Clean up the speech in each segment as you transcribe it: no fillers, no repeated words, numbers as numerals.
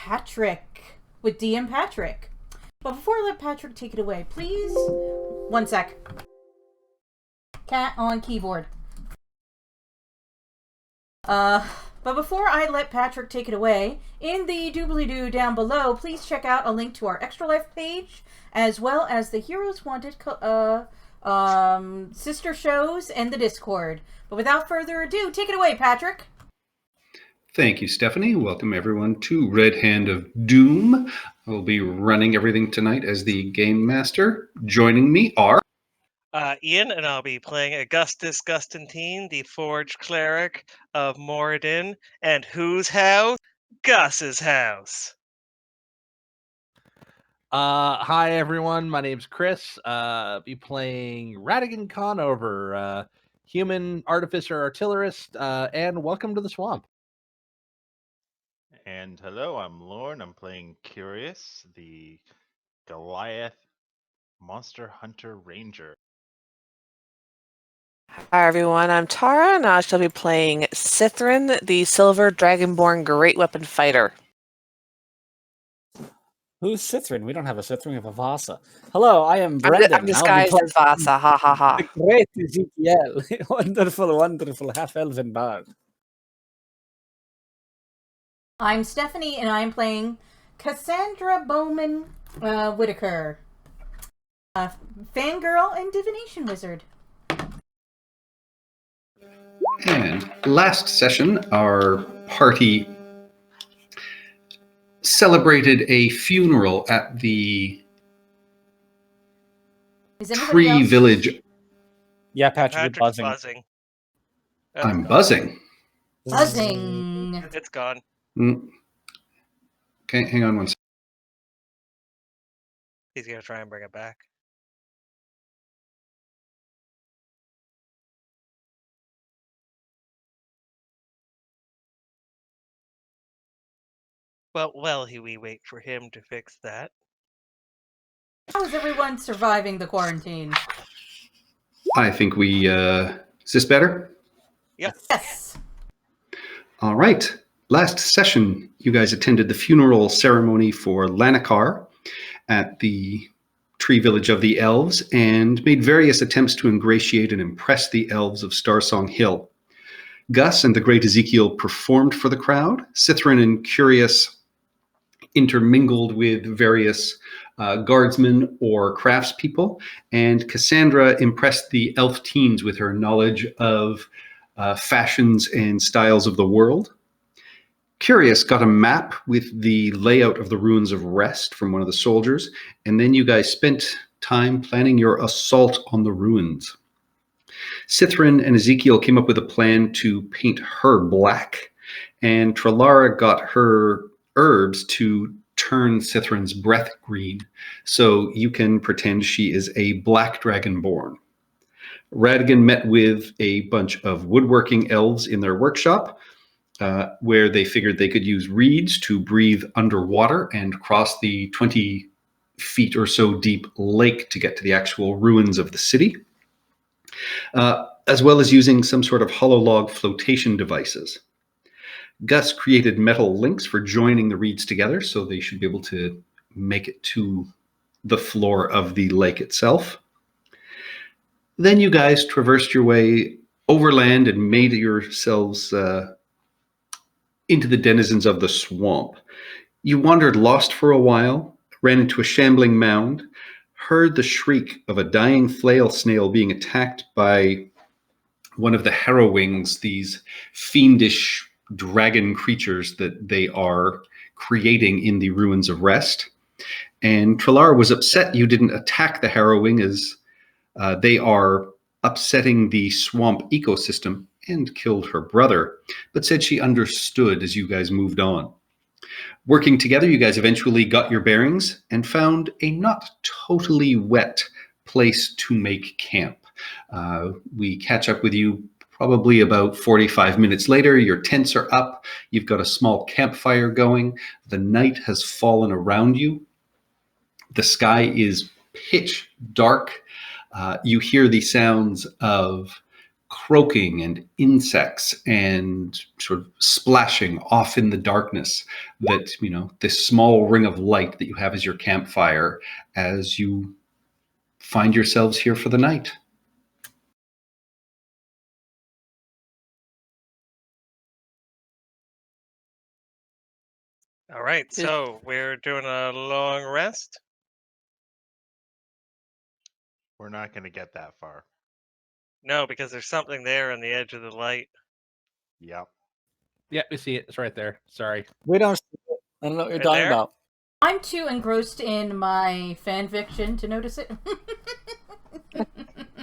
Patrick with DM Patrick. But before I let Patrick take it away, please, 1 sec. Cat on keyboard. But before I let Patrick take it away, in the doobly-doo down below, please check out a link to our Extra Life page, as well as the Heroes Wanted sister shows and the Discord. But without further ado, take it away, Patrick. Thank you, Stephanie. Welcome everyone to Red Hand of Doom. I'll be running everything tonight as the Game Master. Joining me are... Ian, and I'll be playing Augustus Gustantine, the Forged Cleric of Moradin, and whose house? Gus's house. Hi everyone, my name's Chris. Be playing Radigan Conover, human artificer artillerist, and welcome to the swamp. And hello, I'm Lorne. I'm playing Curious, the Goliath Monster Hunter Ranger. Hi everyone, I'm Tara, and I shall be playing Cithrin, the Silver Dragonborn Great Weapon Fighter. Who's Cithrin? We don't have a Cithrin, we have a Vasa. Hello, I am Brendan. I'm disguised as Vasa, ha ha ha. The great Ezekiel. Wonderful, wonderful half-elven bard. I'm Stephanie, and I'm playing Cassandra Bowman Whitaker, fangirl and divination wizard. And last session, our party celebrated a funeral at the Tree Village. Yeah, Patrick, you're Patrick's buzzing. I'm buzzing. Buzzing. It's gone. Okay, hang on 1 second. He's gonna try and bring it back. Well, we wait for him to fix that. How is everyone surviving the quarantine? I think we... is this better? Yep. Yes. All right. Last session, you guys attended the funeral ceremony for Lanakar at the Tree Village of the Elves and made various attempts to ingratiate and impress the elves of Starsong Hill. Gus and the Great Ezekiel performed for the crowd. Cithrin and Curious intermingled with various guardsmen or craftspeople, and Cassandra impressed the elf teens with her knowledge of fashions and styles of the world. Curious got a map with the layout of the Ruins of Rest from one of the soldiers, and then you guys spent time planning your assault on the ruins. Cithrin and Ezekiel came up with a plan to paint her black, and Trelara got her herbs to turn Cithrin's breath green, so you can pretend she is a black dragonborn. Radigan met with a bunch of woodworking elves in their workshop, where they figured they could use reeds to breathe underwater and cross the 20 feet or so deep lake to get to the actual ruins of the city, as well as using some sort of hololog flotation devices. Gus created metal links for joining the reeds together, so they should be able to make it to the floor of the lake itself. Then you guys traversed your way overland and made yourselves into the denizens of the swamp. You wandered lost for a while, ran into a shambling mound, heard the shriek of a dying flail snail being attacked by one of the harrowings, these fiendish dragon creatures that they are creating in the Ruins of Rest. And Trelara was upset you didn't attack the harrowing, as they are upsetting the swamp ecosystem, and killed her brother, but said she understood as you guys moved on. Working together, you guys eventually got your bearings and found a not totally wet place to make camp. We catch up with you probably about 45 minutes later. Your tents are up. You've got a small campfire going. The night has fallen around you. The sky is pitch dark. You hear the sounds of croaking and insects and sort of splashing off in the darkness, that, this small ring of light that you have as your campfire as you find yourselves here for the night. All right, so we're doing a long rest. We're not going to get that far. No, because there's something there on the edge of the light. Yep. Yeah, we see it. It's right there. Sorry. We don't. I don't know what you're Right talking there? about. I'm too engrossed in my fanfiction to notice it.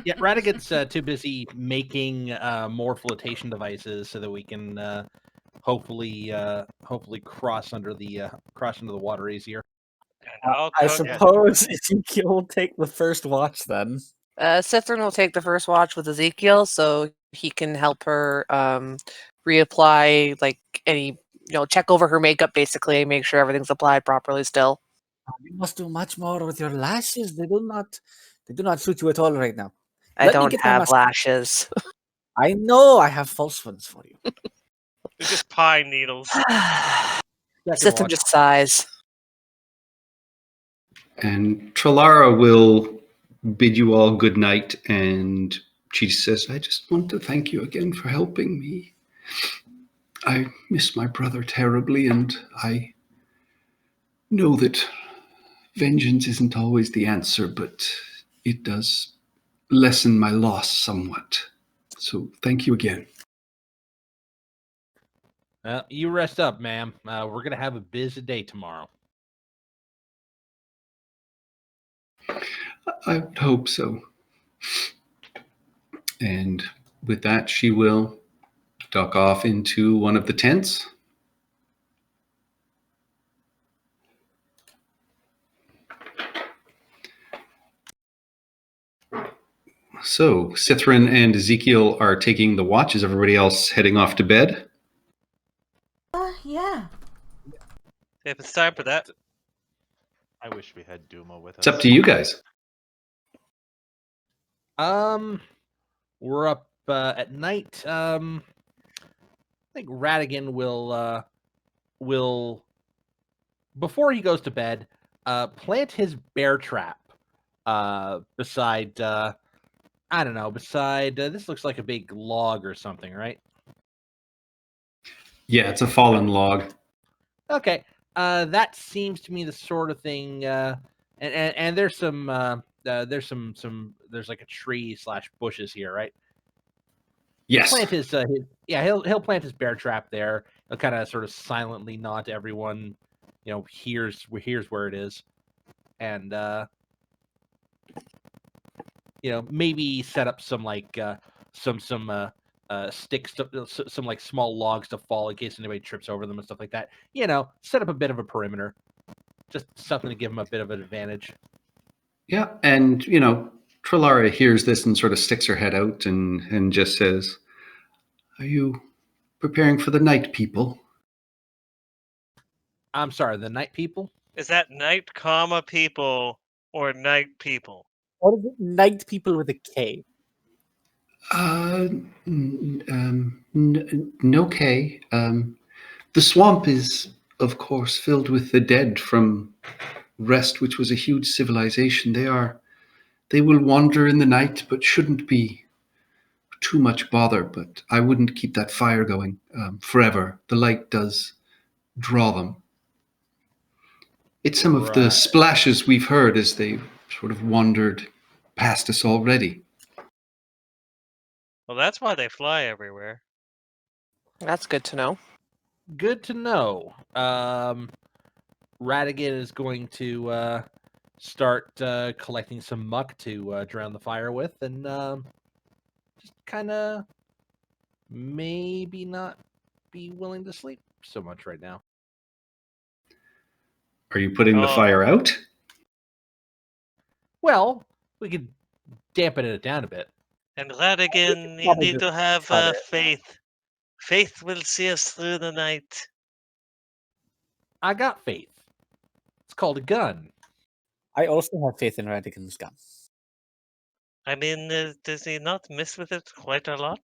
Yeah, Radigan's too busy making more flotation devices so that we can hopefully cross under the water easier. And I'll I cook- suppose Ezekiel will take the first watch then. Cithrin will take the first watch with Ezekiel, so he can help her reapply, like any, check over her makeup basically, and make sure everything's applied properly. Still, You must do much more with your lashes. They do not suit you at all right now. I Let me don't get my have mask- lashes. I know I have false ones for you. They're just pine needles. Cithrin just sighs. And Trelara will bid you all good night, and she says, I just want to thank you again for helping me. I miss my brother terribly, and I know that vengeance isn't always the answer, but it does lessen my loss somewhat. So thank you again. You rest up, ma'am. We're gonna have a busy day tomorrow. I would hope so. And with that, she will duck off into one of the tents. So Cithrin and Ezekiel are taking the watch. Is everybody else heading off to bed? Yeah. If it's time for that. I wish we had Duma with us. It's up to you guys. We're up at night. I think Radigan will before he goes to bed, plant his bear trap beside I don't know, beside this looks like a big log or something, right? Yeah, it's a fallen log. Okay. That seems to me the sort of thing and there's some there's like a tree / bushes here, right? Yes. Plant his he'll plant his bear trap there. He'll kind of sort of silently nod to everyone, here's where it is, and maybe set up some like some sticks, some like small logs to fall in case anybody trips over them and stuff like that. Set up a bit of a perimeter, just something to give him a bit of an advantage. Yeah, and Trelara hears this and sort of sticks her head out and just says, "Are you preparing for the night, people?" I'm sorry, the night people? Is that night, people or night people? What is it? Night people with a K. No K. The swamp is, of course, filled with the dead from Rest, which was a huge civilization. They will wander in the night, but shouldn't be too much bother. But I wouldn't keep that fire going forever. The light does draw them. It's some of the splashes we've heard as they sort of wandered past us already. Well, that's why they fly everywhere. That's good to know. Good to know. Radigan is going to start collecting some muck to drown the fire with, and just kind of maybe not be willing to sleep so much right now. Are you putting the fire out? Well, we could dampen it down a bit. And Radigan, you probably need just to have cut it. faith. Faith will see us through the night. I got faith. It's called a gun. I also have faith in Radigan's gun. I mean, does he not miss with it quite a lot?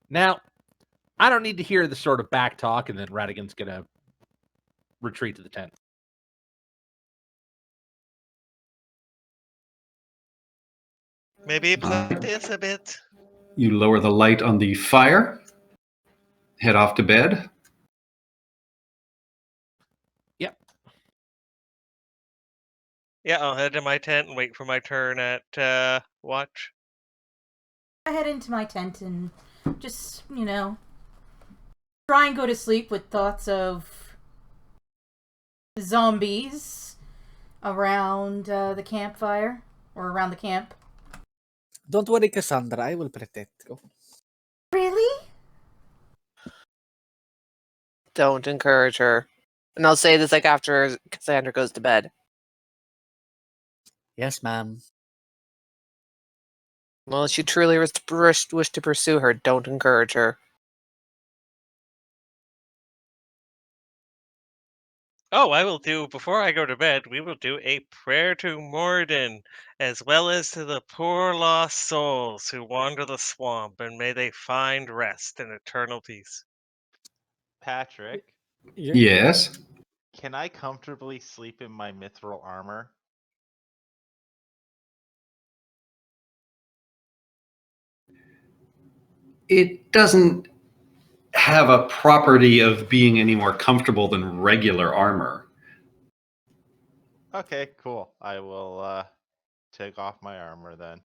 Now, I don't need to hear the sort of back talk, and then Radigan's gonna retreat to the tent. Maybe practice a bit. You lower the light on the fire, head off to bed. Yep. Yeah, I'll head to my tent and wait for my turn at watch. I head into my tent and just, try and go to sleep with thoughts of zombies around the campfire, or around the camp. Don't worry, Cassandra. I will protect you. Really? Don't encourage her. And I'll say this like after Cassandra goes to bed. Yes, ma'am. Well, if you truly wish to pursue her, don't encourage her. Oh, I will do, before I go to bed, we will do a prayer to Moradin, as well as to the poor lost souls who wander the swamp, and may they find rest and eternal peace. Patrick, Yes. can I comfortably sleep in my mithril armor? It doesn't have a property of being any more comfortable than regular armor. Okay, cool. I will take off my armor then.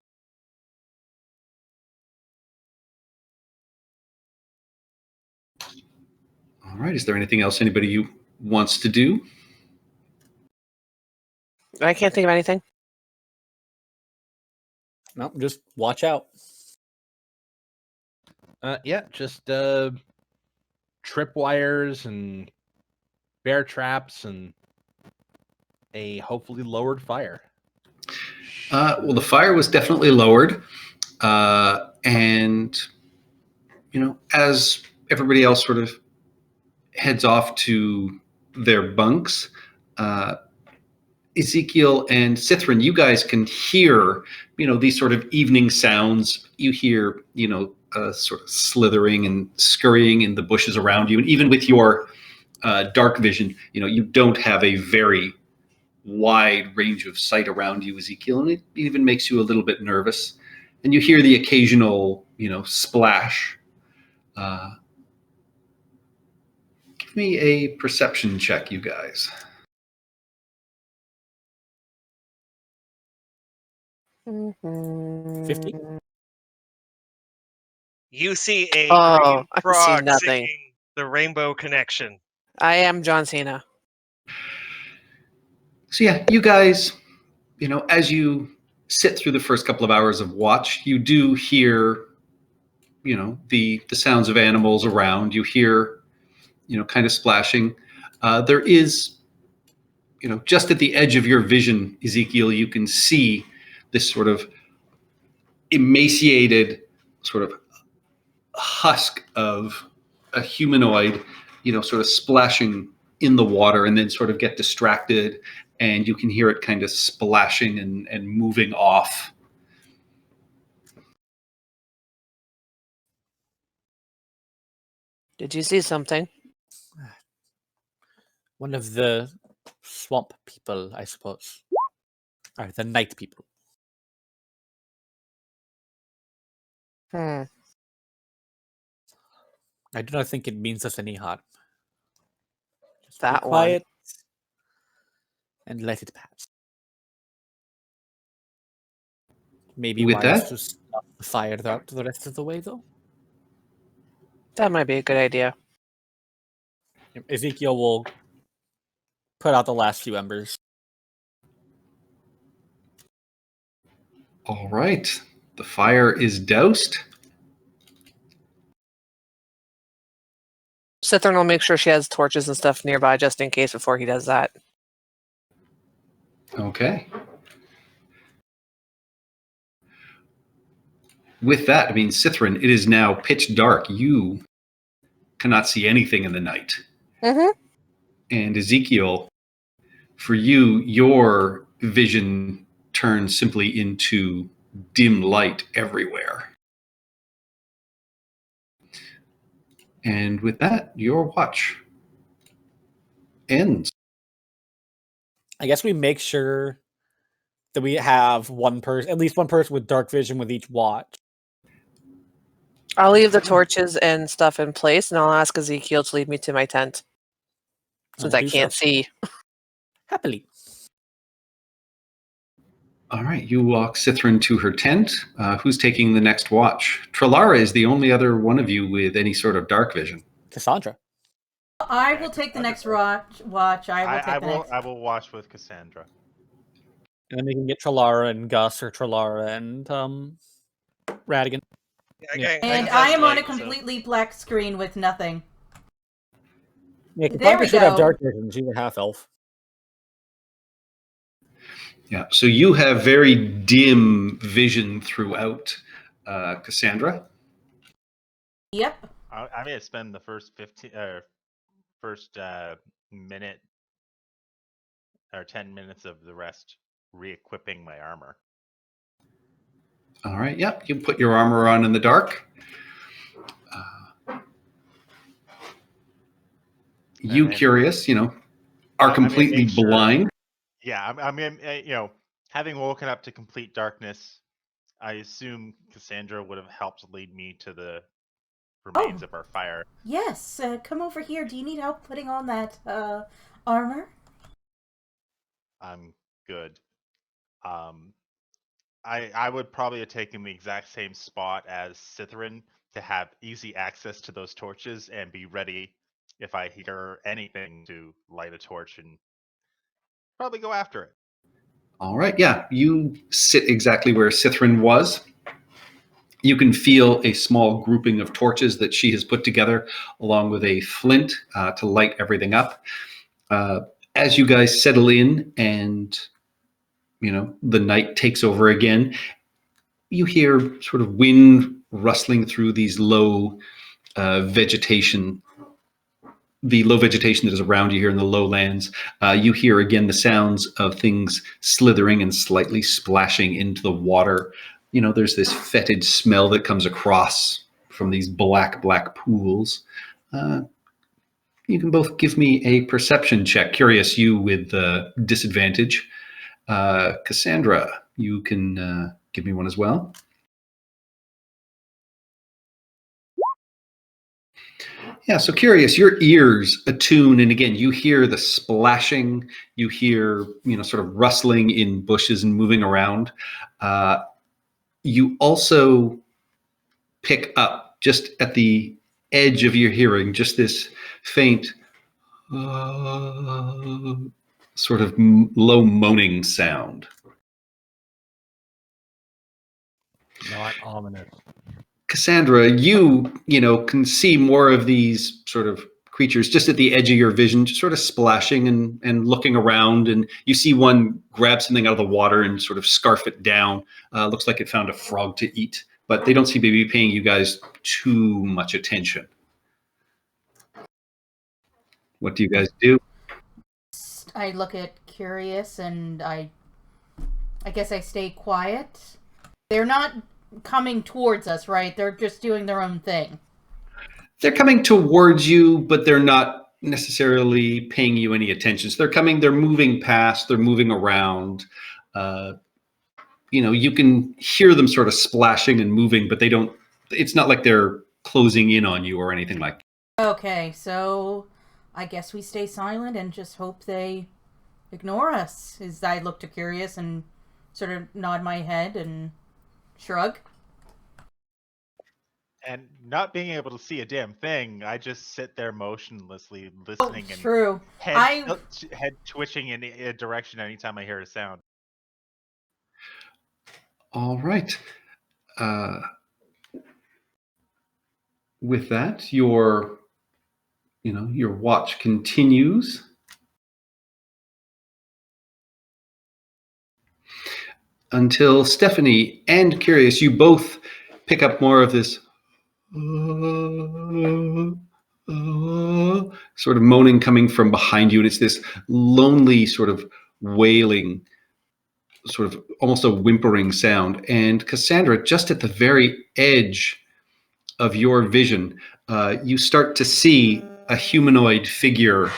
All right. Is there anything else anybody wants to do? I can't think of anything. No, just watch out. Yeah, just tripwires and bear traps and a hopefully lowered fire. Well, the fire was definitely lowered. And, as everybody else sort of heads off to their bunks, Ezekiel and Cithrin, you guys can hear, these sort of evening sounds. You hear, sort of slithering and scurrying in the bushes around you. And even with your dark vision, you don't have a very wide range of sight around you, Ezekiel, and it even makes you a little bit nervous. And you hear the occasional, splash. Give me a perception check, you guys. Mm-hmm. 50? You see a Oh, green I can see frog nothing. singing the Rainbow Connection. I am John Cena. So yeah, you guys, as you sit through the first couple of hours of watch, you do hear, the sounds of animals around. You hear, kind of splashing. There is, just at the edge of your vision, Ezekiel, you can see this sort of emaciated sort of husk of a humanoid, sort of splashing in the water and then sort of get distracted, and you can hear it kind of splashing and moving off. Did you see something? One of the swamp people, I suppose. Or the night people. Hmm. I do not think it means us any harm. Just be That one. quiet and let it pass. Maybe With wise that? to stop the fire out the rest of the way, though. That might be a good idea. Ezekiel will put out the last few embers. All right. The fire is doused. Cithern will make sure she has torches and stuff nearby just in case before he does that. Okay. With that, Cithrin, it is now pitch dark. You cannot see anything in the night. Mm-hmm. And Ezekiel, for you, your vision turns simply into dim light everywhere. And with that, your watch ends. I guess we make sure that we have at least one person with dark vision with each watch. I'll leave the torches and stuff in place, and I'll ask Ezekiel to lead me to my tent, since I'll I do can't so. see. Happily. All right, you walk Cithrin to her tent. Who's taking the next watch? Trelara is the only other one of you with any sort of dark vision. Cassandra. I will take the next watch. I will watch with Cassandra. And then we can get Trelara and Gus, or Trelara and Radigan. Yeah, And I am on a completely black screen with nothing. Yeah, There Cassandra we should have go. dark vision. She's a half elf. Yeah, so you have very dim vision throughout, Cassandra. Yep. I'm gonna spend the first minute or 10 minutes of the rest re-equipping my armor. All right, yep, you put your armor on in the dark. You, Curious, are completely blind. Yeah, I mean, having woken up to complete darkness, I assume Cassandra would have helped lead me to the remains of our fire. Yes, come over here. Do you need help putting on that armor? I'm good. I would probably have taken the exact same spot as Cithrin to have easy access to those torches and be ready if I hear anything to light a torch and probably go after it. All right, yeah, you sit exactly where Cithrin was. You can feel a small grouping of torches that she has put together, along with a flint to light everything up. As you guys settle in and, the night takes over again, you hear sort of wind rustling through these low vegetation, the low vegetation that is around you here in the lowlands. You hear again the sounds of things slithering and slightly splashing into the water. There's this fetid smell that comes across from these black pools. You can both give me a perception check. Curious, you with disadvantage. Cassandra, you can give me one as well. Yeah, so Curious, your ears attune, and again, you hear the splashing, you hear, sort of rustling in bushes and moving around. You also pick up, just at the edge of your hearing, just this faint, sort of low moaning sound. Not ominous. Cassandra, you can see more of these sort of creatures just at the edge of your vision, just sort of splashing and looking around. And you see one grab something out of the water and sort of scarf it down. Looks like it found a frog to eat, but they don't seem to be paying you guys too much attention. What do you guys do? I look at Curious and I guess I stay quiet. They're not coming towards us, right? They're just doing their own thing. They're coming towards you, but they're not necessarily paying you any attention. So they're moving past, they're moving around. You can hear them sort of splashing and moving, but it's not like they're closing in on you or anything like that. Okay, so I guess we stay silent and just hope they ignore us. As I look to Curious and sort of nod my head and shrug. And not being able to see a damn thing, I just sit there motionlessly listening and True. head twitching in a direction anytime I hear a sound. All right. With that, your watch continues. Until Stephanie and Curious, you both pick up more of this sort of moaning coming from behind you. And it's this lonely sort of wailing sort of almost a whimpering sound. And Cassandra, just at the very edge of your vision, you start to see a humanoid figure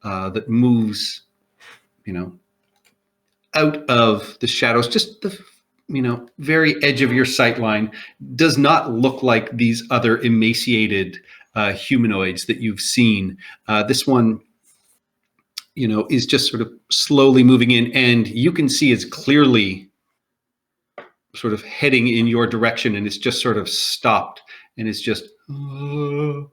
that moves, out of the shadows, just the very edge of your sight line. Does not look like these other emaciated humanoids that you've seen. This one, is just sort of slowly moving in, and you can see it's clearly sort of heading in your direction, and it's just sort of stopped, and it's just. Do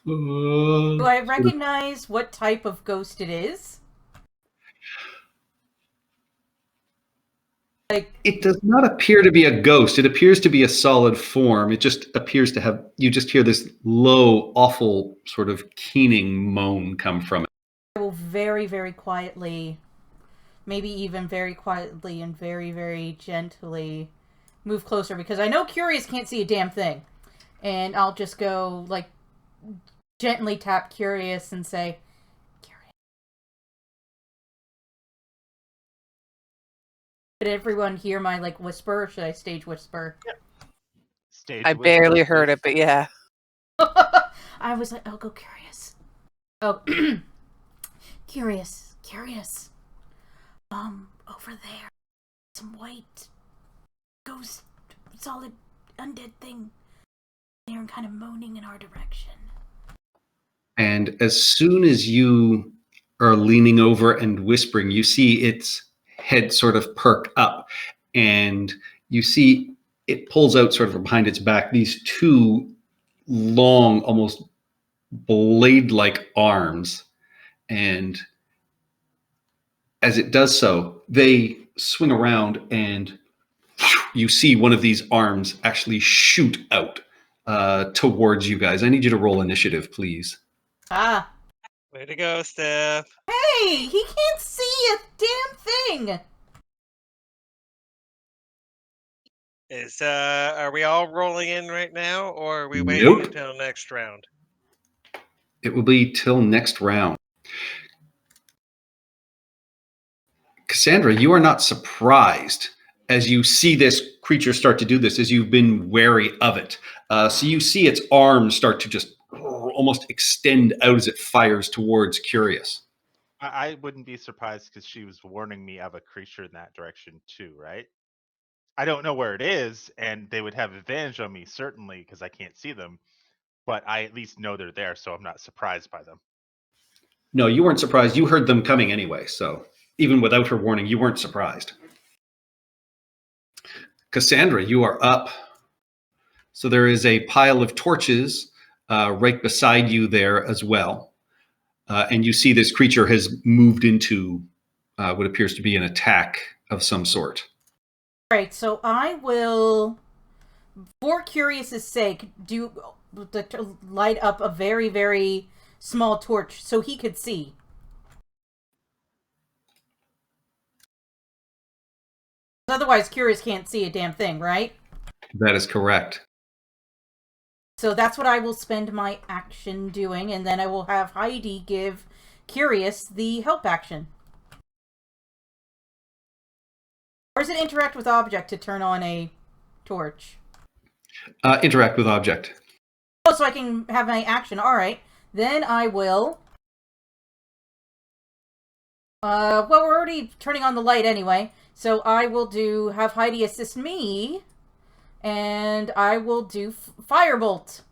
I recognize what type of ghost it is? Like, it does not appear to be a ghost. It appears to be a solid form. It just appears to have. You just hear this low, awful sort of keening moan come from it. I will very, very quietly, maybe even very quietly and very, very gently move closer, because I know Curious can't see a damn thing. And I'll just go, like, gently tap Curious and say, Curious. Did everyone hear my, like, whisper, or should I stage whisper? Stage I whisper, barely heard please. it, but yeah. I was like, I'll go Curious. Oh, Curious. Over there, some white ghost, solid undead thing. They're kind of moaning in our direction. And as soon as you are leaning over and whispering, you see its head sort of perk up, and you see it pulls out sort of from behind its back these two long, almost blade-like arms. And as it does so, they swing around, and you see one of these arms actually shoot out towards you guys. I need you to roll initiative, please. Ah. Way to go, Steph. Hey, he can't see a damn thing. Are we all rolling in right now, or are we waiting Nope. until next round? It will be till next round. Cassandra, you are not surprised as you see this creature start to do this, as you've been wary of it. So you see its arms start to just almost extend out as it fires towards Curious. I wouldn't be surprised because she was warning me of a creature in that direction too, right? I don't know where it is, and they would have advantage on me, certainly, because I can't see them. But I at least know they're there, so I'm not surprised by them. No, you weren't surprised. You heard them coming anyway, so even without her warning, you weren't surprised. Cassandra, you are up. So there is a pile of torches right beside you there as well. And you see this creature has moved into what appears to be an attack of some sort. Right, so I will, for Curious's sake, light up a very, very small torch so he could see. Otherwise, Curious can't see a damn thing, right? That is correct. So that's what I will spend my action doing, and then I will have Heidi give Curious the help action. Or does it interact with object to turn on a torch? Interact with object. Oh, so I can have my action. Alright. Then I will... well, we're already turning on the light anyway. So I will have Heidi assist me. And I will do Firebolt.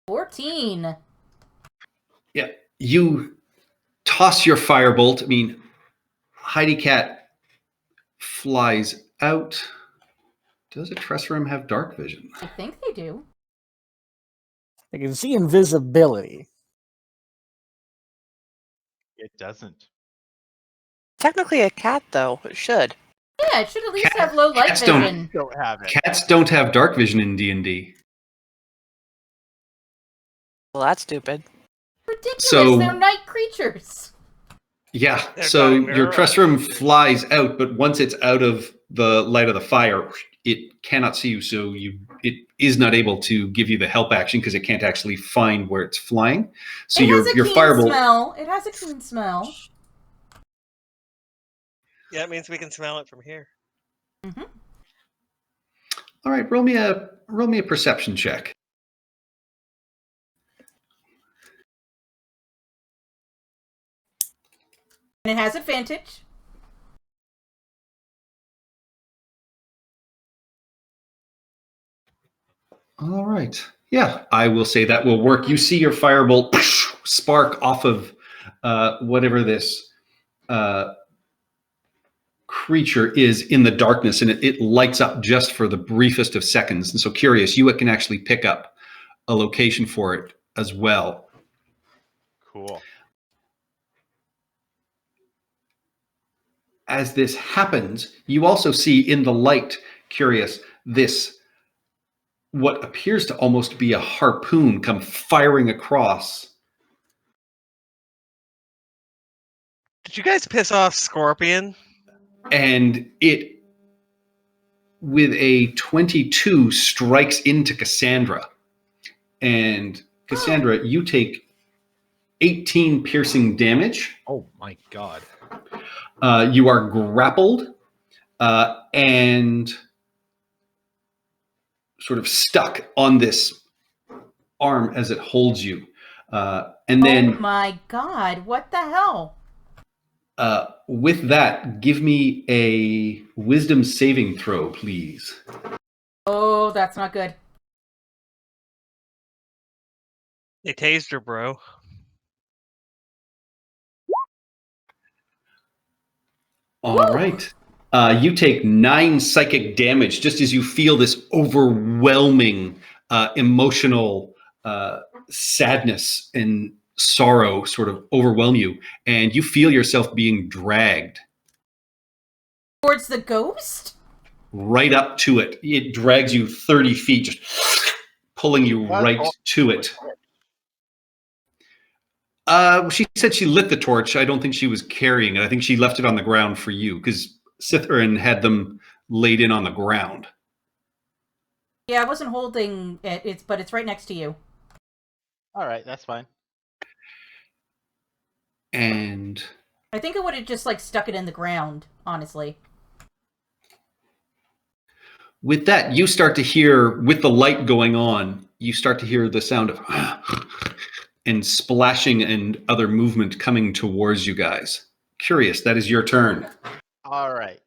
$14. Yeah, you toss your firebolt. I mean, Heidi Cat flies out. Does a Tressrum have dark vision? I think they do. I can see invisibility. It doesn't. Technically a cat, though. It should. Yeah, it should at least have low light cats don't- vision. Don't have it. Cats don't have dark vision in D&D. Well, that's stupid. Ridiculous, So- they're night creatures. Yeah, They're so nocturnal your Tressrum flies out, but once it's out of the light of the fire, it cannot see you, so it is not able to give you the help action because it can't actually find where it's flying. So It has a your keen firebolt. smell. It has a keen smell. Yeah, it means we can smell it from here. Mm-hmm. All right, roll me a perception check. And it has advantage. All right. Yeah, I will say that will work. You see your firebolt spark off of whatever this creature is in the darkness, and it lights up just for the briefest of seconds. And so, Curious, you can actually pick up a location for it as well. Cool. As this happens, you also see in the light, Curious, this what appears to almost be a harpoon come firing across. Did you guys piss off Scorpion? And it, with a 22, strikes into Cassandra. And Cassandra, you take 18 piercing damage. Oh my god. You are grappled and sort of stuck on this arm as it holds you. And then, oh my god, what the hell? with that, give me a wisdom saving throw, please. Oh, that's not good. They tased her, bro. All right. You take 9 psychic damage just as you feel this overwhelming emotional sadness and sorrow sort of overwhelm you, and you feel yourself being dragged Towards the ghost? right up to it. It drags you 30 feet, just pulling you right to it. She said she lit the torch. I don't think she was carrying it. I think she left it on the ground for you because Sithrin had them laid in on the ground. Yeah, I wasn't holding it, but it's right next to you. All right, that's fine. And I think I would have just, like, stuck it in the ground, honestly. with that, you start to hear, with the light going on, you start to hear the sound of and splashing and other movement coming towards you guys. Curious, that is your turn. All right.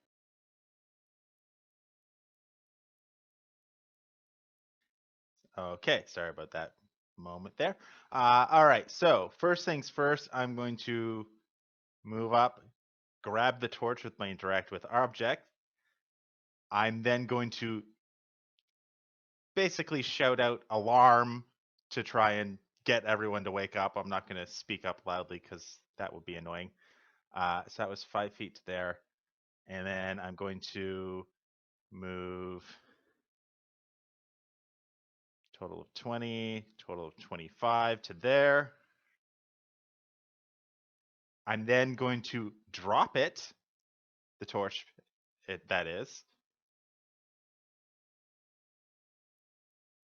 Okay, sorry about that moment there. All right, so first things first, I'm going to move up, grab the torch with my interact with object. I'm then going to basically shout out alarm to try and get everyone to wake up. I'm not going to speak up loudly because that would be annoying. So that was 5 feet to there. And then I'm going to move total of 20, total of 25 to there. I'm then going to drop it, the torch, that is.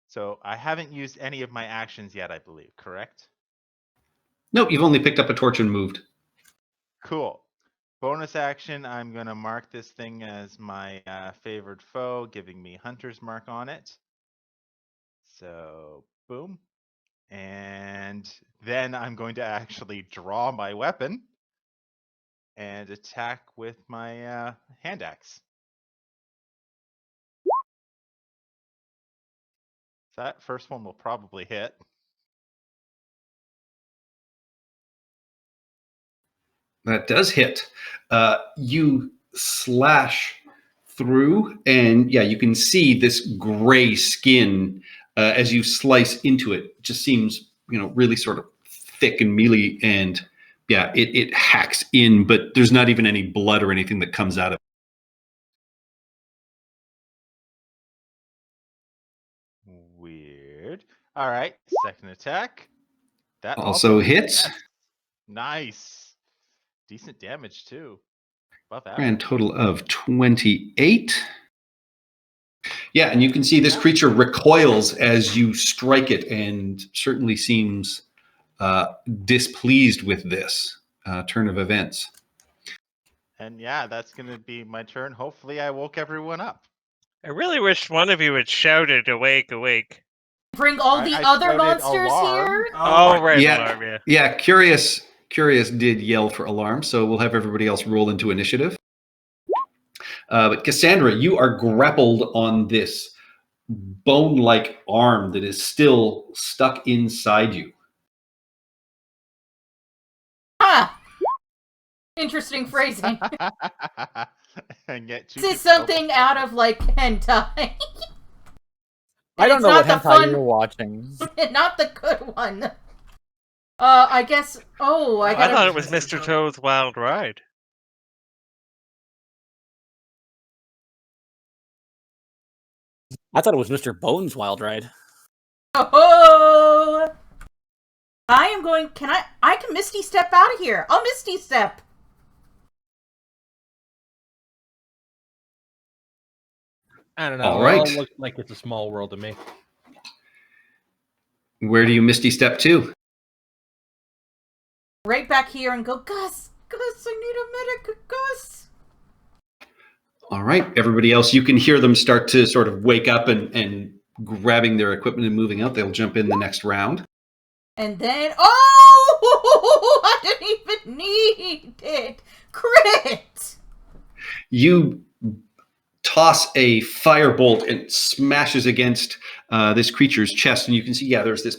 So I haven't used any of my actions yet, I believe, correct? Nope, you've only picked up a torch and moved. Cool. Bonus action, I'm going to mark this thing as my favored foe, giving me Hunter's Mark on it. So, boom. And then I'm going to actually draw my weapon and attack with my hand axe. That first one will probably hit. That does hit. You slash through, and yeah, you can see this gray skin as you slice into it. It just seems, really sort of thick and mealy, and yeah, it hacks in, but there's not even any blood or anything that comes out of it. Weird. All right, second attack. That Also hits. Yes. Nice. Decent damage too. Above average. Grand total of 28. Yeah, and you can see this creature recoils as you strike it and certainly seems displeased with this turn of events. And yeah, that's going to be my turn. Hopefully I woke everyone up. I really wish one of you had shouted, "Awake, awake." Bring all the I other shouted monsters alarm. here? Oh, right, Yeah. alarm, yeah. Yeah, Curious did yell for alarm, so we'll have everybody else roll into initiative. But Cassandra, you are grappled on this bone-like arm that is still stuck inside you. Ah! Interesting phrasing. And yet two This is can still something be out of like hentai. I don't It's know what not the hentai fun- you're watching. Not the good one. I guess. Oh, I I gotta. thought it was Mr. Toad's Wild Ride. I thought it was Mr. Bones' Wild Ride. Oh! I am going. Can I? I can Misty Step out of here. I'll Misty Step. I don't know. All It right. all looks like it's a small world to me. Where do you Misty Step to? Right back here and go, Gus. Gus, I need a medic, Gus. All right, everybody else, you can hear them start to sort of wake up and grabbing their equipment and moving out. They'll jump in the next round. And then, oh! I didn't even need it. Crit. You toss a firebolt and it smashes against this creature's chest, and you can see, yeah, there's this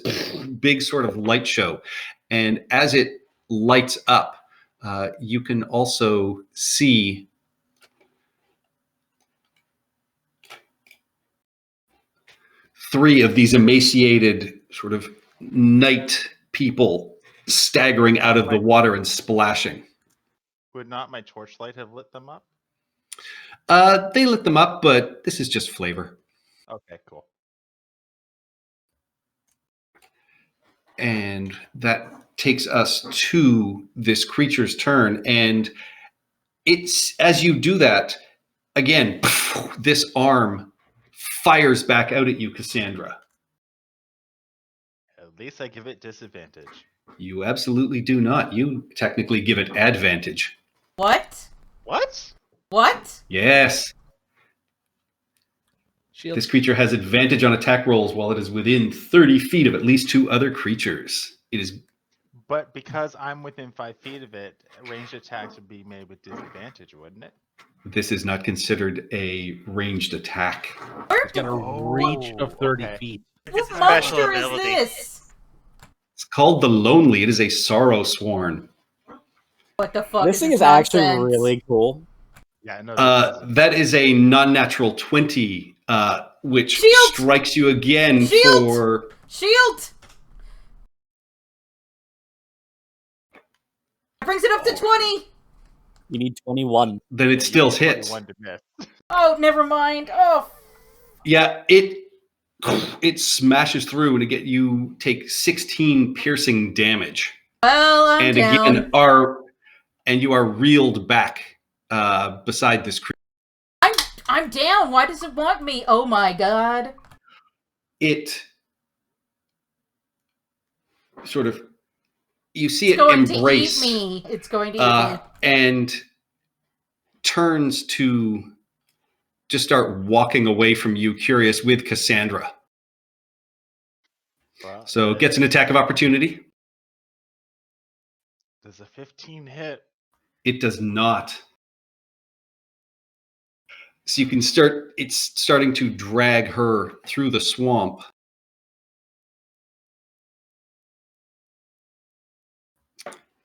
big sort of light show. And as it lights up, you can also see three of these emaciated sort of night people staggering out of the water and splashing. Would not my torchlight have lit them up? They lit them up, but this is just flavor. Okay, cool. And that takes us to this creature's turn. And it's as you do that, again, this arm fires back out at you, Cassandra. At least I give it disadvantage. You absolutely do not. You technically give it advantage. What? What? What? Yes. Shield. This creature has advantage on attack rolls while it is within 30 feet of at least two other creatures. It is But because I'm within 5 feet of it, ranged attacks would be made with disadvantage, wouldn't it? This is not considered a ranged attack. Where It's got a Oh, reach of 30 okay. feet. It's a What special monster is ability. this? It's called the Lonely. It is a sorrow sworn. What the fuck? This thing is actually really cool. Yeah, no. That is a non-natural 20, which Shield! strikes you again Shield! for... Shield. That brings it up to 20. You need 21. Then it still hits. 21 to miss. Oh, never mind. Oh, Yeah, it smashes through, and you take 16 piercing damage. well, I'm And down. again, you are reeled back beside this creature. I'm down. Why does it want me? Oh my god. It sort of, you see It's it going embrace to eat me. It's going to eat me. and turns to just start walking away from you, Curious, with Cassandra. Well, So gets an attack of opportunity. Does a 15 hit? It does not. So you can it's starting to drag her through the swamp.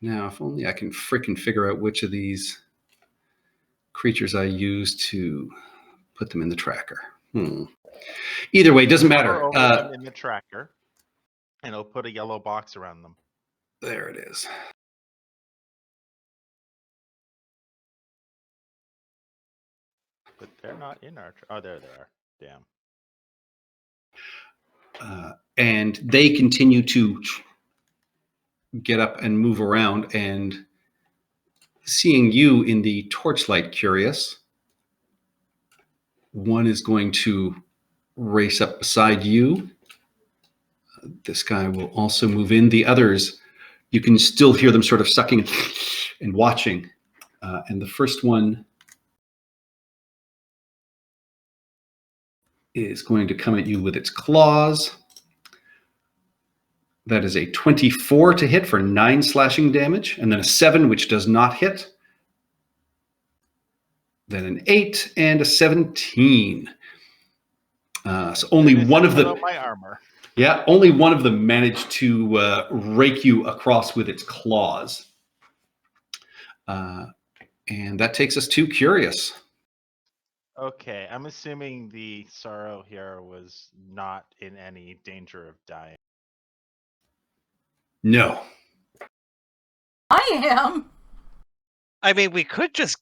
Now, if only I can frickin' figure out which of these creatures I use to put them in the tracker. Either way, doesn't matter. Or over them in the tracker, and it'll put a yellow box around them. There it is. But they're not in our... Oh, there they are. Damn. And they continue to get up and move around, and seeing you in the torchlight, Curious, one is going to race up beside you. This guy will also move in. The others, you can still hear them sort of sucking and watching. And the first one is going to come at you with its claws. That is a 24 to hit for 9 slashing damage, and then a 7, which does not hit. Then an 8 and a 17. So only one of them. My armor. Yeah, only one of them managed to rake you across with its claws. And that takes us to Curious. Okay, I'm assuming the Sorrow here was not in any danger of dying. No. I am. I mean, we could just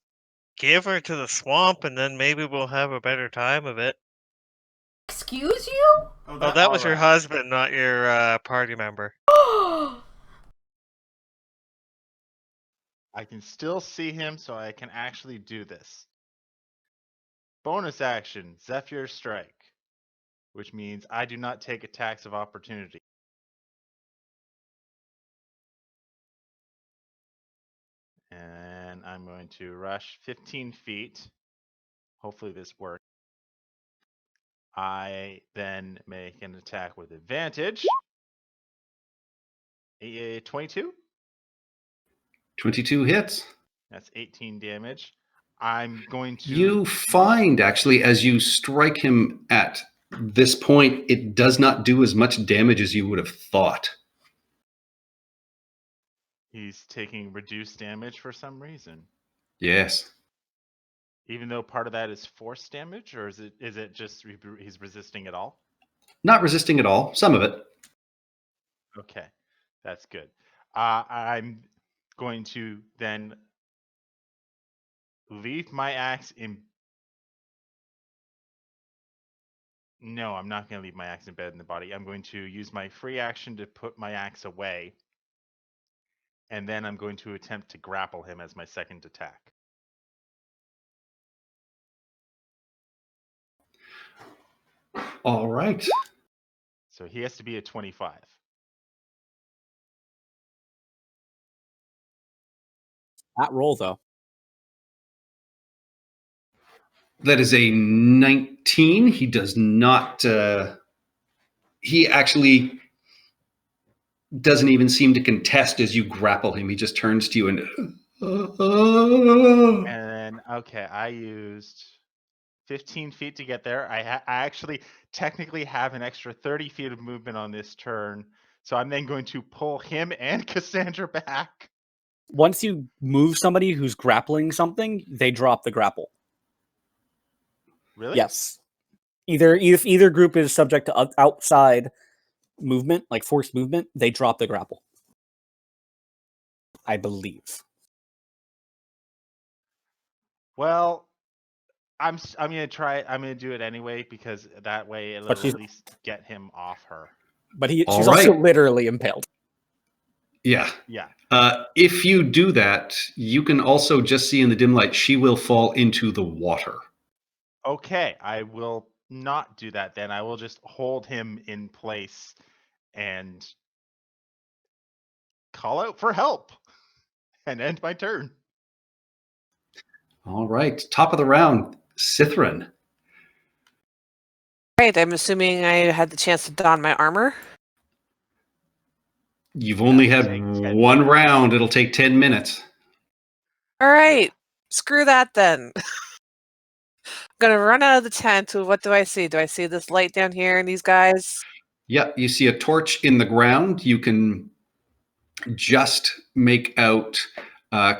give her to the swamp and then maybe we'll have a better time of it. Excuse you? Oh, that was your husband, not your party member. I can still see him, so I can actually do this. Bonus action, Zephyr Strike, which means I do not take attacks of opportunity. And I'm going to rush 15 feet. Hopefully this works. I then make an attack with advantage. 22? 22 hits. That's 18 damage. I'm going to... You find, actually, as you strike him at this point, it does not do as much damage as you would have thought. He's taking reduced damage for some reason. Yes. Even though part of that is force damage, or is it just he's resisting it all? Not resisting at all. Some of it. Okay, that's good. I'm going to then leave my axe in... No, I'm not going to leave my axe embedded in the body. I'm going to use my free action to put my axe away. And then I'm going to attempt to grapple him as my second attack. All right. So he has to be a 25. That roll, though. That is a 19. He does not... he actually doesn't even seem to contest as you grapple him. He just turns to you and... And then, okay, I used 15 feet to get there. I actually technically have an extra 30 feet of movement on this turn. So I'm then going to pull him and Cassandra back. Once you move somebody who's grappling something, they drop the grapple. Really? Yes. If either group is subject to outside movement, like forced movement, they drop the grapple. I believe. Well, I'm gonna try it. I'm gonna do it anyway because that way it'll at least get him off her. But she's All also right. literally impaled. Yeah. Yeah. If you do that, you can also just see in the dim light, she will fall into the water. Okay, I will not do that then. I will just hold him in place and call out for help and end my turn. All right. Top of the round, Cithrin. Right, I'm assuming I had the chance to don my armor. You've only had take 10 one minutes. round. It'll take 10 minutes. All right, screw that then. I'm gonna run out of the tent. What do I see? Do I see this light down here and these guys? Yeah, you see a torch in the ground. You can just make out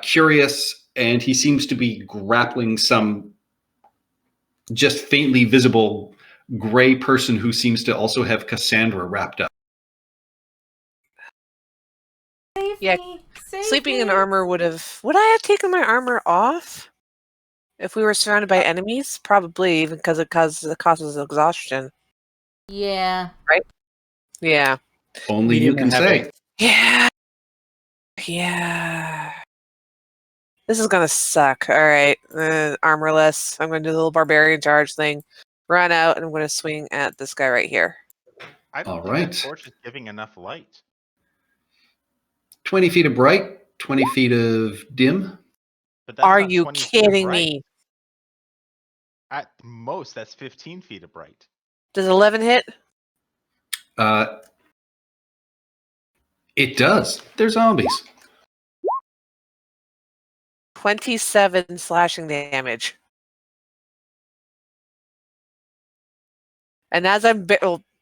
Curious, and he seems to be grappling some just faintly visible gray person who seems to also have Cassandra wrapped up. Save Yeah, me. Save Sleeping in me. armor would I have taken my armor off if we were surrounded by enemies? Probably, even because it causes exhaustion. Yeah. Yeah. Only Medium you can and heavy. say. Yeah. Yeah. This is gonna suck. All right, armorless. I'm gonna do the little barbarian charge thing. Run out, and I'm gonna swing at this guy right here. I don't All think right. that torch is giving enough light. 20 feet of bright, 20 feet of dim. But that's Are not you 20 feet of kidding bright. me? At most, that's 15 feet of bright. Does 11 hit? It does. They're zombies. 27 slashing damage. And as I'm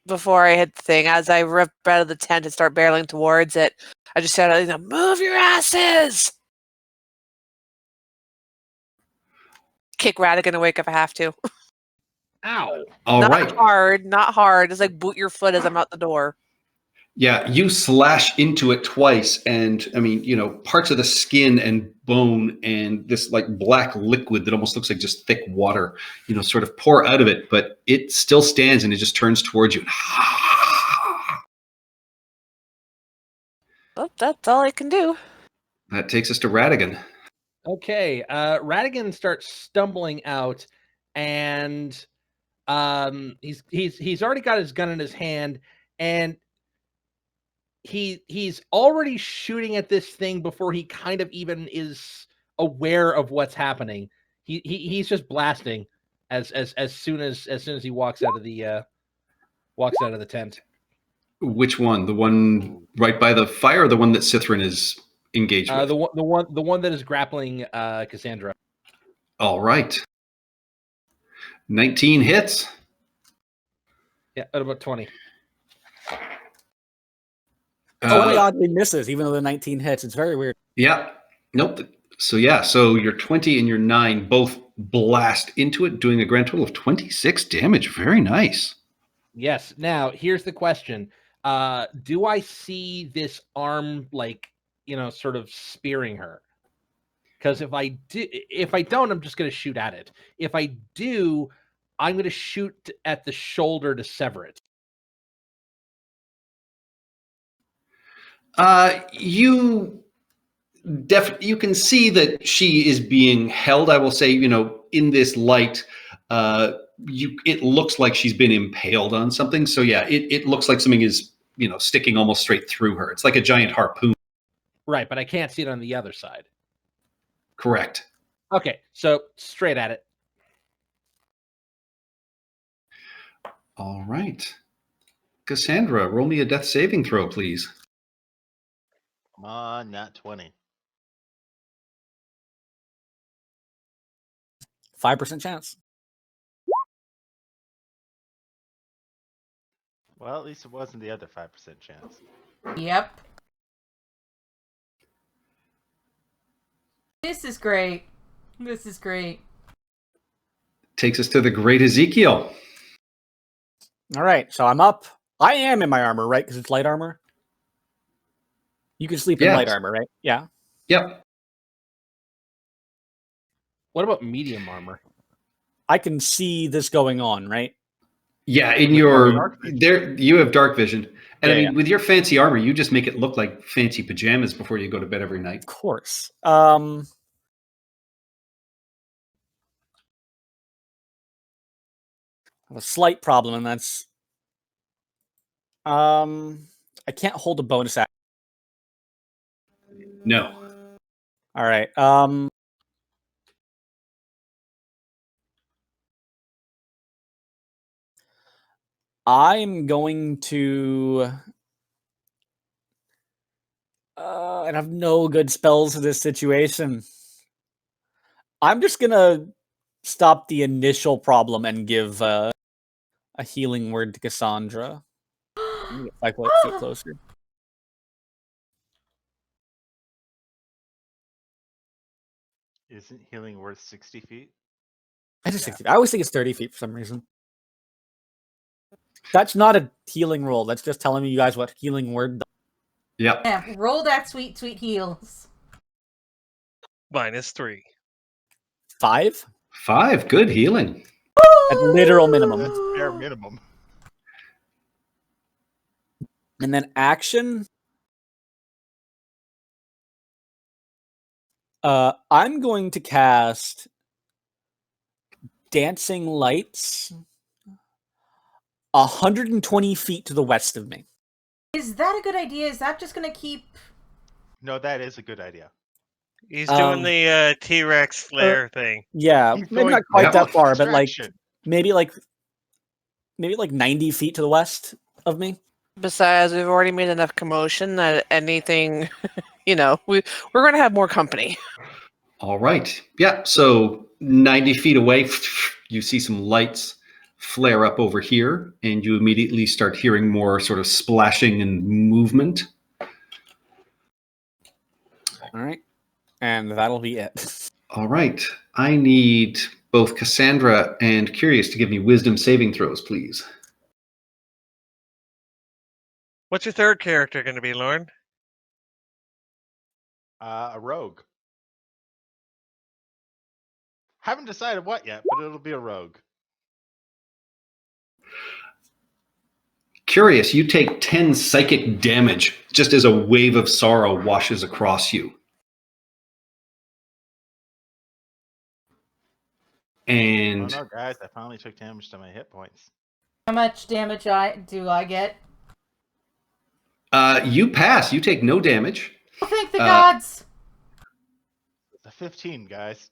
before I hit the thing, as I rip out of the tent and start barreling towards it, I just shout out, "Move your asses!" Kick Radigan awake if I have to. Ow! All not right. hard, not hard. Just like boot your foot as I'm out the door. Yeah, you slash into it twice, and I mean, parts of the skin and bone and this like black liquid that almost looks like just thick water, sort of pour out of it, but it still stands and it just turns towards you. Well, that's all I can do. That takes us to Radigan. Okay, Radigan starts stumbling out, and he's already got his gun in his hand, and he's already shooting at this thing before he kind of even is aware of what's happening. He's just blasting as soon as he walks out of the tent. Which one? The one right by the fire, or the one that Cithrin is engaged with? The one that is grappling Cassandra. All right. 19 hits. Yeah, at about 20. 20 oddly misses, even though the 19 hits. It's very weird. Yeah. Nope. So your 20 and your 9 both blast into it, doing a grand total of 26 damage. Very nice. Yes. Now, here's the question. Do I see this arm, sort of spearing her? Because if I don't, I'm just going to shoot at it. If I do, I'm going to shoot at the shoulder to sever it. You can see that she is being held. I will say, in this light, it looks like she's been impaled on something. So yeah, it looks like something is, sticking almost straight through her. It's like a giant harpoon. Right, but I can't see it on the other side. Correct. Okay, so straight at it. All right. Cassandra, roll me a death saving throw, please. Come on, nat 20. 5% chance. Well, at least it wasn't the other 5% chance. Yep. This is great. This is great. Takes us to the Great Ezekiel. All right, so I'm up. I am in my armor, right? Because it's light armor. You can sleep in Yes. light armor, right? Yeah. Yep. What about medium armor? I can see this going on, right? Yeah, in With your dark vision. there you have dark vision. And I Yeah, mean, with your fancy armor, you just make it look like fancy pajamas before you go to bed every night. Of course. I have a slight problem, and that's I can't hold a bonus action. No. All right. I'm going to and I have no good spells for this situation. I'm just gonna stop the initial problem and give a healing word to Cassandra. I'm gonna get 5 feet closer. Isn't healing worth 60 feet? I just 60. I always think it's 30 feet for some reason. That's not a healing roll. That's just telling you guys what healing word does. Yep. Yeah, roll that sweet, sweet heals. -3. 5? 5. Good healing. At literal minimum. That's bare minimum. And then action. I'm going to cast Dancing Lights 120 feet to the west of me. Is that a good idea? Is that just going to keep... No, that is a good idea. He's doing Um, the T-Rex flare thing. Yeah, He's maybe going not quite Yep. that far, but like Distraction. maybe like 90 feet to the west of me. Besides, we've already made enough commotion that anything, we're going to have more company. All right. Yeah. So 90 feet away, you see some lights flare up over here, and you immediately start hearing more sort of splashing and movement. All right, and that'll be it. All right. I need both Cassandra and Curious to give me wisdom saving throws, please. What's your third character going to be, Lauren? A rogue. Haven't decided what yet, but it'll be a rogue. Curious, you take 10 psychic damage just as a wave of sorrow washes across you. Oh And no, guys! I finally took damage to my hit points. How much damage do I get? you pass. You take no damage. Oh, thank the gods! It's a 15, guys.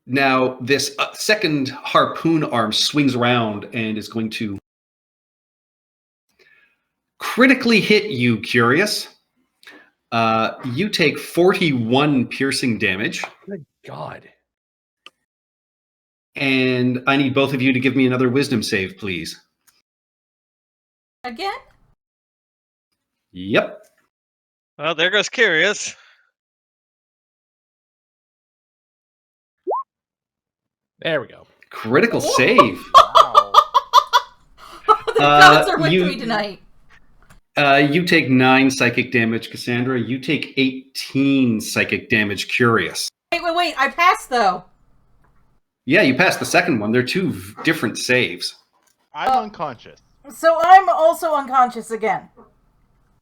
Now, this second harpoon arm swings around and is going to critically hit you, Curious. You take 41 piercing damage. Good God. And I need both of you to give me another wisdom save, please. Again? Yep. Well, there goes Curious. There we go. Critical save. Wow. The gods are with you- me tonight. You take 9 psychic damage, Cassandra. You take 18 psychic damage, Curious. Wait. I passed, though. Yeah, you passed the second one. They're two different saves. I'm unconscious. So I'm also unconscious again.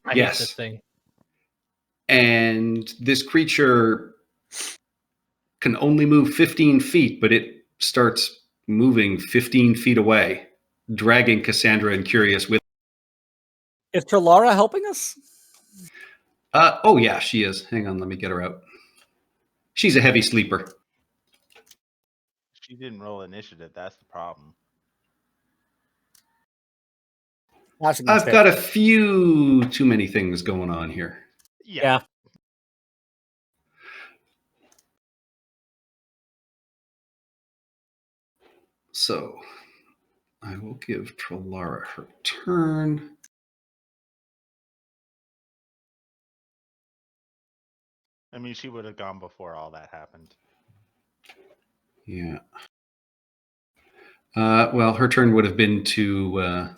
I hate Yes. this thing. And this creature can only move 15 feet, but it starts moving 15 feet away, dragging Cassandra and Curious with. Is Trilara helping us? Oh, yeah, she is. Hang on, let me get her out. She's a heavy sleeper. She didn't roll initiative. That's the problem. That's a I've mistake. got a few too many things going on here. Yeah. So I will give Trilara her turn. I mean, she would have gone before all that happened. Yeah. Well, her turn would have been to.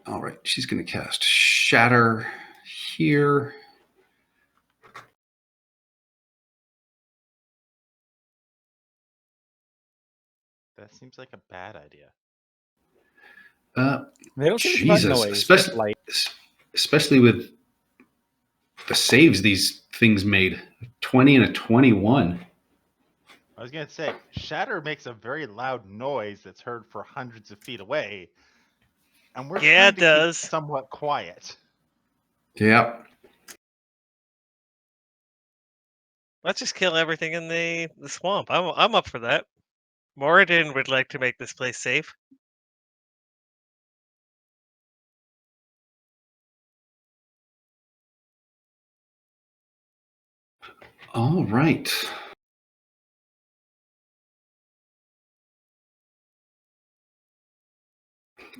All right, she's going to cast Shatter here. That seems like a bad idea. They don't seem to make Jesus, noise. just light. especially with the saves these things made. 20 and a 21. I was gonna say, Shatter makes a very loud noise that's heard for hundreds of feet away, and we're Yeah, trying it to keep does. somewhat quiet. Yeah. Let's just kill everything in the swamp. I'm up for that. Moradin would like to make this place safe. All right.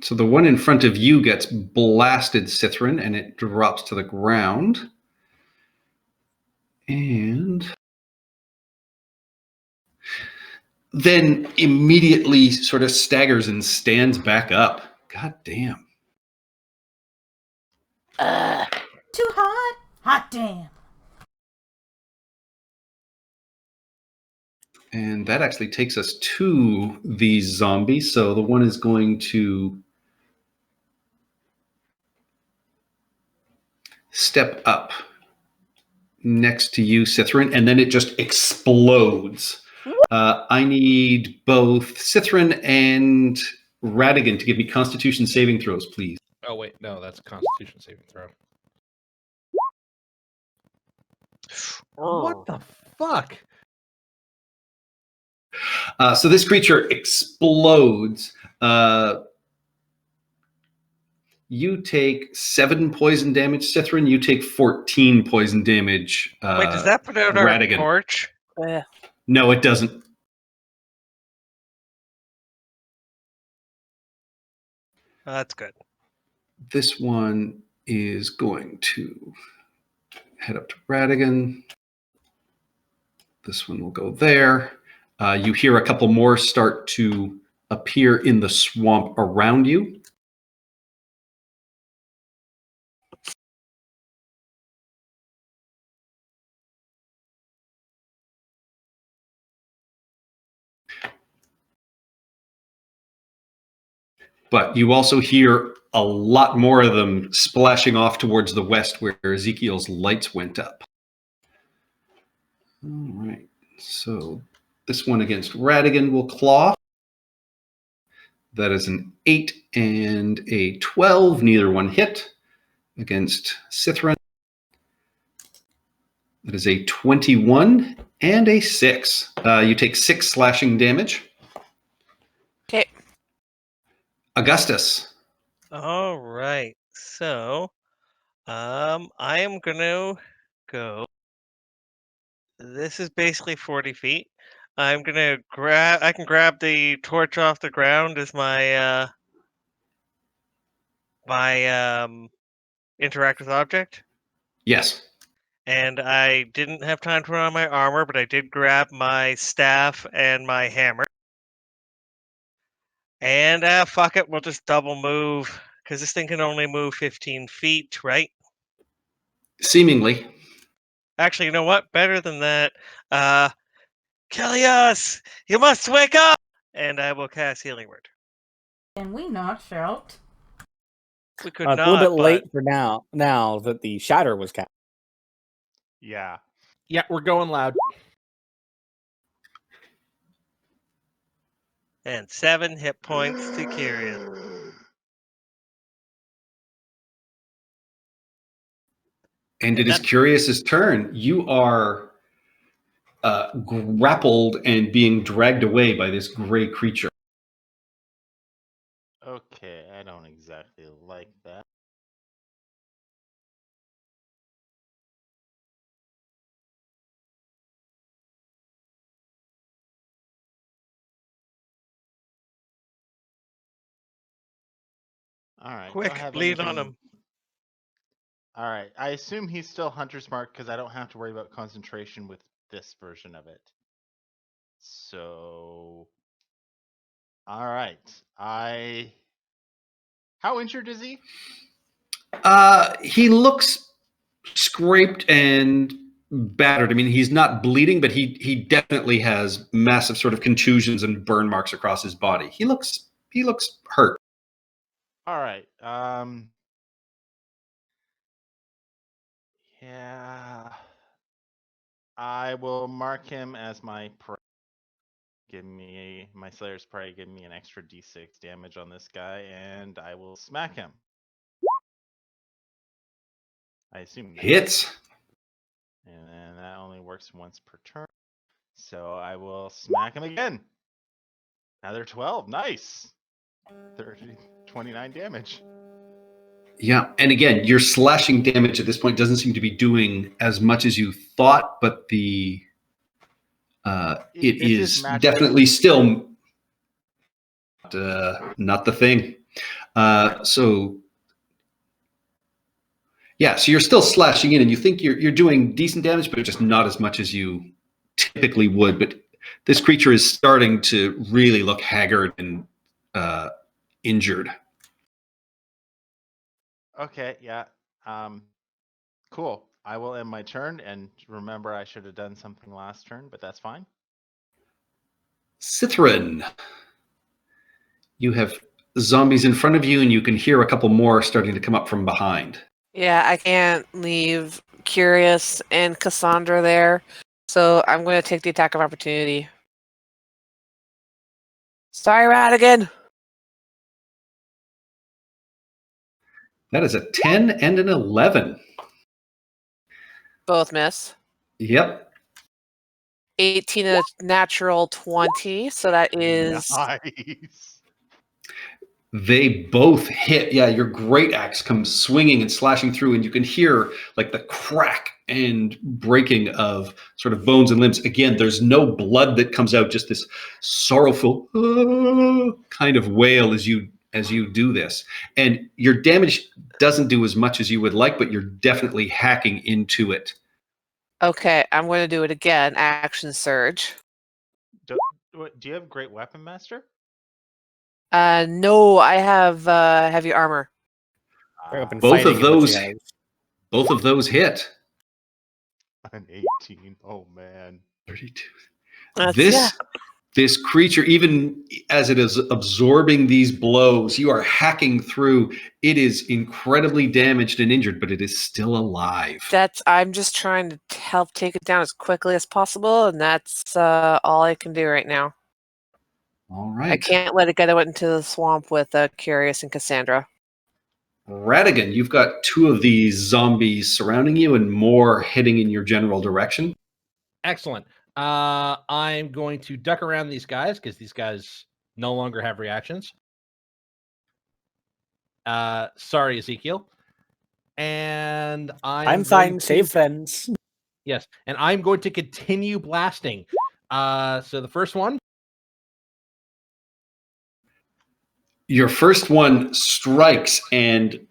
So the one in front of you gets blasted, Cithrin, and it drops to the ground. And then immediately sort of staggers and stands back up. God damn. Too hot? Hot damn. And that actually takes us to the zombie. So the one is going to step up next to you, Cithrin, and then it just explodes. I need both Cithrin and Radigan to give me Constitution saving throws, please. Oh wait, no, that's a Constitution saving throw. What the fuck? So this creature explodes. You take 7 poison damage, Cithrin. You take 14 poison damage. Wait, does that put out our Radigan. torch? No, it doesn't. That's good. This one is going to head up to Radigan. This one will go there. You hear a couple more start to appear in the swamp around you. But you also hear a lot more of them splashing off towards the west where Ezekiel's lights went up. All right. So this one against Radigan will claw. That is an 8 and a 12. Neither one hit. Against Cithrin. That is a 21 and a 6. You take 6 slashing damage. Okay. Augustus. All right. So, I am gonna go. This is basically 40 feet. I'm gonna grab. I can grab the torch off the ground as my interactive object. Yes. And I didn't have time to put on my armor, but I did grab my staff and my hammer. And fuck it, we'll just double move because this thing can only move 15 feet, right? Seemingly. Actually, you know what? Better than that. Kilios, you must wake up! And I will cast Healing Word. Can we not shout? We could It's not. a little bit but- late for now. Now that the shatter was cast. Yeah. Yeah, we're going loud. And 7 hit points to Kyrian. And it is Curious's turn. You are grappled and being dragged away by this gray creature. Okay, I don't exactly like that. All right. Quick, bleed on him. All right. I assume he's still Hunter's Mark because I don't have to worry about concentration with this version of it. So, all right. How injured is he? He looks scraped and battered. I mean, he's not bleeding, but he definitely has massive sort of contusions and burn marks across his body. He looks hurt. All right. Yeah. I will mark him as my prey. My Slayer's Prey, give me an extra d6 damage on this guy, and I will smack him. I assume that Hits. And then that only works once per turn. So I will smack him again. Another 12. Nice. 29 damage. Yeah, and again, your slashing damage at this point doesn't seem to be doing as much as you thought, but it is definitely still not the thing. So you're still slashing in, and you think you're doing decent damage, but just not as much as you typically would. But this creature is starting to really look haggard and injured. Okay, yeah. Cool. I will end my turn, and remember I should have done something last turn, but that's fine. Cithrin, you have zombies in front of you, and you can hear a couple more starting to come up from behind. Yeah, I can't leave Curious and Cassandra there, so I'm going to take the attack of opportunity. Sorry, Radigan. That is a 10 and an 11. Both miss. Yep. 18 a natural 20, so that is Nice. They both hit. Yeah, your great axe comes swinging and slashing through, and you can hear like the crack and breaking of sort of bones and limbs. Again, there's no blood that comes out, just this sorrowful kind of wail as you do this. And your damage doesn't do as much as you would like, but you're definitely hacking into it. okay. I'm going to do it again. Action surge. Do you have Great Weapon Master? No, I have heavy armor. I've been Both fighting of it, but those, she has. both of those hit. An 18. Oh man. 32. Yeah. This creature, even as it is absorbing these blows, you are hacking through. It is incredibly damaged and injured, but it is still alive. I'm just trying to help take it down as quickly as possible, and that's all I can do right now. All I right. can't let it get out into the swamp with Curious and Cassandra. Radigan, you've got two of these zombies surrounding you and more heading in your general direction. Excellent. I'm going to duck around these guys because these guys no longer have reactions. Sorry, Ezekiel. And I'm fine. Save friends. Yes, and I'm going to continue blasting. So the first one. Your first one strikes and,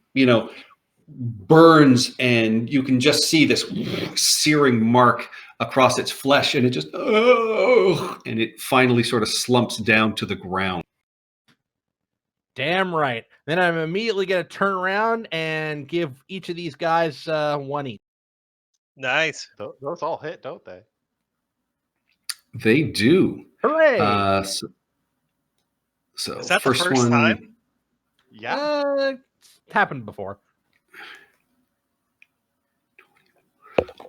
burns, and you can just see this searing mark across its flesh, and it just, and it finally sort of slumps down to the ground. Damn right. Then I'm immediately going to turn around and give each of these guys one each. Nice. Those all hit, don't they? They do. Hooray! So Is that the first one, time? Yeah. It's happened before.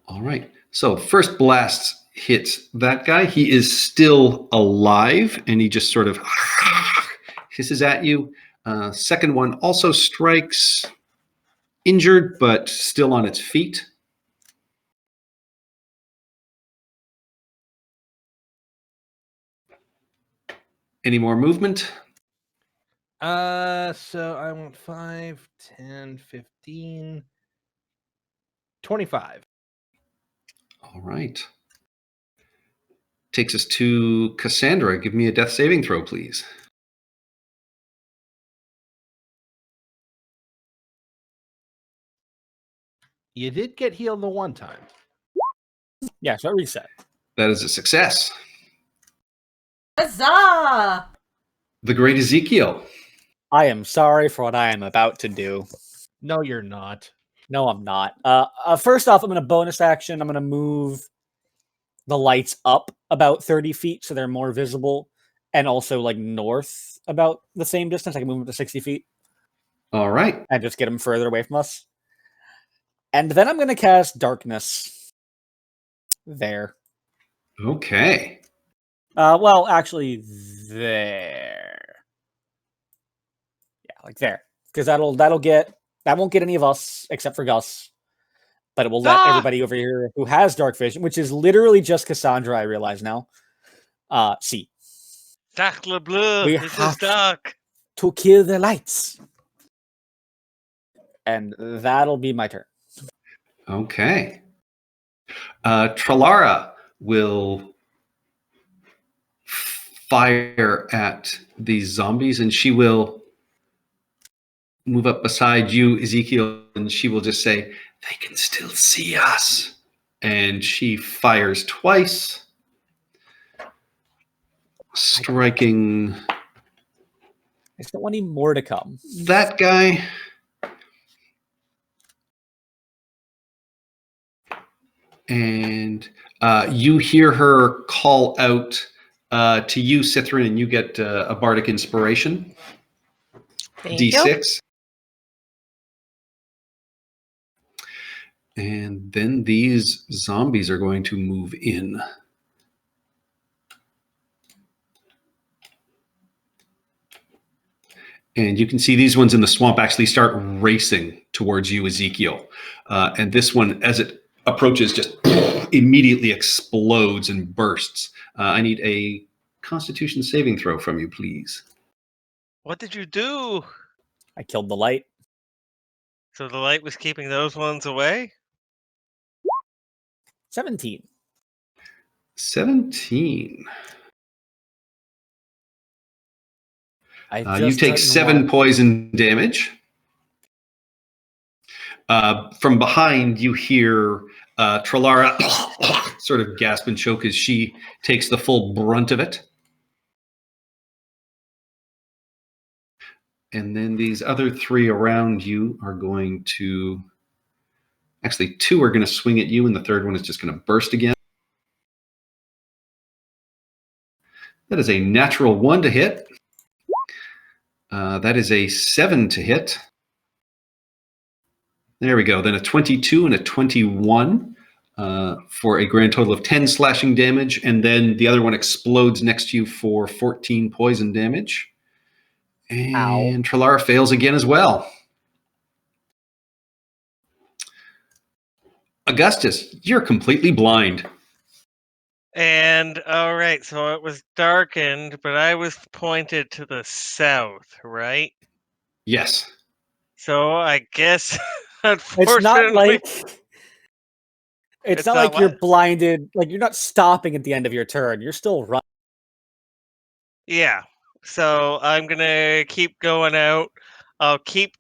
All right. So first blast hits that guy. He is still alive, and he just sort of hisses at you. Second one also strikes, injured, but still on its feet. Any more movement? So I want 5, 10, 15, 25. All right. Takes us to Cassandra. Give me a death saving throw, please. You did get healed the one time. Yeah, so I reset. That is a success. Huzzah! The great Ezekiel. I am sorry for what I am about to do. No, you're not. No, I'm not. First off, I'm going to bonus action. I'm going to move the lights up about 30 feet so they're more visible, and also like north about the same distance. I can move them to 60 feet. All right. And just get them further away from us. And then I'm going to cast Darkness there. Okay. Well, actually, there. Yeah, like there, because that won't get any of us except for Gus, but it will let everybody over here who has dark vision, which is literally just Cassandra. I realize now. See. Sacre bleu! We This is have dark. to kill the lights, and that'll be my turn. Okay. Tralara will fire at these zombies, and she will move up beside you, Ezekiel, and she will just say, "They can still see us." And she fires twice, striking I just don't want any more to come. that guy. And you hear her call out To you, Cithrin, and you get a bardic inspiration. Thank you. D6. And then these zombies are going to move in. And you can see these ones in the swamp actually start racing towards you, Ezekiel. And this one, as it approaches, just immediately explodes and bursts. I need a Constitution saving throw from you, please. What did you do? I killed the light. So the light was keeping those ones away? 17. 17. I You just take didn't 7 want- poison damage. From behind, you hear Trilara sort of gasp and choke as she takes the full brunt of it. And then these other 3 around you are going to... Actually, 2 are going to swing at you, and the third one is just going to burst again. That is a natural 1 to hit. That is a 7 to hit. There we go. Then a 22 and a 21 for a grand total of 10 slashing damage. And then the other one explodes next to you for 14 poison damage. And Trilara fails again as well. Augustus, you're completely blind. And all right, so it was darkened, but I was pointed to the south, right? Yes. So I guess, It's unfortunately, not like It's not not like you're what? blinded. Like you're not stopping at the end of your turn. You're still running. Yeah. So I'm gonna keep going out. I'll keep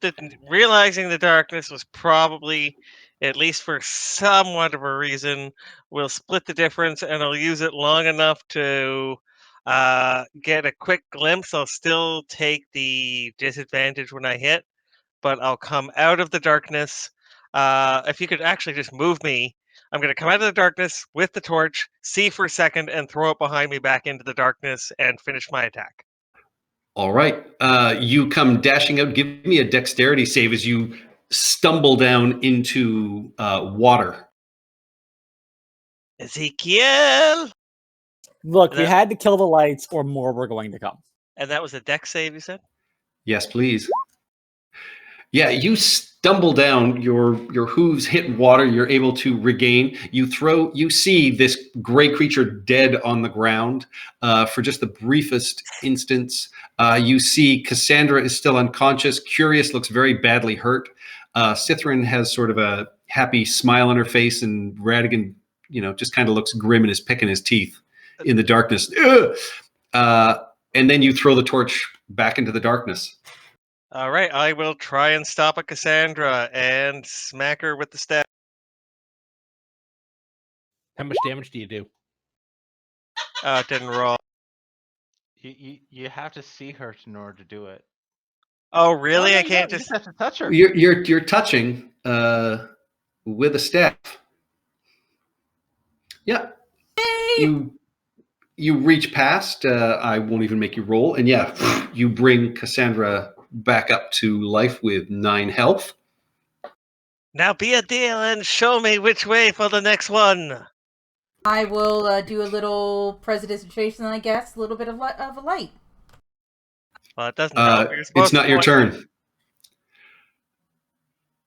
realizing the darkness was probably, at least for somewhat of a reason, we'll split the difference and I'll use it long enough to get a quick glimpse. I'll still take the disadvantage when I hit, but I'll come out of the darkness. If you could actually just move me, I'm going to come out of the darkness with the torch, see for a second, and throw it behind me back into the darkness and finish my attack. All right. You come dashing out. Give me a dexterity save as you stumble down into water. Ezekiel! Look, we That- had to kill the lights, or more were going to come. And that was a dex save, you said? Yes, please. Yeah, you stumble down. Your hooves hit water. You're able to regain. You see this gray creature dead on the ground for just the briefest instance. You see Cassandra is still unconscious. Curious looks very badly hurt. Cithrin has sort of a happy smile on her face, and Radigan, just kind of looks grim and is picking his teeth in the darkness. And then you throw the torch back into the darkness. All right, I will try and stop a Cassandra and smack her with the staff. How much damage do you do? It didn't roll. You have to see her in order to do it. Oh, really? No, I you can't don't. just. You have to touch her. You're touching with a staff. Yeah. You reach past. I won't even make you roll, and yeah, you bring Cassandra back up to life with 9 health. Now be a deal and show me which way for the next one. I will do a little presentation, I guess, a little bit of a light. Well, it doesn't help. You're It's supposed not to your point- turn.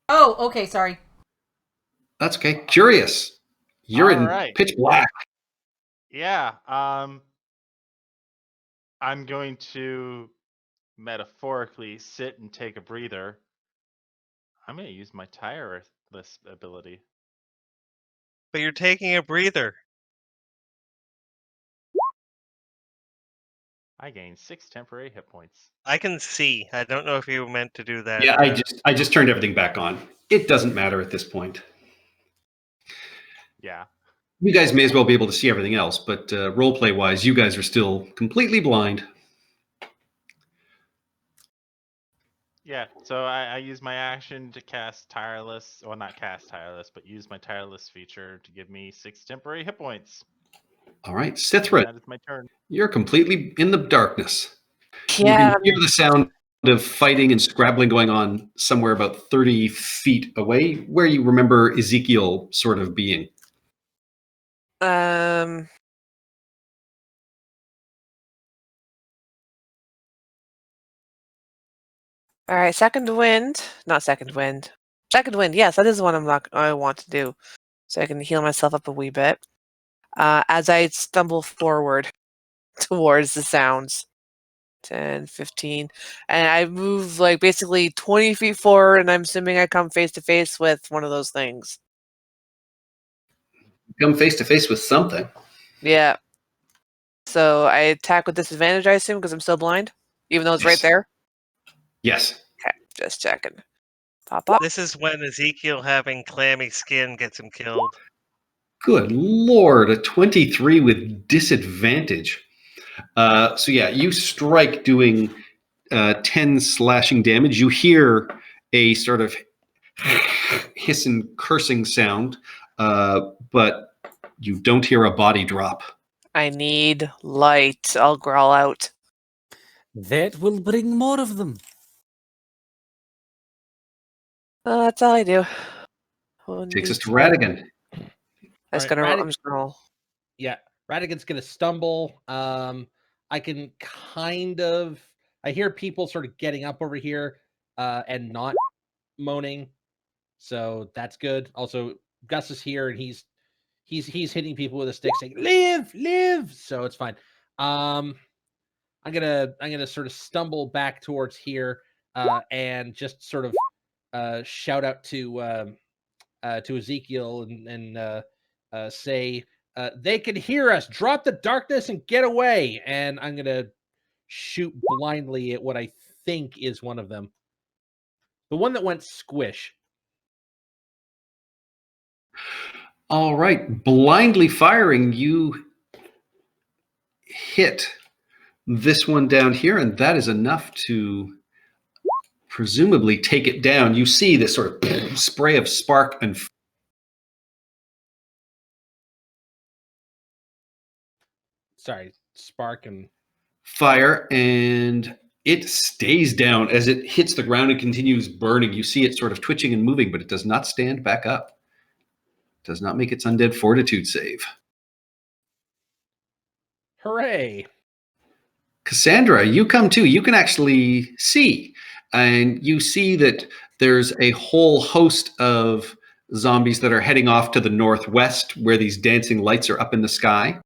Oh, okay, sorry. That's okay. Curious. You're in Alright. pitch black. Yeah. I'm going to metaphorically sit and take a breather. I'm going to use my tireless ability. But you're taking a breather. I gain 6 temporary hit points. I can see. I don't know if you meant to do that. Yeah, I just turned everything back on. It doesn't matter at this point. Yeah. You guys may as well be able to see everything else, but roleplay wise, you guys are still completely blind. Yeah, so I use my action to cast Tireless, well, not cast Tireless, but use my Tireless feature to give me 6 temporary hit points. All right, Sithrin, That is my turn. you're completely in the darkness. You Yeah, can hear the sound of fighting and scrabbling going on somewhere about 30 feet away, where you remember Ezekiel sort of being. um, all right, second wind. Not second wind. Second wind, yes, that is the one I want to do. So I can heal myself up a wee bit. As I stumble forward towards the sounds. 10, 15. And I move like basically 20 feet forward, and I'm assuming I come face to face with one of those things. Come face to face with something. Yeah. So I attack with disadvantage, I assume, because I'm still blind, even though it's right Yes. there. Yes. Okay, just checking. Pop up. This is when Ezekiel having clammy skin gets him killed. Good Lord, a 23 with disadvantage. So yeah, you strike doing 10 slashing damage. You hear a sort of hiss and cursing sound, but you don't hear a body drop. I need light. I'll growl out. That will bring more of them. That's all I do. Takes us to 1d10. Radigan. I'm just gonna roll. Yeah, Radigan's gonna stumble. I can I hear people sort of getting up over here and not moaning, so that's good. Also, Gus is here and he's hitting people with a stick saying live, live, so it's fine. I'm gonna sort of stumble back towards here and just sort of shout out to Ezekiel and say, they can hear us. Drop the darkness and get away. And I'm going to shoot blindly at what I think is one of them. The one that went squish. All right. Blindly firing, you hit this one down here, and that is enough to presumably take it down. You see this sort of spray of spark and spark and fire, and it stays down as it hits the ground and continues burning. You see it sort of twitching and moving, but it does not stand back up. Does not make its undead fortitude save. Hooray. Cassandra, you come too. You can actually see, and you see that there's a whole host of zombies that are heading off to the northwest where these dancing lights are up in the sky.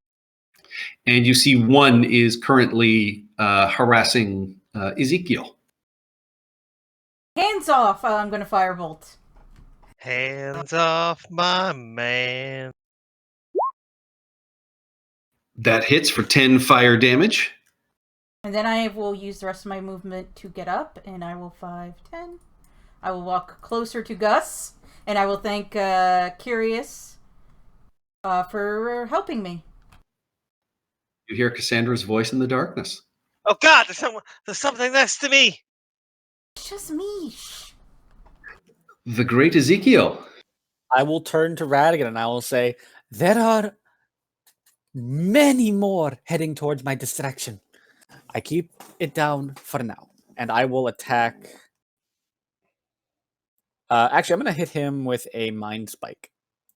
And you see one is currently harassing Ezekiel. Hands off! I'm going to firebolt. Hands off my man. That hits for 10 fire damage. And then I will use the rest of my movement to get up, and I will 5, 10. I will walk closer to Gus, and I will thank Curious for helping me. You hear Cassandra's voice in the darkness. Oh God! There's something next to me. It's just me. Shh. The great Ezekiel. I will turn to Radigan and I will say, there are many more heading towards my distraction. I keep it down for now. And I will attack. Actually, I'm going to hit him with a Mind Spike.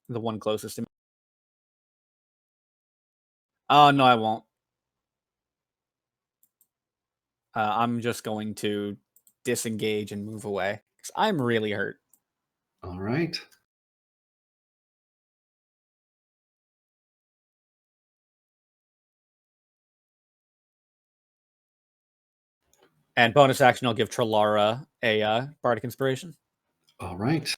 The one closest to me. Oh, no, I won't. I'm just going to disengage and move away. Because I'm really hurt. All right. And bonus action, I'll give Trelara a Bardic Inspiration. All right.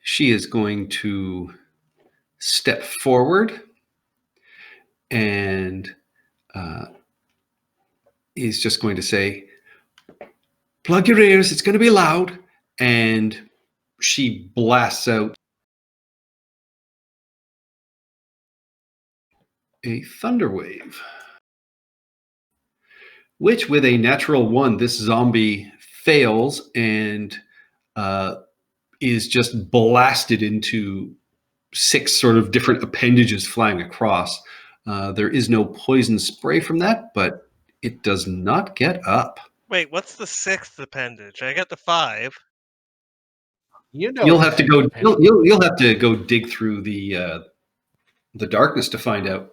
She is going to step forward and is just going to say, plug your ears, it's going to be loud. And she blasts out a thunder wave, which with a natural 1, this zombie fails and is just blasted into 6 sort of different appendages flying across. There is no poison spray from that, but it does not get up. Wait, what's the 6th appendage? I got the 5. You know, You'll it's have to a go. appendage. You'll have to go dig through the darkness to find out.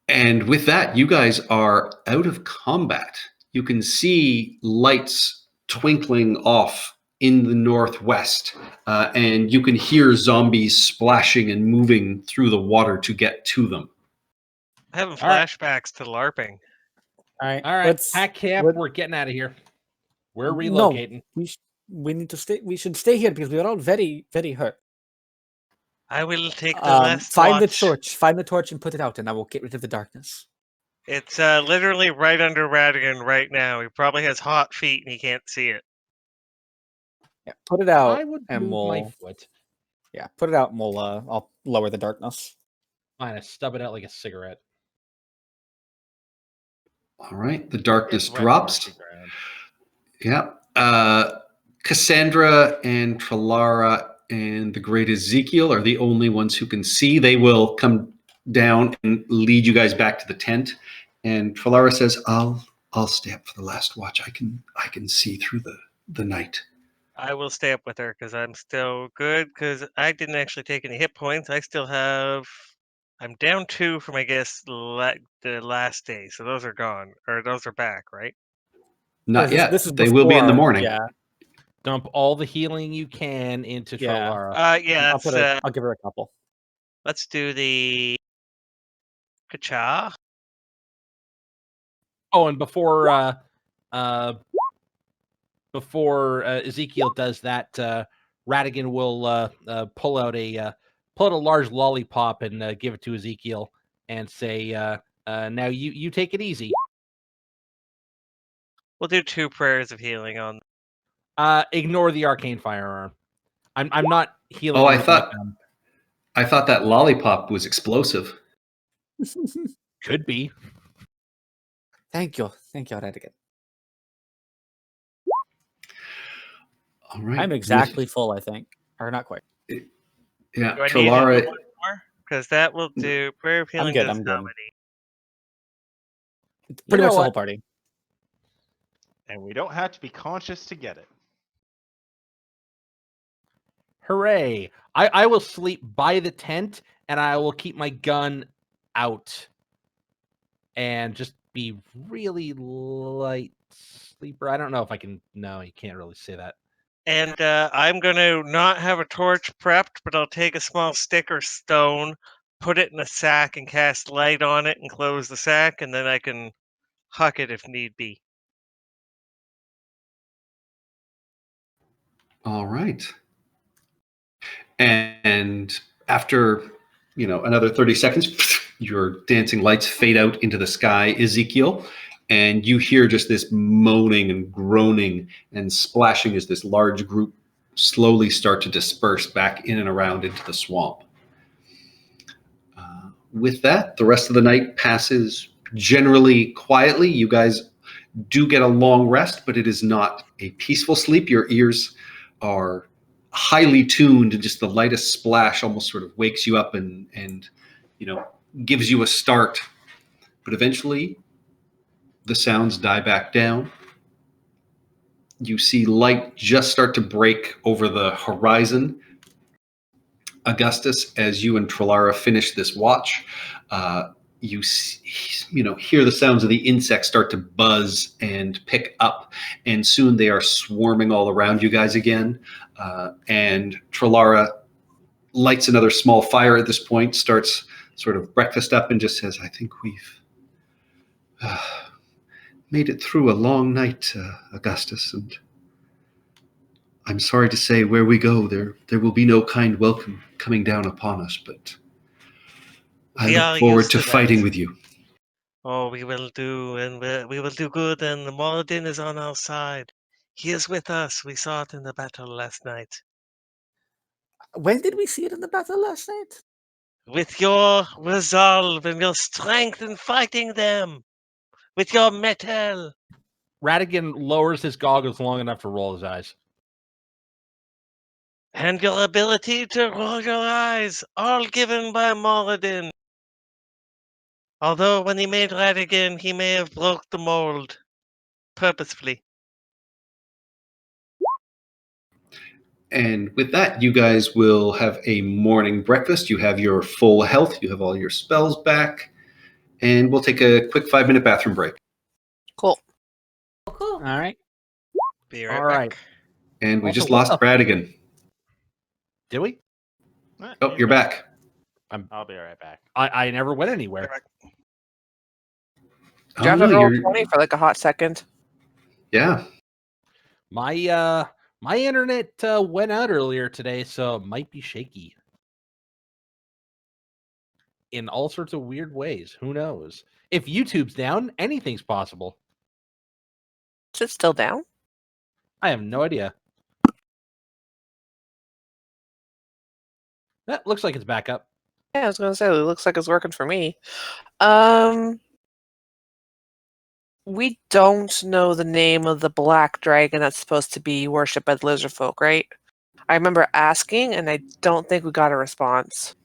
And with that, you guys are out of combat. You can see lights twinkling off in the northwest, and you can hear zombies splashing and moving through the water to get to them. Having All right. flashbacks to LARPing. All right. All right, Let's. pack camp. let- We're getting out of here. We're No. relocating. We need to stay. We should stay here because we are all very, very hurt. I will take the last Find the watch. torch. Find the torch and put it out, and I will get rid of the darkness. It's literally right under Radigan right now. He probably has hot feet and he can't see it. Yeah, put it out, I would and move my we'll. foot. Yeah, put it out, and we'll. I'll lower the darkness. Fine, I stub it out like a cigarette. All right, the darkness It went drops. towards the ground. Yeah. Cassandra and Trilara and the great Ezekiel are the only ones who can see. They will come down and lead you guys back to the tent. And Trilara says, I'll stay up for the last watch. I can see through the night. I will stay up with her because I'm still good because I didn't actually take any hit points. I still have. I'm down 2 from, I guess, the last day. So those are gone. Or those are back, right? Not This- yet. this is They will be in the before- morning. Yeah, Dump all the healing you can into Yeah. Trilara. Yeah, I'll give her a couple. let's do the Kacha. Oh, and before Ezekiel does that, Radigan will pull out a large lollipop and give it to Ezekiel and say, "Now you take it easy." We'll do 2 prayers of healing on. Ignore the arcane firearm. I'm not healing. Oh, you I with my thought- gun. I thought that lollipop was explosive. Could be. Thank you, Radigan. All right. I'm exactly full, I think, or not quite. Yeah, Do I need Trilara. one more? Because that will do prayer of healing. good, does I'm how good. many? Pretty know much the what? whole party. And we don't have to be conscious to get it. Hooray! I will sleep by the tent and I will keep my gun out and just be really light sleeper. I don't know if I can. No, you can't really say that. And I'm going to not have a torch prepped, but I'll take a small stick or stone, put it in a sack, and cast light on it and close the sack, and then I can huck it if need be. All right. And after, another 30 seconds, your dancing lights fade out into the sky, Ezekiel, and you hear just this moaning and groaning and splashing as this large group slowly start to disperse back in and around into the swamp. With that, the rest of the night passes generally quietly. You guys do get a long rest, but it is not a peaceful sleep. Your ears are highly tuned, and just the lightest splash almost sort of wakes you up and gives you a start. But eventually the sounds die back down. You see light just start to break over the horizon. Augustus, as you and Trilara finish this watch, you hear the sounds of the insects start to buzz and pick up, and soon they are swarming all around you guys again. And Trilara lights another small fire at this point, starts sort of breakfast up, and just says, "I think we've made it through a long night, Augustus, and I'm sorry to say where we go, there will be no kind welcome coming down upon us, but I We are look forward used to to fighting that. with you." Oh, we will do, and we will do good, and the Moradin is on our side. He is with us. We saw it in the battle last night. When did we see it in the battle last night? With your resolve and your strength in fighting them, with your metal. Radigan lowers his goggles long enough to roll his eyes. And your ability to roll your eyes, all given by Moradin. Although when he made Radigan, he may have broke the mold purposefully. And with that, you guys will have a morning breakfast. You have your full health. You have all your spells back. And we'll take a quick 5-minute bathroom break. Cool. Oh, cool. All right. Be right All back. right. And we Also, just what lost the- Radigan. Did we? Oh, you're back. I'll be right back. I never went Be anywhere. right back. Oh, Do you have no, to roll you're- 20 for like a hot second? Yeah. My internet went out earlier today, so it might be shaky. In all sorts of weird ways. Who knows? If YouTube's down, anything's possible. Is it still down? I have no idea. That looks like it's back up. Yeah, I was gonna say it looks like it's working for me. We don't know the name of the black dragon that's supposed to be worshipped by the lizard folk, right? I remember asking, and I don't think we got a response.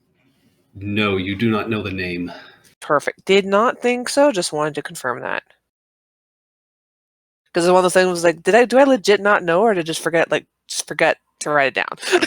No, you do not know the name. Perfect. Did not think so. Just wanted to confirm that. Because one of those things was like, do I legit not know, or did I just forget to write it down?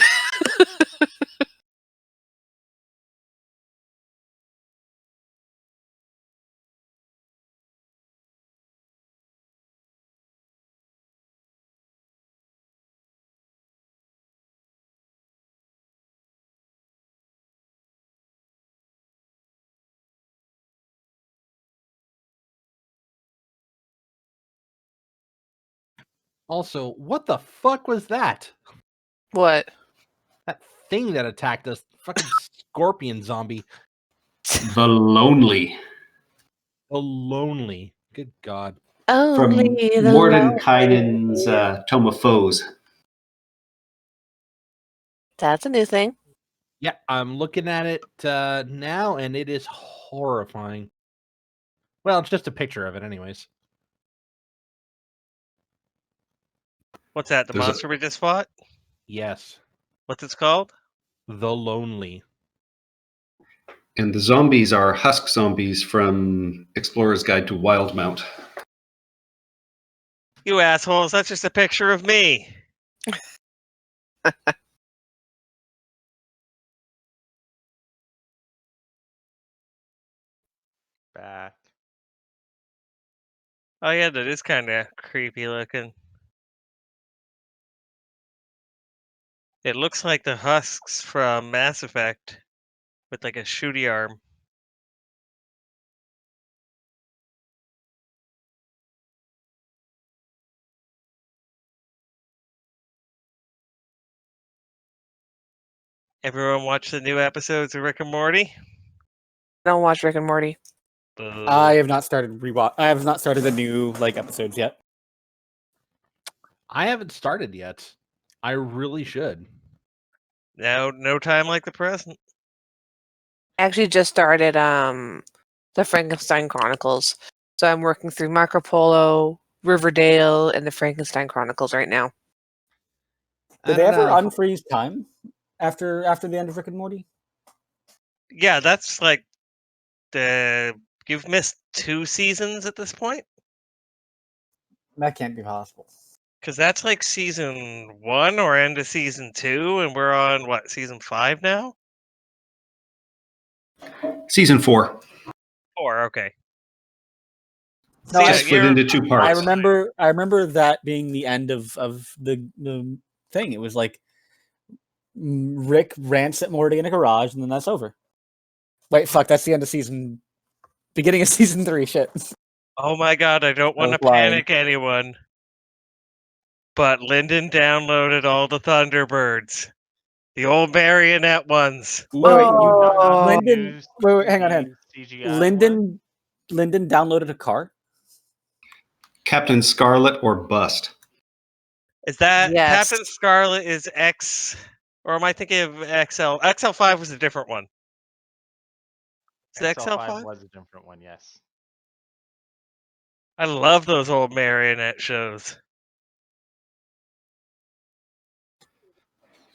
Also, what the fuck was that? What? That thing that attacked us. Fucking scorpion zombie. The Lonely. Oh, lonely. Good God. From Only the Mordenkainen's Tome of Foes. That's a new thing. Yeah, I'm looking at it now, and it is horrifying. Well, it's just a picture of it, anyways. What's that? The There's a- monster we just fought? Yes. What's it called? The Lonely. And the zombies are husk zombies from Explorer's Guide to Wildmount. You assholes, that's just a picture of me. Back. Oh yeah, that is kind of creepy looking. It looks like the husks from Mass Effect with like a shooty arm. Everyone watch the new episodes of Rick and Morty? Don't watch Rick and Morty. Boo. I have not started I have not started the new episodes yet. I haven't started yet. I really should. No time like the present. I actually just started the Frankenstein Chronicles. So I'm working through Marco Polo, Riverdale, and the Frankenstein Chronicles right now. Did I they don't ever know. unfreeze time after the end of Rick and Morty? Yeah, that's like you've missed 2 seasons at this point. That can't be possible. Because that's like season 1 or end of season 2, and we're on what, season 5 now? Season 4. 4, okay. No, So, I- Just split into 2 parts. I remember that being the end of the thing. It was like Rick rants at Morty in a garage, and then that's over. Wait, fuck, that's the end of beginning of season 3. Shit. Oh my god, I don't want to was lying. panic anyone. But Lyndon downloaded all the Thunderbirds. The old marionette ones. Lyndon, wait, hang on. CGI Lyndon downloaded a car. Captain Scarlet or Bust. Is that Yes. Captain Scarlet is X, or am I thinking of XL? XL5 was a different one. Is it XL5 XL5? was a different one, yes. I love those old marionette shows.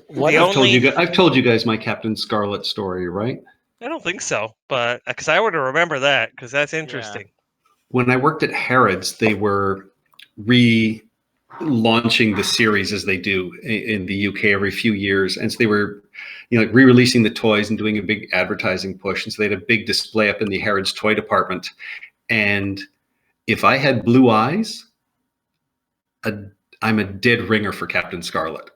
What The if- only I've told you guys my Captain Scarlet story, right? I don't think so, but because I would remember that because that's interesting. When I worked at Harrods, they were relaunching the series as they do in the UK every few years, and so they were, like re-releasing the toys and doing a big advertising push. And so they had a big display up in the Harrods toy department. And if I had blue eyes, I'm a dead ringer for Captain Scarlet.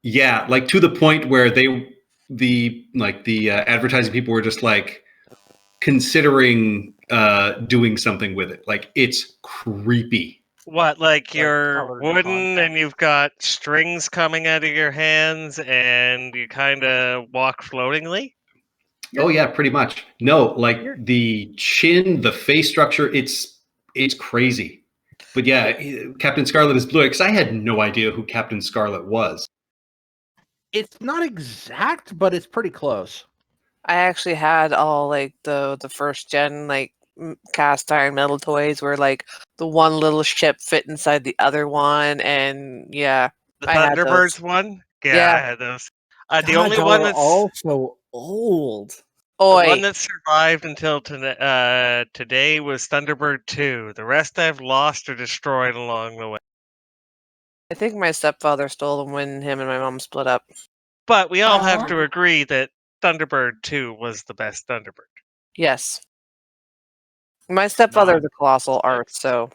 Yeah, like to the point where the advertising people were just like considering doing something with it. Like, it's creepy. What, like you're colored wooden contact. and you've got strings coming out of your hands and you kind of walk floatingly? Oh yeah, pretty much. No, like the chin, the face structure, it's crazy. But yeah, Captain Scarlet is blue because I had no idea who Captain Scarlet was. It's not exact, but it's pretty close. I actually had all like the first gen like cast iron metal toys where like the one little ship fit inside the other one, and yeah, The I had those. Thunderbirds one? Yeah, Yeah. I had those. The God, only y'all one are that's all so old. the Oi, one that survived until today was Thunderbird 2. The rest I've lost or destroyed along the way. I think my stepfather stole them when him and my mom split up. But we all have Aw. to agree that Thunderbird 2 was the best Thunderbird. Yes, my stepfather is Not a colossal six. art, so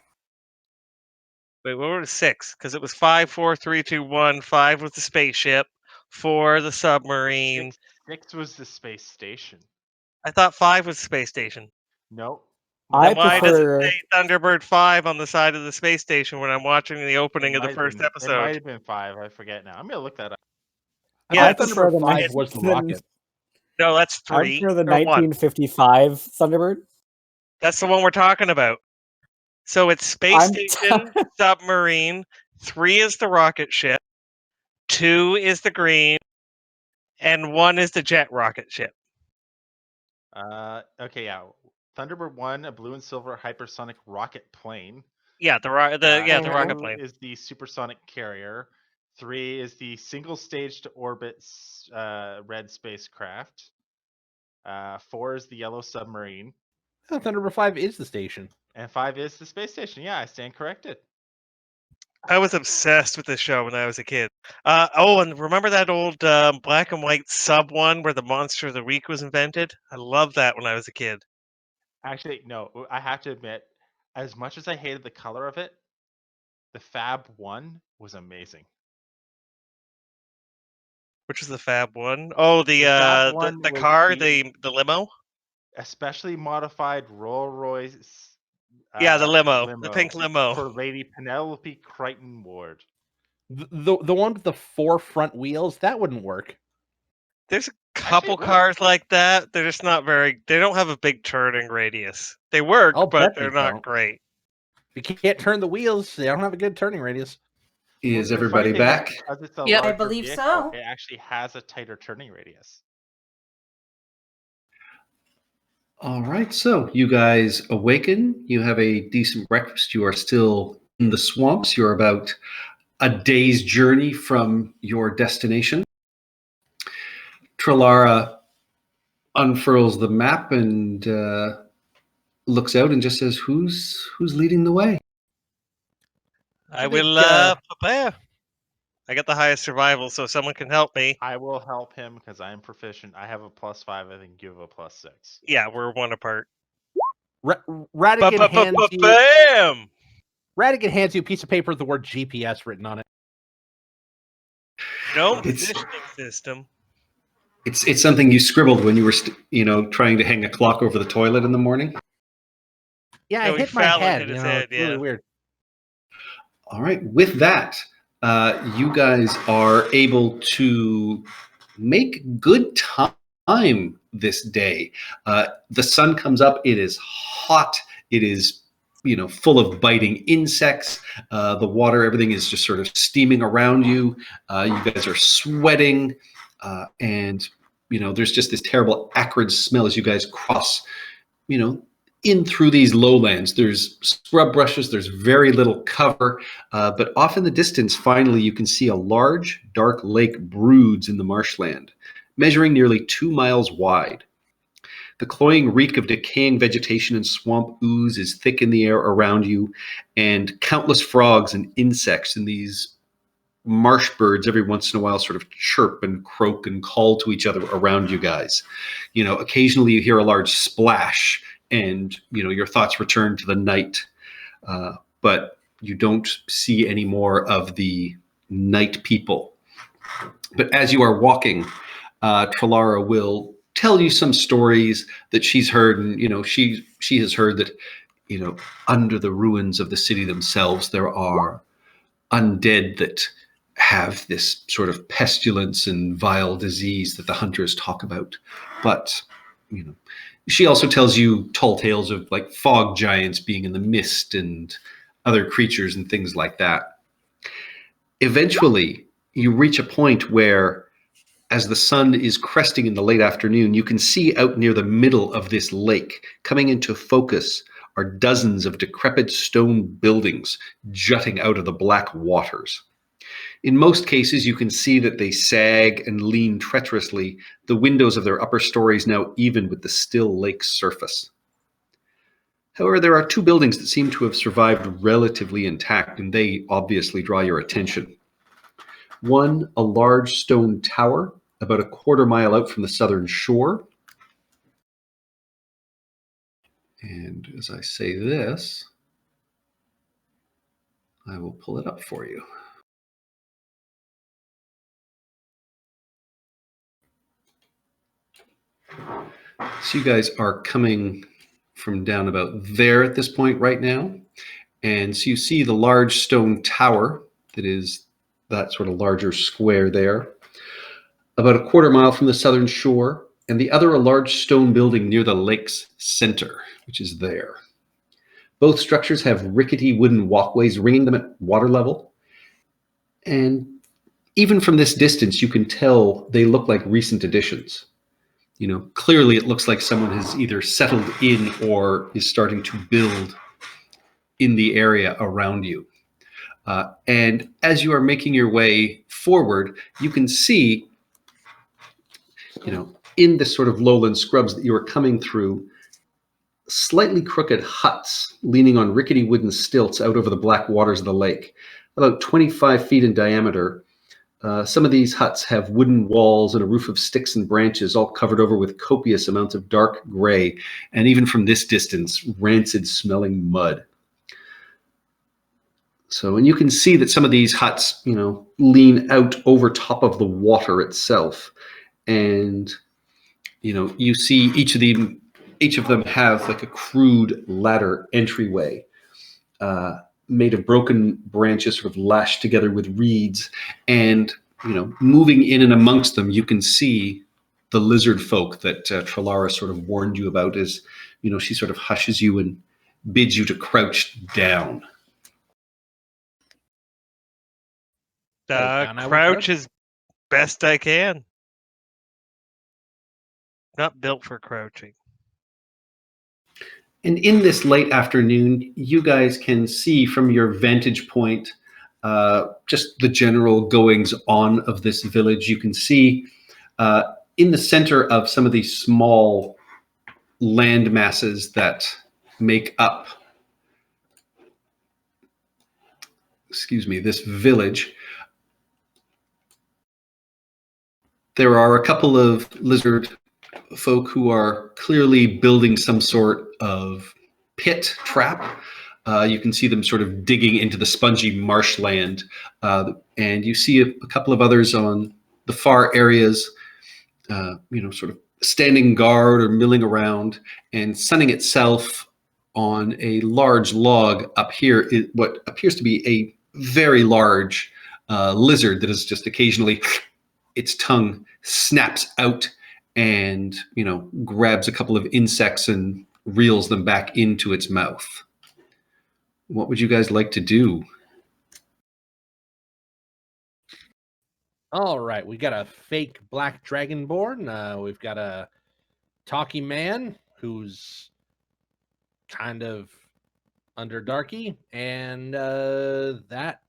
Wait, what was 6? Because it was 5, 4, 3, 2, 1. 5 was the spaceship. 4 the submarine. Six was the space station. I thought 5 was the space station. Nope. I Then why does it prefer. say Thunderbird 5 on the side of the space station when I'm watching the opening of the first It might episode? have been 5. I forget now. I'm gonna look that up. Yeah, I it's- prefer the Thunderbird 5 was the 19 rocket. No, that's I 3 prefer the or 1. 1955 Thunderbird. That's the one we're talking about. So it's space I'm station, submarine. 3 is the rocket ship. 2 is the green. And 1 is the jet rocket ship. Okay, yeah. Thunderbird 1, a blue and silver hypersonic rocket plane. Yeah, the rocket Two plane. is the supersonic carrier. 3 is the single stage to orbit red spacecraft. 4 is the yellow submarine. Thunderbird 5 is the station. And 5 is the space station. Yeah, I stand corrected. I was obsessed with this show when I was a kid. And remember that old black and white sub one where the monster of the week was invented? I loved that when I was a kid. Actually, no, I have to admit, as much as I hated the color of it, the Fab 1 was amazing. Which was the Fab one? Oh, The Fab the one was car, the- the limo. Especially modified Rolls Royce. Yeah, the limo, the pink limo. For Lady Penelope Crichton Ward. The one with the 4 front wheels, that wouldn't work. There's a couple it would. cars like that. They're just not very. They don't have a big turning radius. They work, I'll but bet they're they not don't. great. If you can't turn the wheels, they don't have a good turning radius. Is Well, the everybody funny thing is, back? because it's a Yep. I larger believe vehicle, so. It actually has a tighter turning radius. All right, so you guys awaken. You have a decent breakfast. You are still in the swamps. You're about a day's journey from your destination. Trilara unfurls the map and looks out and just says, "Who's leading the way?" I think, will prepare. I got the highest survival, so someone can help me. I will help him because I am proficient. I have a +5. I think you have a +6. Yeah, we're 1 apart. Radigan hands you. Bam! Radigan hands you a piece of paper with the word GPS written on it. No It's- positioning system. It's something you scribbled when you were trying to hang a clock over the toilet in the morning. Yeah, No, I he hit my fell and head. hit his It's head, really yeah. weird. All right. With that, you guys are able to make good time this day. The sun comes up. It is hot. It is, full of biting insects. The water, everything is just sort of steaming around you. You guys are sweating, and there's just this terrible acrid smell as you guys cross, in through these lowlands. There's scrub brushes, there's very little cover, but off in the distance, finally, you can see a large, dark lake broods in the marshland, measuring nearly 2 miles wide. The cloying reek of decaying vegetation and swamp ooze is thick in the air around you, and countless frogs and insects and these marsh birds every once in a while sort of chirp and croak and call to each other around you guys. Occasionally you hear a large splash and, your thoughts return to the night, but you don't see any more of the night people. But as you are walking, Trelara will tell you some stories that she's heard, and she has heard that under the ruins of the city themselves there are undead that have this sort of pestilence and vile disease that the hunters talk about. But she also tells you tall tales of like fog giants being in the mist and other creatures and things like that. Eventually you reach a point where, as the sun is cresting in the late afternoon, you can see out near the middle of this lake, coming into focus, are dozens of decrepit stone buildings jutting out of the black waters. In most cases, you can see that they sag and lean treacherously, the windows of their upper stories now even with the still lake's surface. However, there are 2 buildings that seem to have survived relatively intact, and they obviously draw your attention. One, a large stone tower about a quarter mile out from the southern shore. And as I say this, I will pull it up for you. So you guys are coming from down about there at this point right now. And so you see the large stone tower that is that sort of larger square there, about a quarter mile from the southern shore, and the other a large stone building near the lake's center, which is there. Both structures have rickety wooden walkways ringing them at water level. And even from this distance, you can tell they look like recent additions. Clearly it looks like someone has either settled in or is starting to build in the area around you. And as you are making your way forward, you can see, in this sort of lowland scrubs that you are coming through, slightly crooked huts leaning on rickety wooden stilts out over the black waters of the lake, about 25 feet in diameter. Some of these huts have wooden walls and a roof of sticks and branches, all covered over with copious amounts of dark gray, and even from this distance, rancid smelling mud. So, and you can see that some of these huts, lean out over top of the water itself. And, you see each of them have like a crude ladder entryway, made of broken branches sort of lashed together with reeds. And, moving in and amongst them, you can see the lizard folk that Trelara sort of warned you about as, she sort of hushes you and bids you to crouch down. Crouch as best I can. Not built for crouching. And in this late afternoon, you guys can see from your vantage point just the general goings on of this village. You can see in the center of some of these small land masses that make up, this village, there are a couple of lizard folk who are clearly building some sort of pit trap. You can see them sort of digging into the spongy marshland. And you see a couple of others on the far areas, sort of standing guard or milling around, and sunning itself on a large log up here is what appears to be a very large lizard that is just occasionally its tongue snaps out and, grabs a couple of insects and reels them back into its mouth. What would you guys like to do? All right, we got a fake black dragonborn. We've got a talking man who's kind of under Darky, and that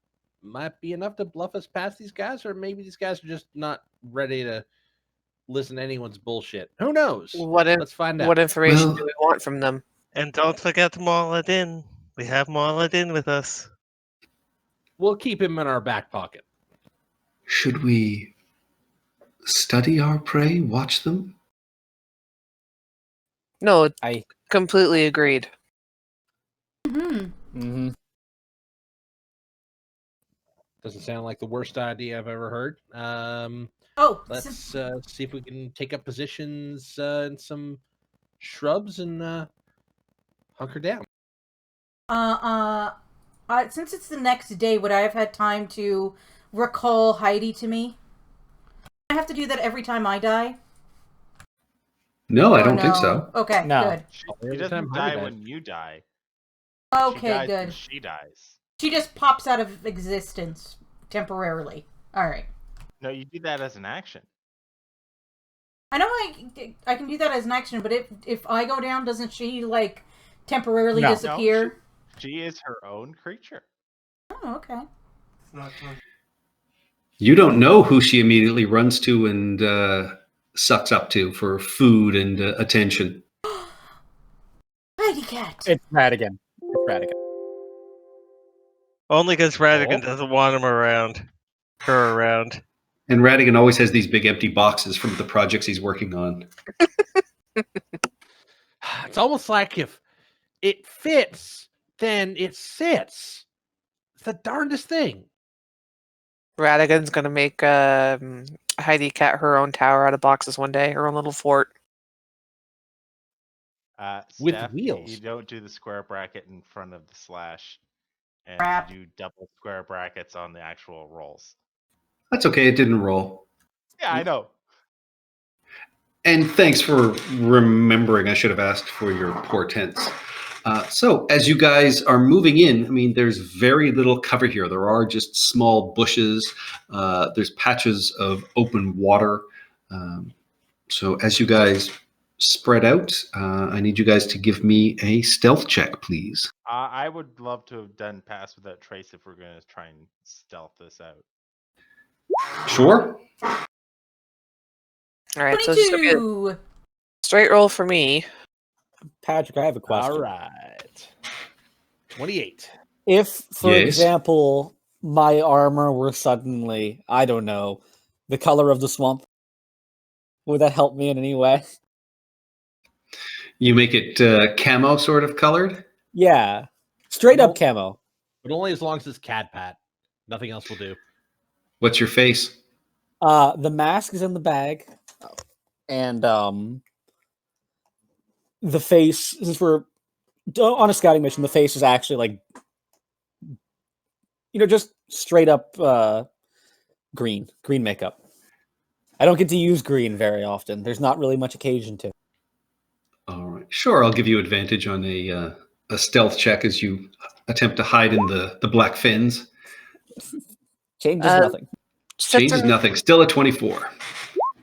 might be enough to bluff us past these guys, or maybe these guys are just not ready to listen to anyone's bullshit. Who knows? Let's find out. What information Well- do we want from them? And don't forget Moladin. We have Moladin with us. We'll keep him in our back pocket. Should we study our prey, watch them? No, I. completely agreed. Hmm. Mm-hmm. Doesn't sound like the worst idea I've ever heard. Oh, Let's see if we can take up positions in some shrubs and hunker down. since it's the next day, would I have had time to recall Heidi to me? I have to do that every time I die? No, I Or don't think no? so. Okay, No. good. She Every doesn't time die Heidi when you die. She Okay, dies when good. she dies. She just pops out of existence temporarily. Alright. No, you do that as an action. I know I can do that as an action, but if I go down, doesn't she, like, temporarily No. disappear? She is her own creature. Oh, okay. You don't know who she immediately runs to and sucks up to for food and attention. Heidi Cat! It's Radigan. It's Radigan. Only because Radigan Oh. doesn't want him around. Her around. And Radigan always has these big empty boxes from the projects he's working on. It's almost like if it fits, then it sits. It's the darndest thing. Radigan's gonna make Heidi Cat her own tower out of boxes one day, her own little fort. With Steph, wheels. You don't do the square bracket in front of the slash. And Crap. you do double square brackets on the actual rolls. That's okay, it didn't roll. Yeah, I know. And thanks for remembering. I should have asked for your portents. So as you guys are moving in, I mean, there's very little cover here. There are just small bushes. There's patches of open water. So as you guys spread out, I need you guys to give me a stealth check, please. I would love to have done pass without trace if we're going to try and stealth this out. Sure. All right, so it's just gonna be a 22! straight roll for me. Patrick, I have a question. All right. 28. If, for Yes. example, my armor were suddenly, I don't know, the color of the swamp, would that help me in any way? You make it camo sort of colored. Yeah. Straight up camo. But only as long as it's Cat Pat. Nothing else will do. What's your face? The mask is in the bag. And the face, since we're on a scouting mission, the face is actually like, just straight up green makeup. I don't get to use green very often. There's not really much occasion to. All right. Sure, I'll give you advantage on a stealth check as you attempt to hide in the black fins. Changes nothing. Changes nothing. Still a 24.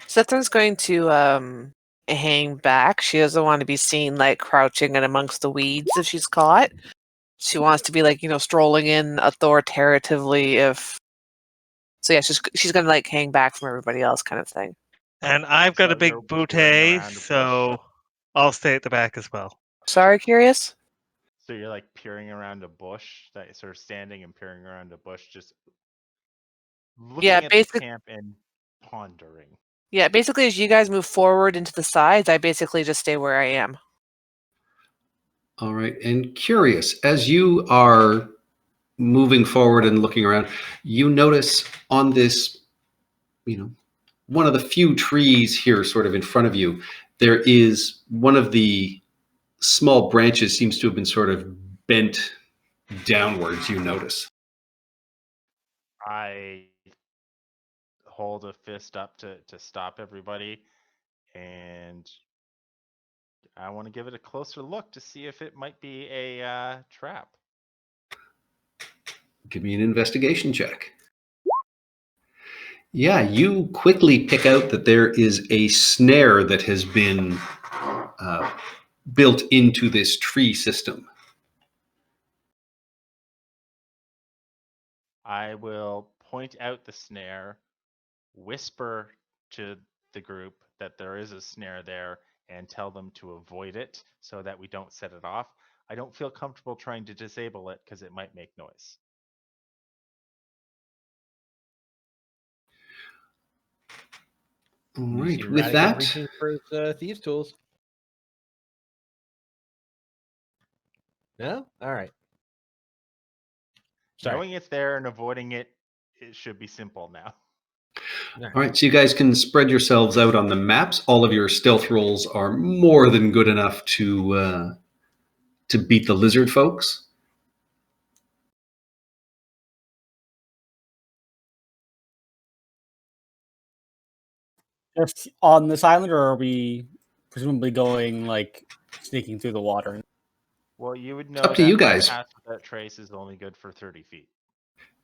Sethran's going to hang back. She doesn't want to be seen like crouching in amongst the weeds if she's caught. She wants to be like, strolling in authoritatively if. So yeah, she's gonna like hang back from everybody else, kind of thing. And I've got So a big you're bootay, around a bush. so I'll stay at the back as well. Sorry, Curious. So you're like peering around a bush, that sort of standing and peering around a bush, just looking Yeah, at the basic- camp and pondering. Yeah, basically, as you guys move forward into the sides, I basically just stay where I am. All right. And curious, as you are moving forward and looking around, you notice on this, one of the few trees here sort of in front of you, there is one of the small branches seems to have been sort of bent downwards, you notice. I hold a fist up to stop everybody, and I want to give it a closer look to see if it might be a trap. Give me an investigation check. Yeah, you quickly pick out that there is a snare that has been built into this tree system. I will point out the snare, whisper to the group that there is a snare there, and tell them to avoid it so that we don't set it off. I don't feel comfortable trying to disable it because it might make noise. All Use right. your With Radical that, reaching for his, thieves' tools. No? All right. Sorry. Knowing it's there and avoiding it, it should be simple now. all right, so you guys can spread yourselves out on the maps. All of your stealth rolls are more than good enough to beat the lizard folks. Just on this island, or are we presumably going like sneaking through the water? Well, you would know up to that you my guys. path without trace is only good for 30 feet.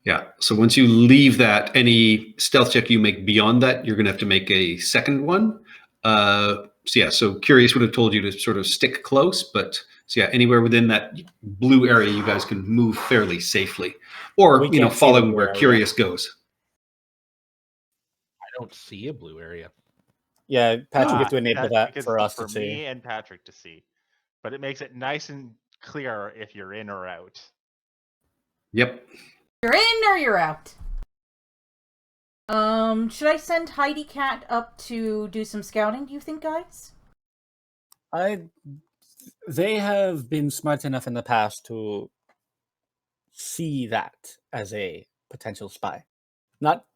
Yeah. So once you leave that, any stealth check you make beyond that, you're going to have to make a second one. So Curious would have told you to sort of stick close, but so yeah, anywhere within that blue area, you guys can move fairly safely, or We can't see the following blue where area. Curious goes. I don't see a blue area. Yeah, Patrick, you Oh, have to enable That's that because for it's us to see. me and Patrick to see. But it makes it nice and clear if you're in or out. Yep. You're in or you're out. Should I send Heidi Cat up to do some scouting, do you think, guys? They have been smart enough in the past to see that as a potential spy. Not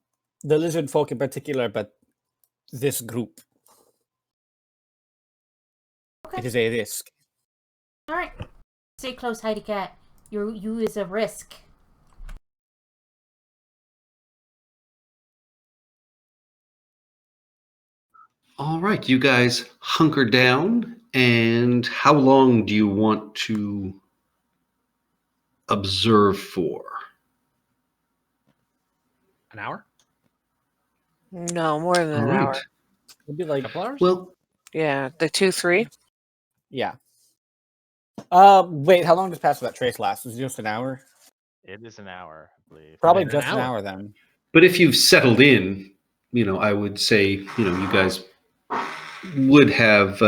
the lizard folk in particular, but this group. Okay. It is a risk. Alright. Stay close, Heidi Cat. You is a risk. All right, you guys hunker down, and how long do you want to observe for? An hour? No, more than All an right. hour. It'd be A like, couple hours? Well, Yeah, the 2, 3. yeah. Wait, how long does Pass Without Trace last? Is it just an hour? It is an hour, I believe. Probably an just an hour. hour then. but if you've settled in, I would say, you guys would have.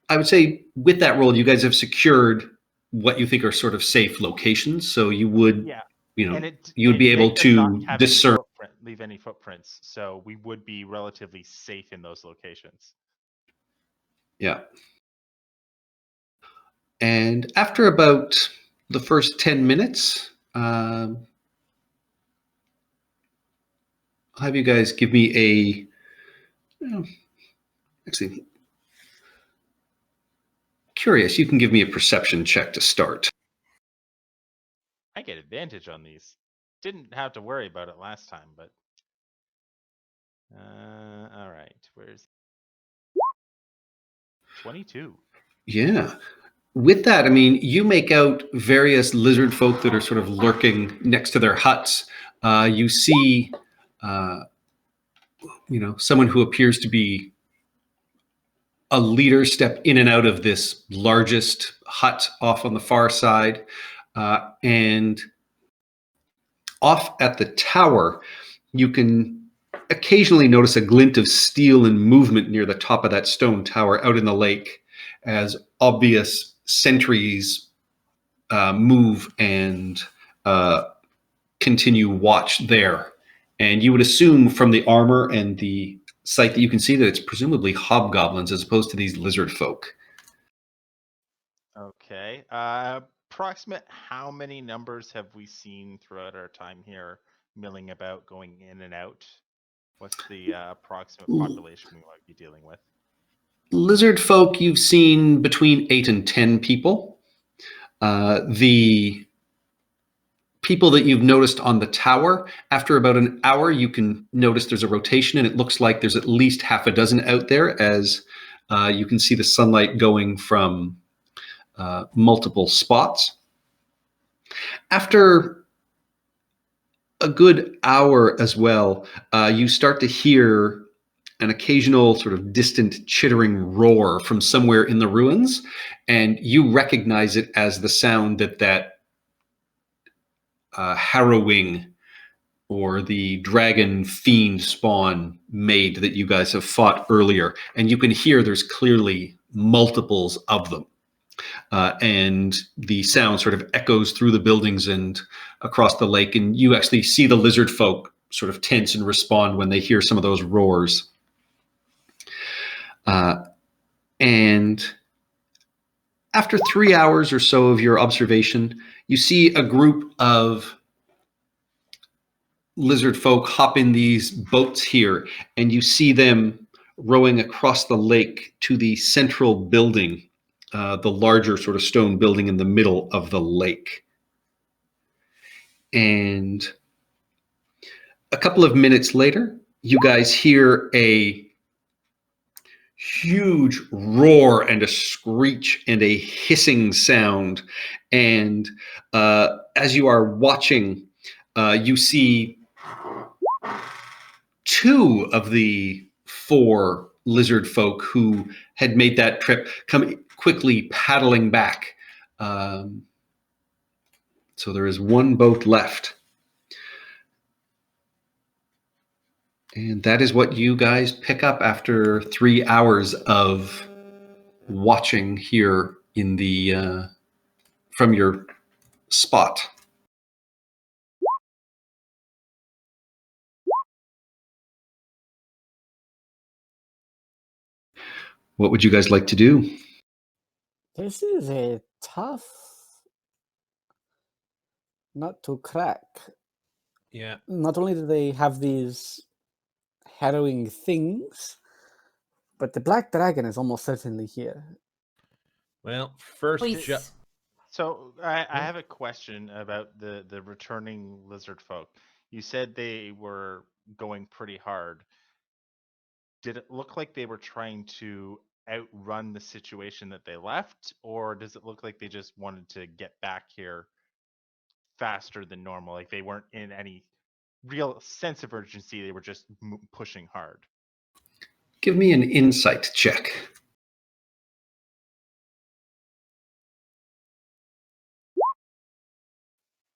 I would say with that roll, you guys have secured what you think are sort of safe locations. So you would, Yeah. you would be able Jake does not to have discern. leave any footprints, so we would be relatively safe in those locations. Yeah. And after about the first 10 minutes, I'll have you guys give me actually, Curious, you can give me a perception check to start. I get advantage on these. Didn't have to worry about it last time, but all right. Where's 22? Yeah. With that, I mean, you make out various lizard folk that are sort of lurking next to their huts. You see, someone who appears to be a leader step in and out of this largest hut off on the far side. And off at the tower, you can occasionally notice a glint of steel and movement near the top of that stone tower out in the lake as obvious sentries move and continue watch there. And you would assume from the armor and the sight that you can see that it's presumably hobgoblins as opposed to these lizard folk. Okay. Approximate how many numbers have we seen throughout our time here milling about, going in and out? What's the approximate population we might be dealing with? Lizard folk, you've seen between 8 and 10 people. The people that you've noticed on the tower, after about an hour, you can notice there's a rotation, and it looks like there's at least half a dozen out there as you can see the sunlight going from multiple spots. After a good hour as well, you start to hear an occasional sort of distant chittering roar from somewhere in the ruins, and you recognize it as the sound that harrowing or the dragon fiend spawn made that you guys have fought earlier. And you can hear there's clearly multiples of them. And the sound sort of echoes through the buildings and across the lake. And you actually see the lizard folk sort of tense and respond when they hear some of those roars. And after 3 hours or so of your observation, you see a group of lizard folk hop in these boats here, and you see them rowing across the lake to the central building, the larger sort of stone building in the middle of the lake. And a couple of minutes later, you guys hear a huge roar and a screech and a hissing sound. And as you are watching, you see 2 of the 4 lizard folk who had made that trip come quickly paddling back. So there is 1 boat left. And that is what you guys pick up after 3 hours of watching here in the from your spot. What would you guys like to do? This is a tough nut to crack. Yeah. Not only do they have these harrowing things, but the black dragon is almost certainly here. Well, first, Please. So I have a question about the returning lizard folk. You said they were going pretty hard. Did it look like they were trying to outrun the situation that they left, or does it look like they just wanted to get back here faster than normal? Like they weren't in any real sense of urgency, they were just pushing hard. Give me an insight check.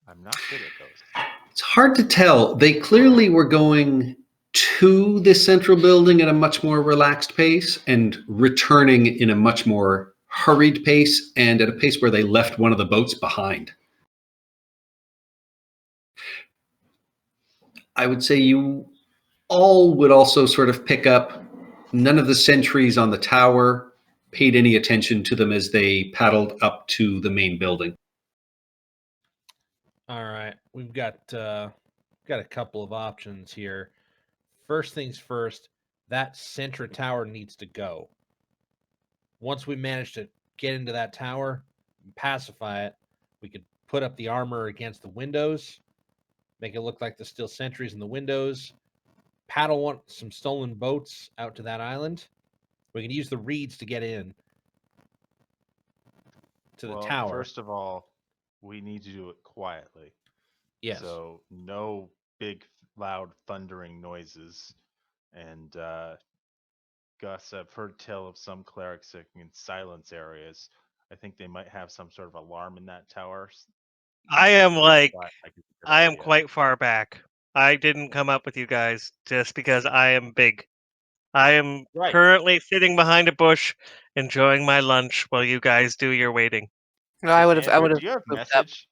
I'm not good at those. It's hard to tell. They clearly were going to the central building at a much more relaxed pace and returning in a much more hurried pace, and at a pace where they left one of the boats behind. I would say you all would also sort of pick up none of the sentries on the tower paid any attention to them as they paddled up to the main building. All right, we've got a couple of options here. First things first, that Sentra tower needs to go. Once we manage to get into that tower and pacify it, we could put up the armor against the windows, make it look like there's still sentries in the windows, paddle some stolen boats out to that island. We can use the reeds to get in to the tower. First of all, we need to do it quietly. Yes. So no big, loud, thundering noises. And Gus, I've heard tell of some clerics that can silence areas. I think they might have some sort of alarm in that tower. I am like, I I am quite far back. I didn't come up with you guys just because I am big. I am Right. currently sitting behind a bush, enjoying my lunch while you guys do your waiting. No, I would have. Do you have moved up. message?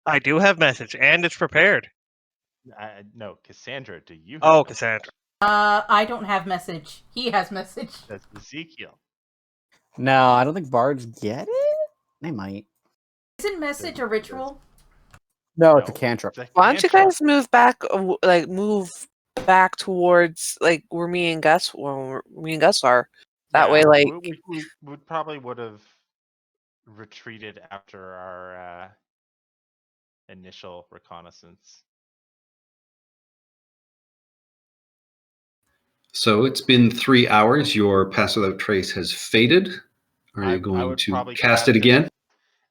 I do have message, and it's prepared. No, Cassandra, do you? Oh, have Cassandra. I don't have message. He has message. That's Ezekiel. No, I don't think bards get it. They might. Isn't message a ritual? No, it's a cantrip. It's a Why don't you cantrip. guys move back? Move back towards where me and Gus are. That way, we probably would have retreated after our initial reconnaissance. So it's been 3 hours. Your Pass Without Trace has faded. Are I you going would to probably cast it again?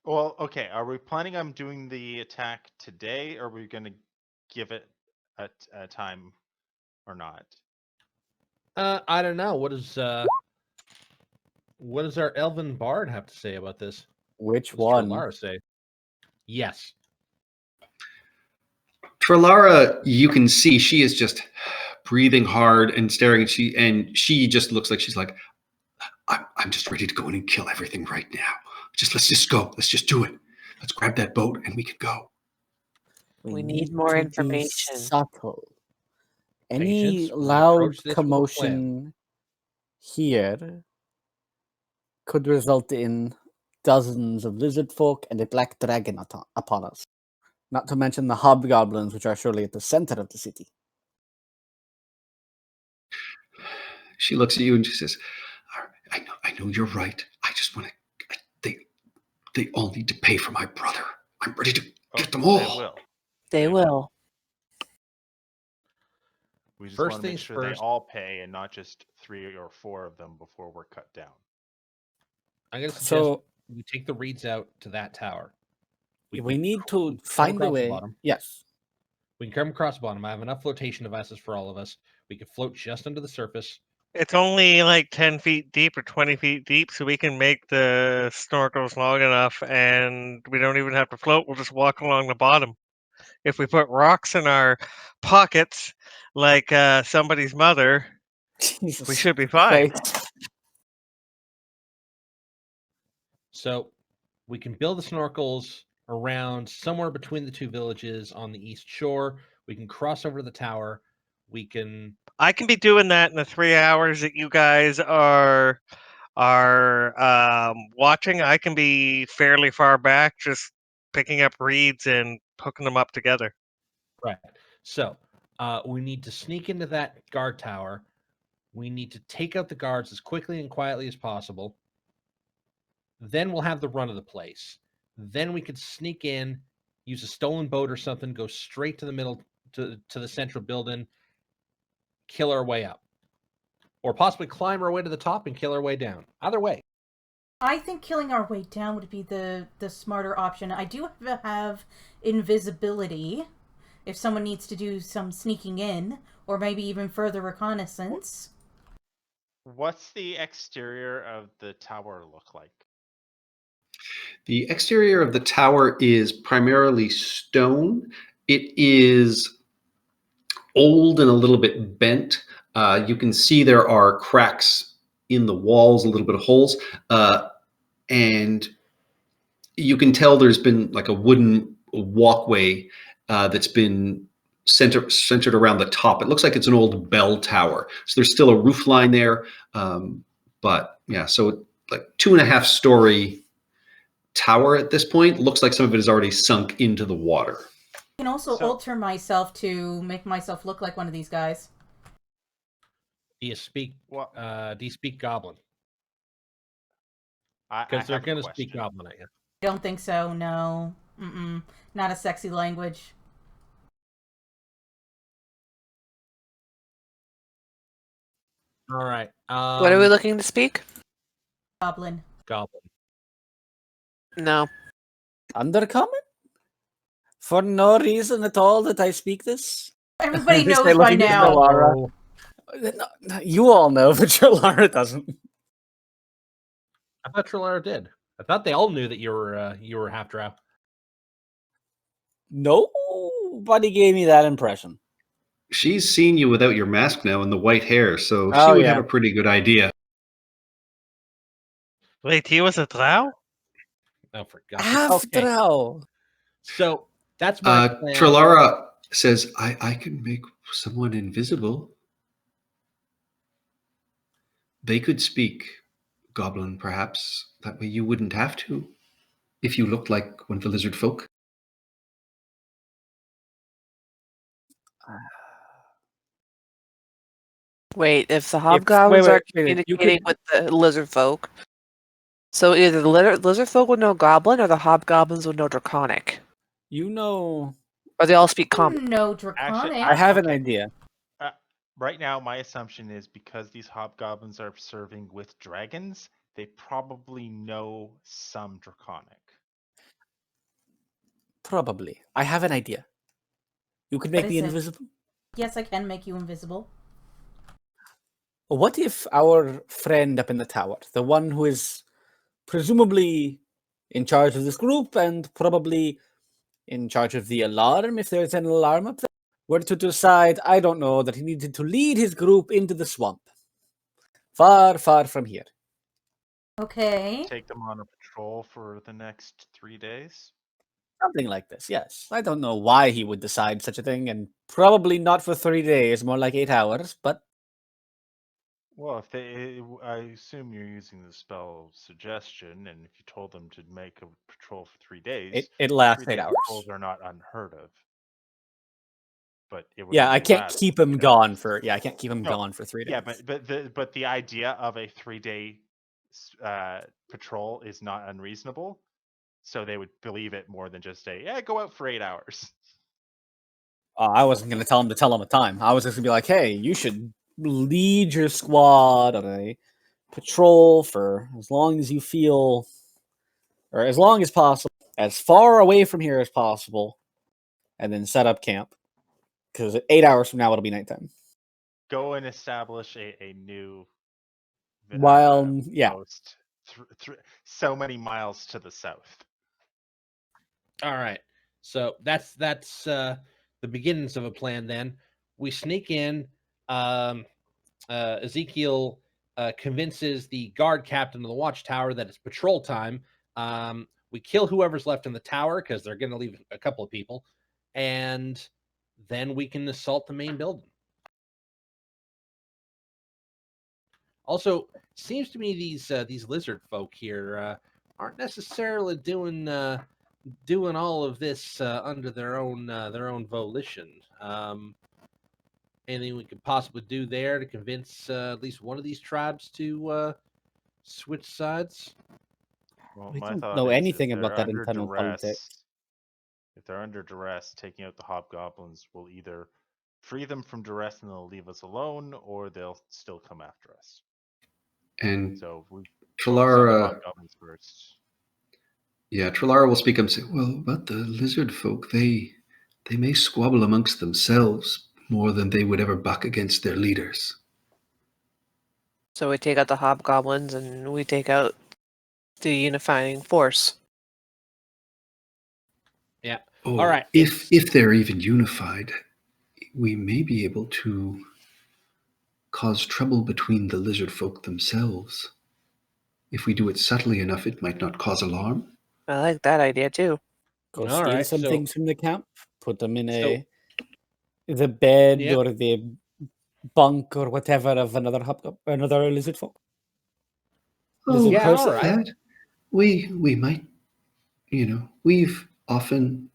Well, okay. Are we planning on doing the attack today, or are we going to give it a time or not? I don't know. What does our elven bard have to say about this? Which What does one? Trelara say? Yes. Trelara, you can see she is just breathing hard and staring at she just looks like she's like, I'm just ready to go in and kill everything right now. Let's just go. Let's just do it. Let's grab that boat and we can go. We need more to be information. subtle. Any Patience, we loud approach this with a plan. commotion here could result in dozens of lizard folk and a black dragon upon us. Not to mention the hobgoblins, which are surely at the center of the city. She looks at you and she says, I know you're right. I just want to, they all need to pay for my brother. I'm ready to get them all. They will. They will. We just First want to make things sure first. they all pay and not just 3 or 4 of them before we're cut down. I'm gonna suggest So we take the reeds out to that tower. we can need come to find a across the way. bottom. Yes. We can come across the bottom. I have enough flotation devices for all of us. We can float just under the surface. It's only like 10 feet deep or 20 feet deep, so we can make the snorkels long enough and we don't even have to float. We'll just walk along the bottom. If we put rocks in our pockets, like somebody's mother, we Jesus should be fine. Christ. So we can build the snorkels around somewhere between the two villages on the east shore. We can cross over to the tower. We can I can be doing that in the 3 hours that you guys are watching. I can be fairly far back, just picking up reeds and hooking them up together. right. So we need to sneak into that guard tower. We need to take out the guards as quickly and quietly as possible. Then we'll have the run of the place. Then we could sneak in, use a stolen boat or something, go straight to the middle to the central building, kill our way up. Or possibly climb our way to the top and kill our way down. Either way. I think killing our way down would be the smarter option. I do have invisibility if someone needs to do some sneaking in, or maybe even further reconnaissance. What's the exterior of the tower look like? The exterior of the tower is primarily stone. It is old and a little bit bent. You can see there are cracks in the walls, a little bit of holes, and you can tell there's been like a wooden walkway that's been centered around the top. It looks like it's an old bell tower. So there's still a roof line there, but yeah, so like 2.5 story tower at this point. Looks like some of it is already sunk into the water. I can also So- alter myself to make myself look like one of these guys. Do you speak Well, Goblin? I Because they're have a gonna speak question. Goblin at you. Don't think so, no. Not a sexy language. All right. What are we looking to speak? Goblin. Goblin. No. Undercommon? For no reason at all that I speak this? Everybody Just knows say by looking at now. Trelara. Oh, No, you all know, but Trelara doesn't. I thought Trelara did. I thought they all knew that you were half drow. Nobody gave me that impression. She's seen you without your mask now and the white hair, so she Oh, would yeah. have a pretty good idea. Wait, he was a drow? Oh, for God's Half sake. Okay. drow. So that's my plan. Trelara says, I can make someone invisible. They could speak Goblin, perhaps. That way you wouldn't have to, if you looked like one of the lizard folk. Wait, if the hobgoblins are wait, you communicating with the lizard folk, so either the lizard folk would know goblin or the hobgoblins would know draconic. You know, Or they all speak common. No draconic. I have an Okay. idea. Right now, my assumption is because these hobgoblins are serving with dragons, they probably know some draconic. Probably. I have an idea. You could What make me is it? invisible. Yes, I can make you invisible. What if our friend up in the tower, the one who is presumably in charge of this group and probably in charge of the alarm, if there's an alarm up there, were to decide, I don't know, that he needed to lead his group into the swamp, far, far from here? Okay. Take them on a patrol for the next 3 days. Something like this, yes. I don't know why he would decide such a thing, and probably not for 3 days, more like 8 hours, but Well, if they, I assume you're using the spell suggestion, and if you told them to make a patrol for 3 days, it lasts 3-day 8 hours. patrols are not unheard of. But it would Yeah, only I can't last keep him 8 gone hours. for, I can't keep him No, gone for 3 days. Yeah, but the idea of a 3-day patrol is not unreasonable. So they would believe it more than just say, "Yeah, go out for 8 hours." I wasn't going to tell him a time. I was just going to be like, hey, you should lead your squad on a patrol for as long as you feel, or as long as possible, as far away from here as possible, and then set up camp. Because 8 hours from now, it'll be nighttime. Go and establish a new Yeah. post so many miles to the south. All right. So that's the beginnings of a plan. Then we sneak in. Ezekiel convinces the guard captain of the watchtower that it's patrol time. We kill whoever's left in the tower because they're going to leave a couple of people, and then we can assault the main building. Also, seems to me these lizard folk here aren't necessarily doing all of this under their own volition. Anything we could possibly do there to convince at least one of these tribes to switch sides? Well, We my don't thought know is anything if about they're that under internal duress, politics. if they're under duress, taking out the hobgoblins will either free them from duress and they'll leave us alone, or they'll still come after us. And So we focus on the Trilara, hobgoblins first. yeah, Trilara will speak up and say, well, but the lizard folk, they may squabble amongst themselves more than they would ever buck against their leaders. So we take out the hobgoblins and we take out the unifying force. Yeah. Oh, All right. If they're even unified, we may be able to cause trouble between the lizard folk themselves. If we do it subtly enough, it might not cause alarm. I like that idea too. Go All steal right, some so- things from the camp, put them in So- the bed Yep. or the bunk or whatever of another lizard folk. Oh, Yeah, how's all right. that? We might, we've often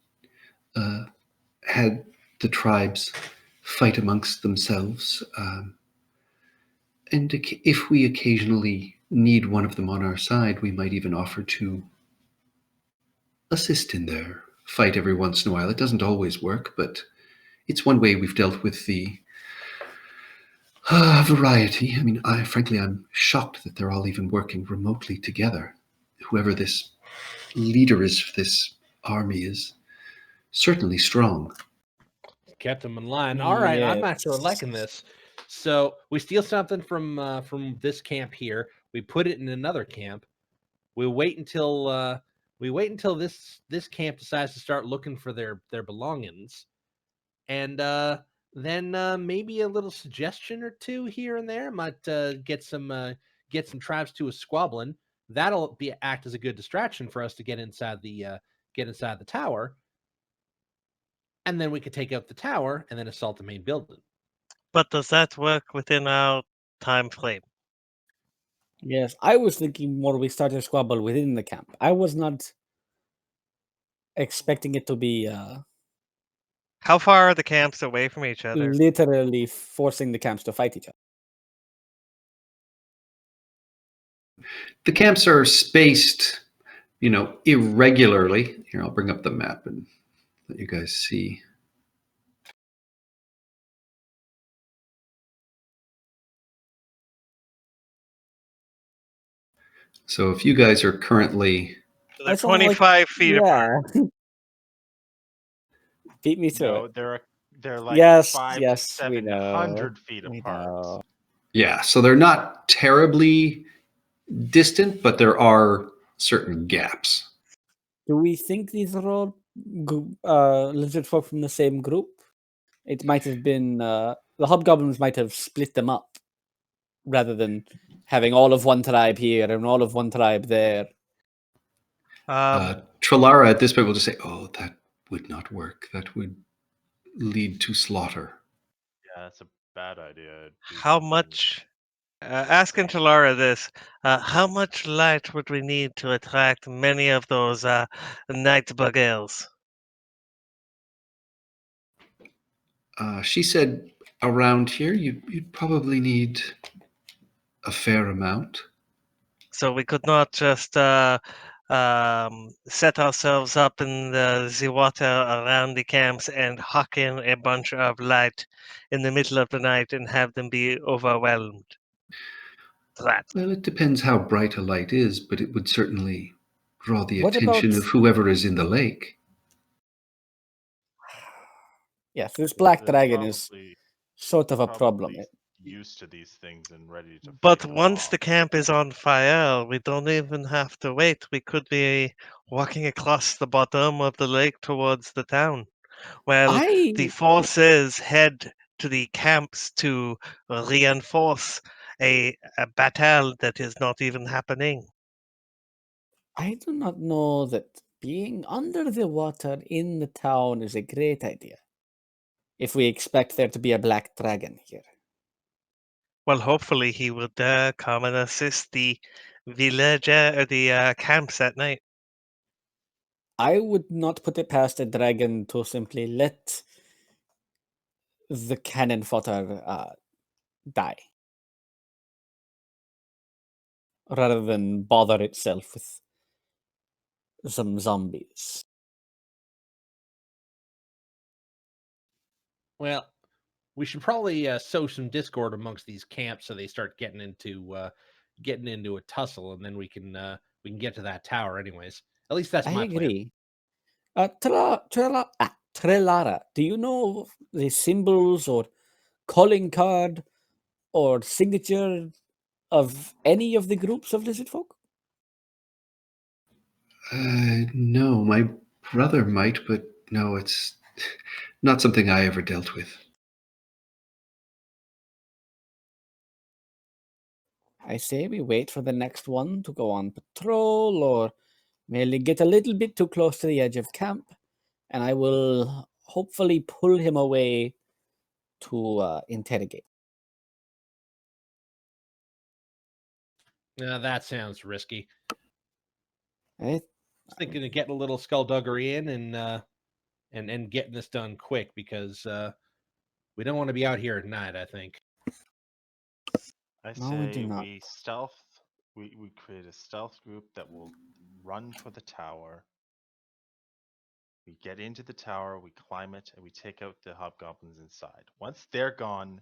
had the tribes fight amongst themselves, and if we occasionally need one of them on our side, we might even offer to assist in their fight every once in a while. It doesn't always work, but it's one way we've dealt with the variety. I mean, frankly, I'm shocked that they're all even working remotely together. Whoever this leader is for this army is certainly strong. Kept them in line. All right, I'm Yes. actually liking this. So we steal something from this camp here. We put it in another camp. We wait until this camp decides to start looking for their belongings, and then maybe a little suggestion or two here and there might get some tribes to a squabbling. That'll act as a good distraction for us to get inside the tower. And then we could take out the tower and then assault the main building. But does that work within our time frame? Yes, I was thinking more we start a squabble within the camp. I was not expecting it to be How far are the camps away from each other? literally forcing the camps to fight each other. The camps are spaced, irregularly. Here, I'll bring up the map and let you guys see. So if you guys are currently... So they're That's only like- 25 feet apart. Beat me to No, it. they're like Yes, 500 yes, to we know. 700 feet We apart. know. Yeah, so they're not terribly distant, but there are certain gaps. Do we think these are all lizard folk from the same group? It might have been the hobgoblins might have split them up rather than having all of one tribe here and all of one tribe there. Trilara at this point will just say, "Oh, that would not work. That would lead to slaughter." Yeah, that's a bad idea. Do How something- much? Asking Talara this, how much light would we need to attract many of those night bug elves? She said, "Around here, you'd probably need a fair amount." So we could not just set ourselves up in the water around the camps and huck in a bunch of light in the middle of the night and have them be overwhelmed. That. Well, it depends how bright a light is, but it would certainly draw the What attention about- of whoever is in the lake. Yes, this black They're dragon is probably- sort of a problem. probably used to these things and ready to. But fight them once off. the camp is on fire, we don't even have to wait. We could be walking across the bottom of the lake towards the town. Well, the forces head to the camps to reinforce a battle that is not even happening. I do not know that being under the water in the town is a great idea. If we expect there to be a black dragon here. Well, hopefully he would come and assist the village or the camps at night. I would not put it past a dragon to simply let the cannon fodder die. Rather than bother itself with some zombies. Well, we should probably sow some discord amongst these camps so they start getting into a tussle, and then we can get to that tower. Anyways, at least that's I my plan. agree. Trelara, do you know the symbols or calling card or signature of any of the groups of lizard folk? No, my brother might, but no, it's not something I ever dealt with. I say we wait for the next one to go on patrol or merely get a little bit too close to the edge of camp, and I will hopefully pull him away to interrogate. That sounds risky. Eh? I was thinking of getting a little skullduggery in and getting this done quick because we don't want to be out here at night. I think. I No, we do say not. we stealth. We create a stealth group that will run for the tower. We get into the tower, we climb it, and we take out the hobgoblins inside. Once they're gone,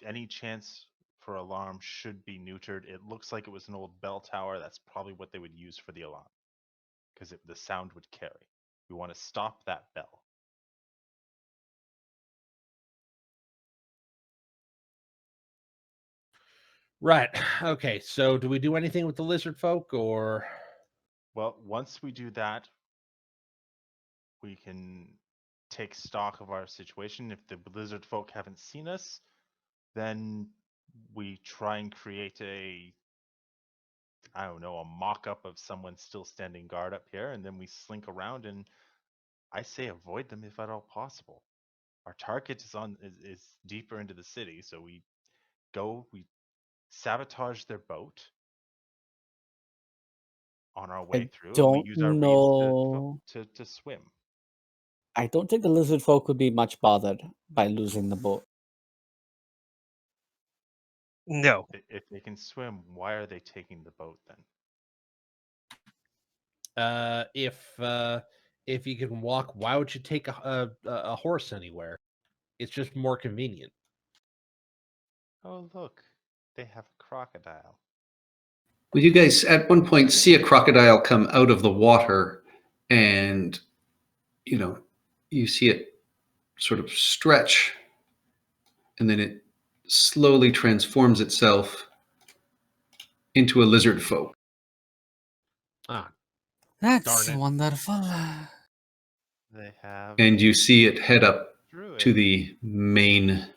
any chance for alarm should be neutered. It looks like it was an old bell tower. That's probably what they would use for the alarm, because the sound would carry. We want to stop that bell. Right. Okay. So, do we do anything with the lizard folk, or? Well, once we do that, we can take stock of our situation. If the lizard folk haven't seen us, then we try and create a mock-up of someone still standing guard up here, and then we slink around and I say avoid them if at all possible. Our target is deeper into the city, so we sabotage their boat on our way through, and we don't use our know. reeds to swim. I don't think the lizard folk would be much bothered by losing the boat. No. If they can swim, why are they taking the boat then? If you can walk, why would you take a horse anywhere? It's just more convenient. Oh, look, they have a crocodile. Well, you guys at one point see a crocodile come out of the water, and you see it sort of stretch, and then it slowly transforms itself into a lizard folk. Ah, That's Darn it. wonderful. They have And you see it head up druid. to the main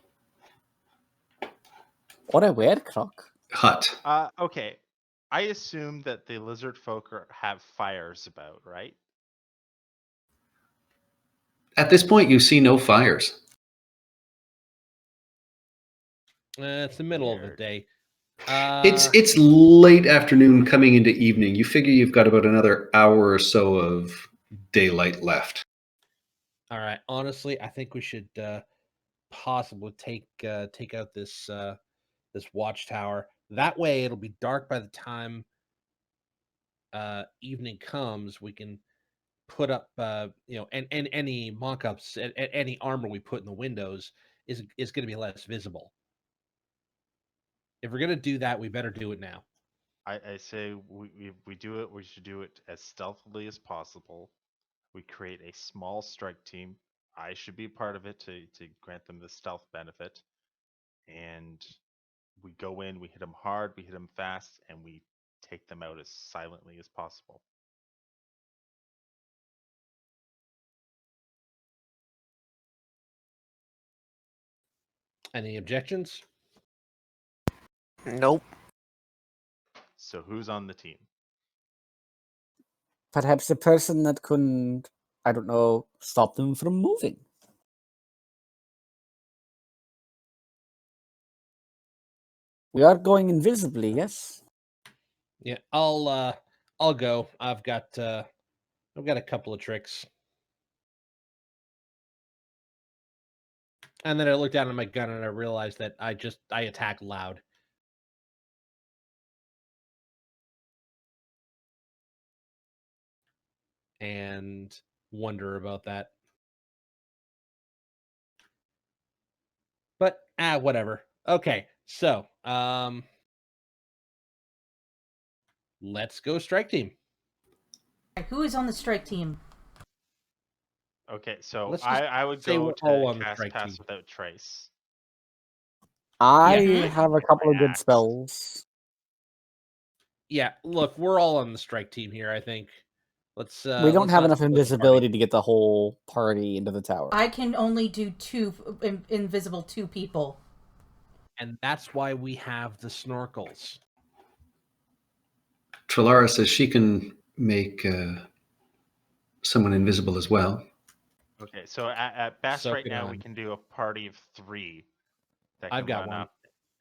What a weird croc. hut. Okay. I assume that the lizard folk have fires about, right? At this point, you see no fires. it's the middle of the Weird. day. It's late afternoon coming into evening. You figure you've got about another hour or so of daylight left. All right. Honestly, I think we should possibly take out this this watchtower. That way, it'll be dark by the time evening comes. We can put up, and any mock-ups, and any armor we put in the windows is going to be less visible. If we're going to do that, we better do it now. I say we do it. We should do it as stealthily as possible. We create a small strike team. I should be part of it to grant them the stealth benefit. And we go in, we hit them hard, we hit them fast, and we take them out as silently as possible. Any objections? Nope. So who's on the team? Perhaps the person that couldn't, I don't know, stop them from moving. We are going invisibly, yes? Yeah, I'll go. I've got a couple of tricks. And then I looked down at my gun and I realized that I attack loud. And wonder about that. But whatever. Okay, so let's go strike team. Who is on the strike team? Okay, so Let's just I would say go we're all to on the cast strike Pass team. Without Trace. I Yeah. have a couple of good Axe. spells. Yeah, look, we're all on the strike team here, I think. Let's We don't let's have not enough split the invisibility party. to get the whole party into the tower. I can only do invisible two people. And that's why we have the snorkels. Trilara says she can make someone invisible as well. Okay, so at best So right can now I. we can do a party of 3 that I've can got run one. up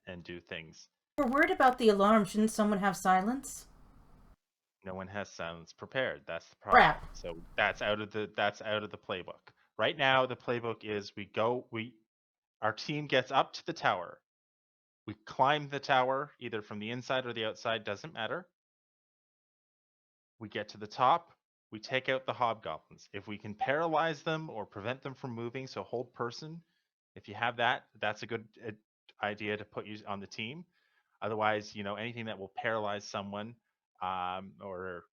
and do things. We're worried about the alarm. Shouldn't someone have silence? No one has silence prepared. That's the problem. Crap. So that's out of the playbook. Right now the playbook is our team gets up to the tower. We climb the tower either from the inside or the outside, doesn't matter. We get to the top, we take out the hobgoblins. If we can paralyze them or prevent them from moving, so hold person, if you have that, that's a good idea to put you on the team. Otherwise, anything that will paralyze someone or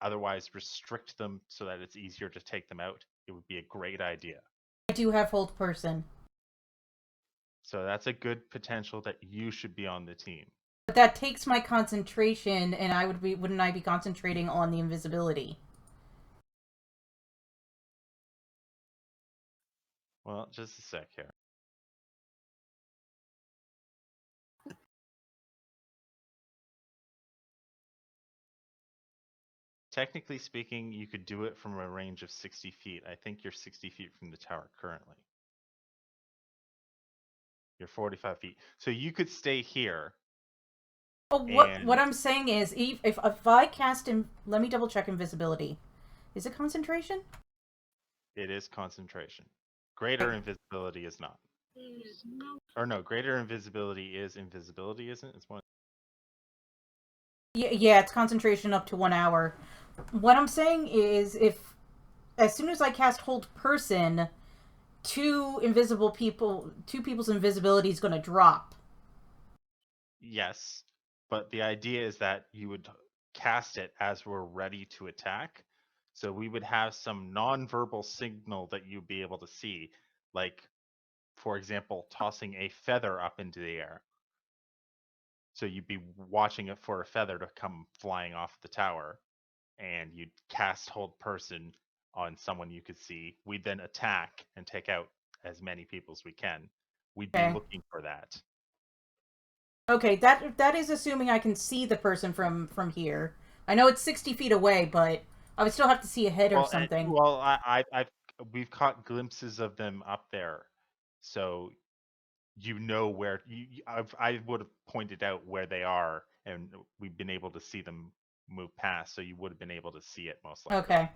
otherwise restrict them so that it's easier to take them out, it would be a great idea. I do have hold person. So that's a good potential that you should be on the team. But that takes my concentration, and wouldn't I be concentrating on the invisibility? Well, just a sec here. Technically speaking, you could do it from a range of 60 feet. I think you're 60 feet from the tower currently. You're 45 feet. So you could stay here. Oh, what I'm saying is, if I cast let me double check invisibility. Is it concentration? It is concentration. Greater invisibility is not. Or no, greater invisibility is invisibility, isn't it? It's one. Yeah, it's concentration up to 1 hour. What I'm saying is, as soon as I cast hold person, two people's invisibility is going to drop. Yes, but the idea is that you would cast it as we're ready to attack. So we would have some non-verbal signal that you'd be able to see, like for example, tossing a feather up into the air. So you'd be watching it for a feather to come flying off the tower, and you'd cast hold person on someone you could see. We'd then attack and take out as many people as we can. We'd be Okay. looking for that. Okay, that is assuming I can see the person from here. I know it's 60 feet away, but I would still have to see a head or something. We've caught glimpses of them up there, so you know where. I would have pointed out where they are, and we've been able to see them move past, so you would have been able to see it most likely. Okay.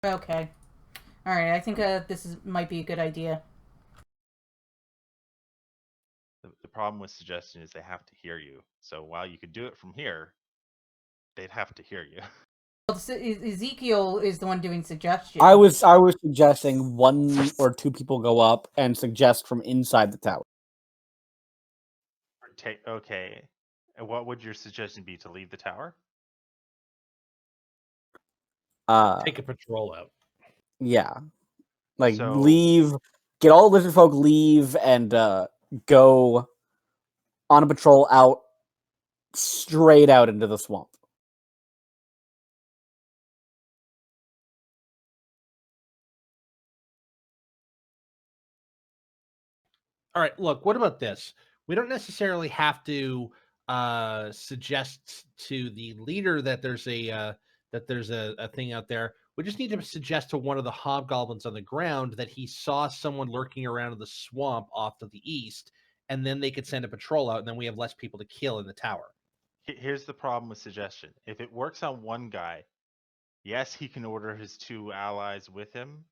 Okay. All right. I think might be a good idea. The problem with suggestion is they have to hear you. So while you could do it from here, they'd have to hear you. Well, Ezekiel is the one doing suggestions. I was suggesting 1 or 2 people go up and suggest from inside the tower. Okay. And what would your suggestion be, to leave the tower? Take a patrol out. Yeah. Like, So- leave, get all the lizard folk, leave, and go on a patrol out, straight out into the swamp. All right, look, what about this? We don't necessarily have to suggest to the leader that there's a thing out there. We just need to suggest to one of the hobgoblins on the ground that he saw someone lurking around in the swamp off to the east, and then they could send a patrol out, and then we have less people to kill in the tower. Here's the problem with suggestion. If it works on one guy, yes, he can order his 2 allies with him,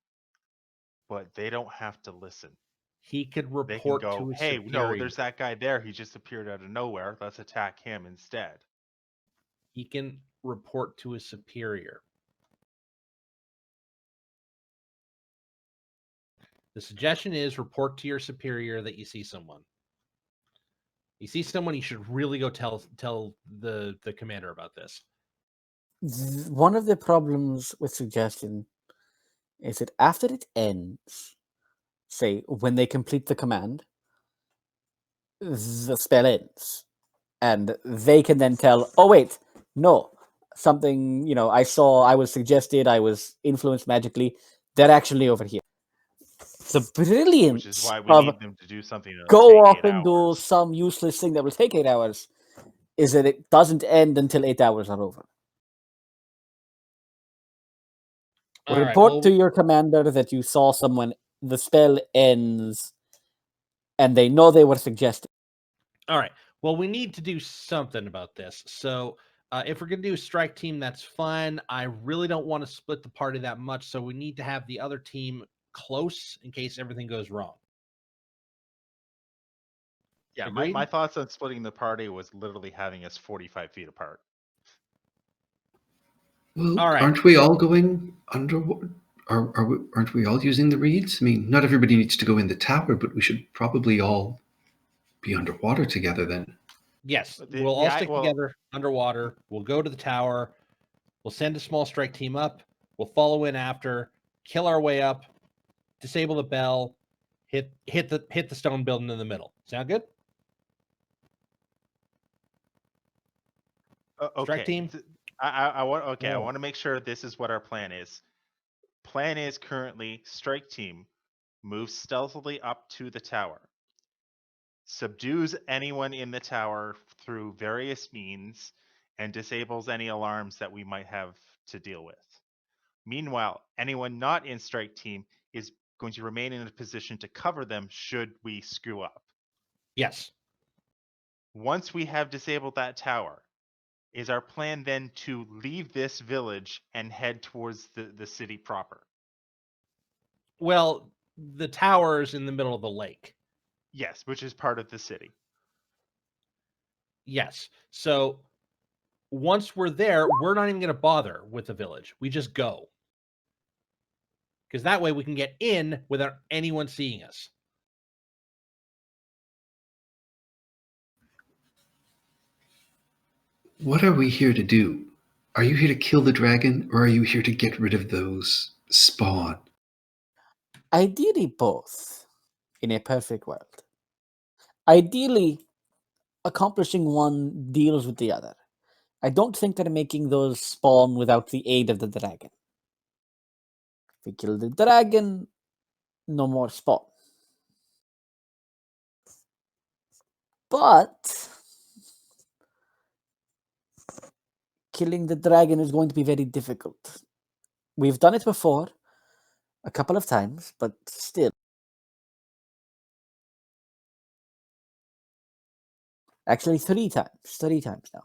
but they don't have to listen. He could They can report go, to his hey, superior. no, there's that guy there. He just appeared out of nowhere. Let's attack him instead. He can report to his superior. The suggestion is report to your superior that you see someone. You see someone, you should really go tell the commander about this. One of the problems with suggestion is that after it ends, say, when they complete the command, the spell ends. And they can then tell, oh, wait, no, something, I was suggested, I was influenced magically, they're actually over here. The brilliance Which is why we of need them to do something to go take off 8 and do hours. some useless thing that will take 8 hours is that it doesn't end until 8 hours are over. All right, Report well, to your commander that you saw someone, the spell ends, and they know they were suggested. all right. Well, we need to do something about this. So if we're going to do a strike team, that's fine. I really don't want to split the party that much, so we need to have the other team close in case everything goes wrong. Yeah, Agreed? my thoughts on splitting the party was literally having us 45 feet apart. Well, All right. aren't we all going underwater? Aren't we all using the reeds? I mean, not everybody needs to go in the tower, but we should probably all be underwater together then. Yes, The- we'll the all i- stick well- together underwater. We'll go to the tower. We'll send a small strike team up. We'll follow in after, kill our way up, disable the bell, hit the stone building in the middle. Sound good? Okay. Strike team? I want I Whoa. want to make sure this is what our plan is. Plan is currently strike team moves stealthily up to the tower, subdues anyone in the tower through various means, and disables any alarms that we might have to deal with. Meanwhile, anyone not in strike team is going to remain in a position to cover them should we screw up. Yes. Once we have disabled that tower, is our plan then to leave this village and head towards the city proper? Well, the tower's in the middle of the lake. Yes, which is part of the city. Yes. So once we're there, we're not even going to bother with the village. We just go. Because that way we can get in without anyone seeing us. What are we here to do? Are you here to kill the dragon, or are you here to get rid of those spawn? Ideally, both. In a perfect world. Ideally, accomplishing one deals with the other. I don't think they're making those spawn without the aid of the dragon. If we kill the dragon, no more spawn. But killing the dragon is going to be very difficult. We've done it before, a couple of times, but still. Actually, 3 times. 3 times now.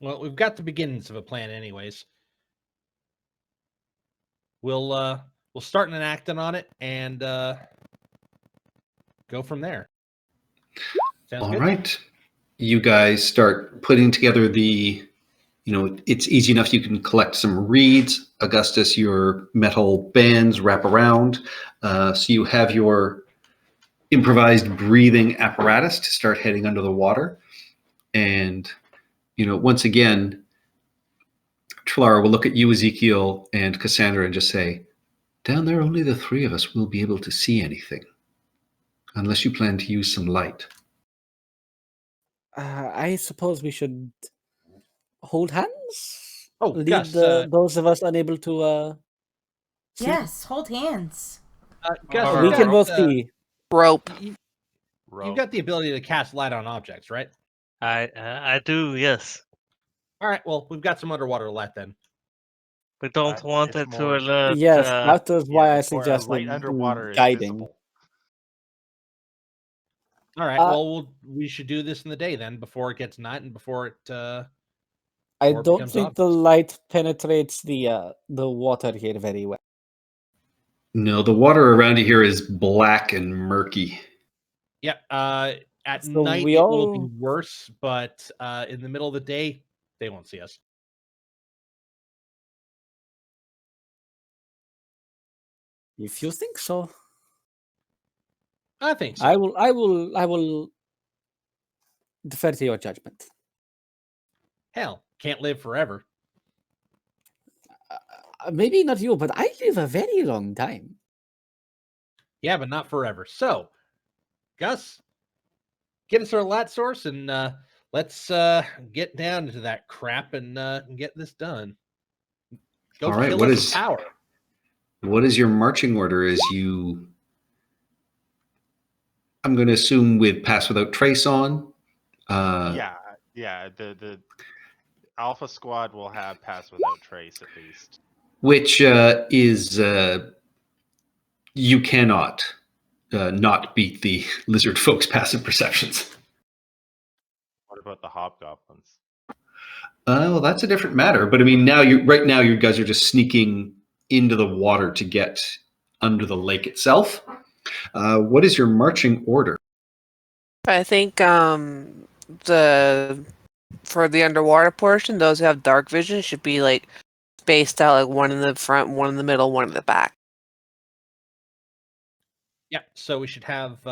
Well, we've got the beginnings of a plan, anyways. We'll start enacting on it and go from there. Sounds All good. right. You guys start putting together it's easy enough. You can collect some reeds. Augustus, your metal bands wrap around. So you have your improvised breathing apparatus to start heading under the water. And, once again, Trilara will look at you, Ezekiel, and Cassandra and just say, down there, only the 3 of us will be able to see anything. Unless you plan to use some light. I suppose we should hold hands? Oh, Lead Gus, those of us unable to see? Yes, hold hands. Gus, Or We you've can got, both see. Rope. You've Rope. got the ability to cast light on objects, right? I do, yes. All right. Well, we've got some underwater light then. We don't want it's it to more- alert. Yes, that was why I it's more a suggested light underwater is guiding. visible. All right. Uh, Well, we should do this in the day then, before it gets night and before it. I Or it don't becomes think the obvious. light penetrates the water here very well. No, the water around you here is black and murky. Yeah. At So night we it will be all- worse, but in the middle of the day they won't see us. If you think so, I think so. I will defer to your judgment. Hell, can't live forever. Maybe not you, but I live a very long time. Yeah, but not forever. So, Gus, get us our light source and let's get down to that crap and get this done. Go All right, kill what us is- a tower. What is your marching order? I'm going to assume with Pass Without Trace on. Yeah. The Alpha Squad will have Pass Without Trace at least. Which is you cannot not beat the lizard folks' passive perceptions. What about the Hobgoblins? Well, that's a different matter. But I mean, right now you guys are just sneaking into the water to get under the lake itself. What is your marching order? I think for the underwater portion, those who have dark vision should be like spaced out, like one in the front, one in the middle, one in the back. Yeah, so we should have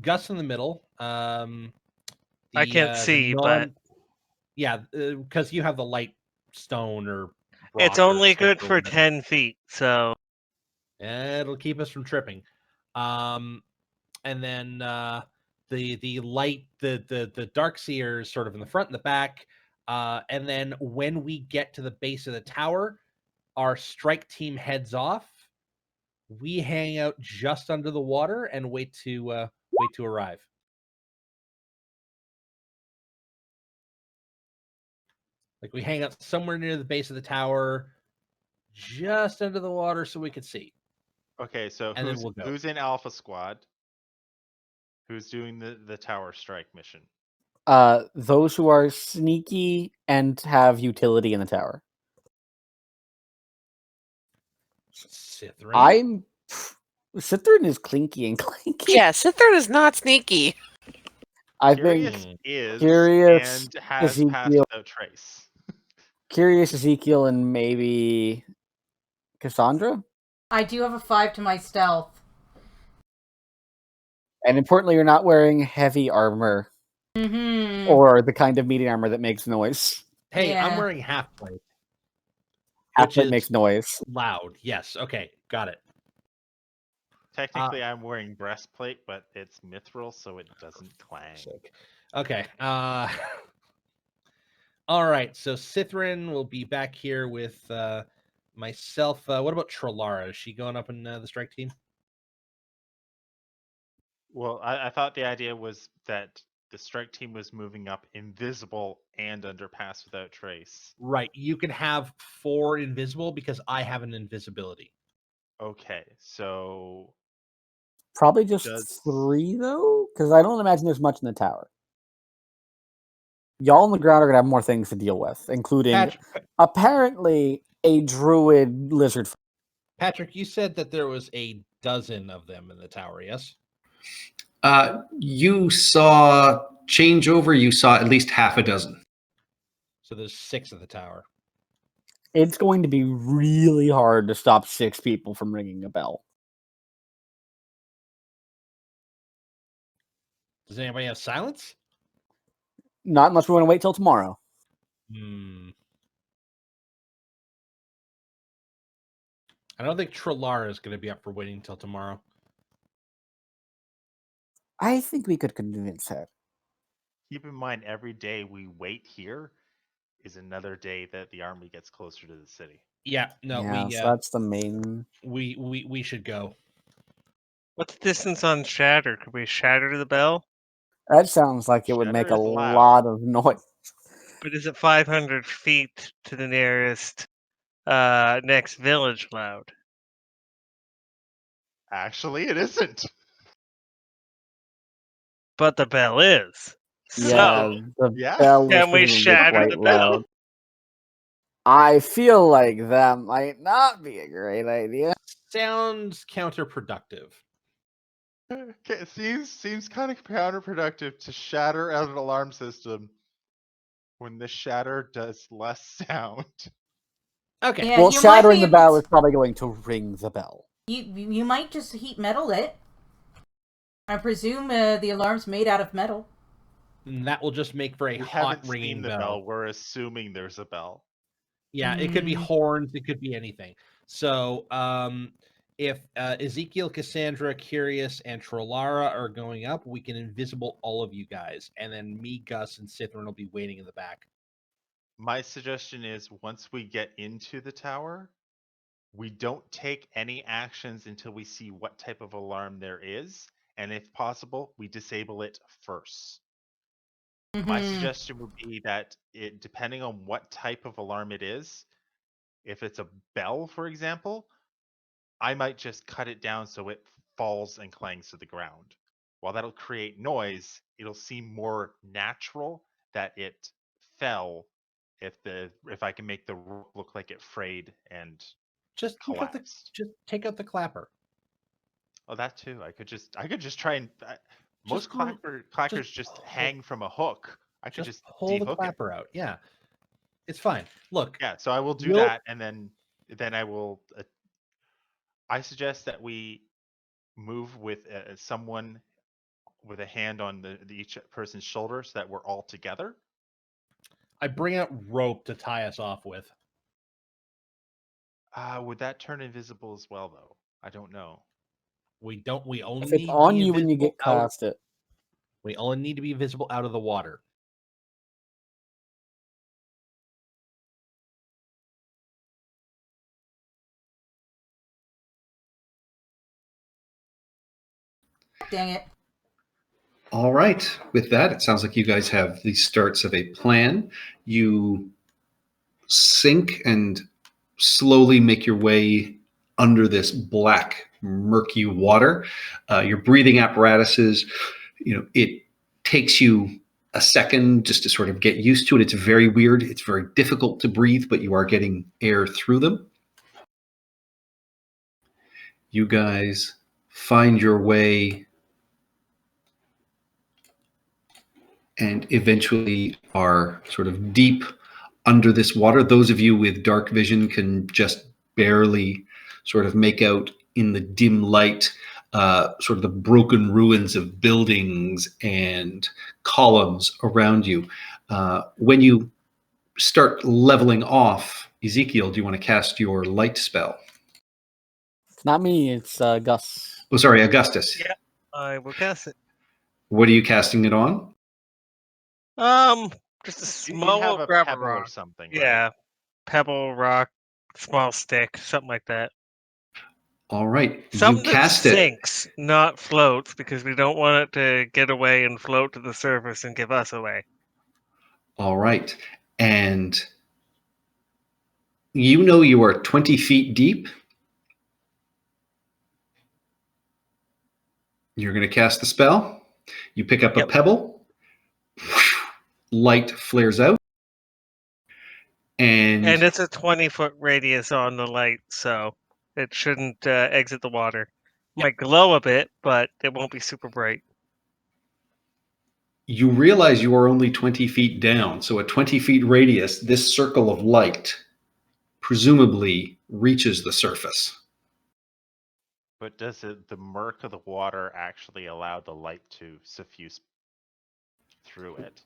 Gus in the middle. I can't see, but yeah, because you have the light stone or it's rock or only good stick or for whatever. 10 feet, so It'll keep us from tripping. And then the light, the dark seers sort of in the front and the back. And then when we get to the base of the tower, our strike team heads off. We hang out just under the water and wait to arrive. Like we hang out somewhere near the base of the tower, just under the water, so we could see. Okay, so And then we'll go. who's in Alpha Squad? Who's doing the tower strike mission? Those who are sneaky and have utility in the tower. Sithrin. Cithrin is clinky and clanky. Yeah, Sithrin is not sneaky. I Curious think is Curious and has Pass Ezekiel- Without Trace. Curious Ezekiel and maybe Cassandra. I do have a 5 to my stealth. And importantly, you're not wearing heavy armor Mm-hmm. or the kind of medium armor that makes noise. Hey, I'm Yeah. wearing half plate. Half Which plate is makes noise. loud. Yes. Okay. Got it. Technically, I'm wearing breastplate, but it's mithril, so it doesn't clang. Sick. Okay. All right. So Cithrin will be back here with myself. What about Trolara? Is she going up in the strike team? Well, I thought the idea was that the strike team was moving up invisible and under pass without trace. Right. You can have 4 invisible because I have an invisibility. Okay, so Probably just Does- 3 though, because I don't imagine there's much in the tower. Y'all on the ground are gonna have more things to deal with, including apparently a druid lizard. Patrick, you said that there was a dozen of them in the tower, yes? You saw changeover. You saw at least half a dozen. So there's 6 at the tower. It's going to be really hard to stop 6 people from ringing a bell. Does anybody have silence? Not unless we want to wait till tomorrow. I don't think Trolara is going to be up for waiting until tomorrow. I think we could convince her. keep in mind every day we wait here is another day that the army gets closer to the city. Yeah, no, yeah, so that's the main. we should go. What's the distance on shatter? Could we shatter the bell? That sounds like it would make a Shatter is loud. lot of noise. But is it 500 feet to the nearest next village loud? Actually, it isn't. But the bell is. Yeah, So, the Yeah. bell can we is shatter quite the bell? loud. I feel like that might not be a great idea. Sounds counterproductive. Okay, it seems kind of counterproductive to shatter out an alarm system when the shatter does less sound. Okay. Yeah, Well, you might shattering be the able bell to- is probably going to ring the bell. You might just heat metal it. I presume the alarm's made out of metal. And that will just make for a We hot haven't ringing seen the bell. bell. We're assuming there's a bell. Yeah, it could be Mm. horns, it could be anything. So, if Ezekiel, Cassandra, Curious, and Trolara are going up, we can invisible all of you guys, and then me, Gus, and Cithrin will be waiting in the back. My suggestion is once we get into the tower, we don't take any actions until we see what type of alarm there is, and if possible, we disable it first. My Mhm. suggestion would be that it, depending on what type of alarm it is, if it's a bell, for example, I might just cut it down so it falls and clangs to the ground. While that'll create noise, it'll seem more natural that it fell if I can make the rope look like it frayed and Just collapsed. take out the clapper. Oh, that too. I could just try and most pull- clackers just pull- hang from a hook. I could just pull the dehook it. clapper out. Yeah, it's fine. Look, Yeah, so I will do We'll- that, and then I will. I suggest that we move with someone with a hand on each person's shoulder, so that we're all together. I bring out rope to tie us off with. Would that turn invisible as well, though? I don't know. We don't. We only If it's need on to be you when you invisible get out- past it. We only need to be visible out of the water. Dang it. All right. With that, it sounds like you guys have the starts of a plan. You sink and slowly make your way under this black, murky water. Your breathing apparatuses, it takes you a second just to sort of get used to it. It's very weird. It's very difficult to breathe, but you are getting air through them. You guys find your way and eventually are sort of deep under this water. Those of you with dark vision can just barely sort of make out in the dim light sort of the broken ruins of buildings and columns around you. When you start leveling off, Ezekiel, do you want to cast your light spell? It's not me, it's Gus. Oh, sorry, Augustus. Yeah. I will cast it. What are you casting it on? Just a You small have a grab pebble rock. or something. Yeah, Right? pebble, rock, small stick, something like that. All right. Something you that cast it. sinks, not floats, because we don't want it to get away and float to the surface and give us away. All right. And you know you are 20 feet deep. You're going to cast the spell. You pick up a Yep. pebble. Light flares out. And it's a 20-foot radius on the light, so it shouldn't exit the water. Might glow a bit, but it won't be super bright. you realize you are only 20 feet down. So a 20 feet radius, this circle of light presumably reaches the surface. But does the murk of the water actually allow the light to suffuse through it?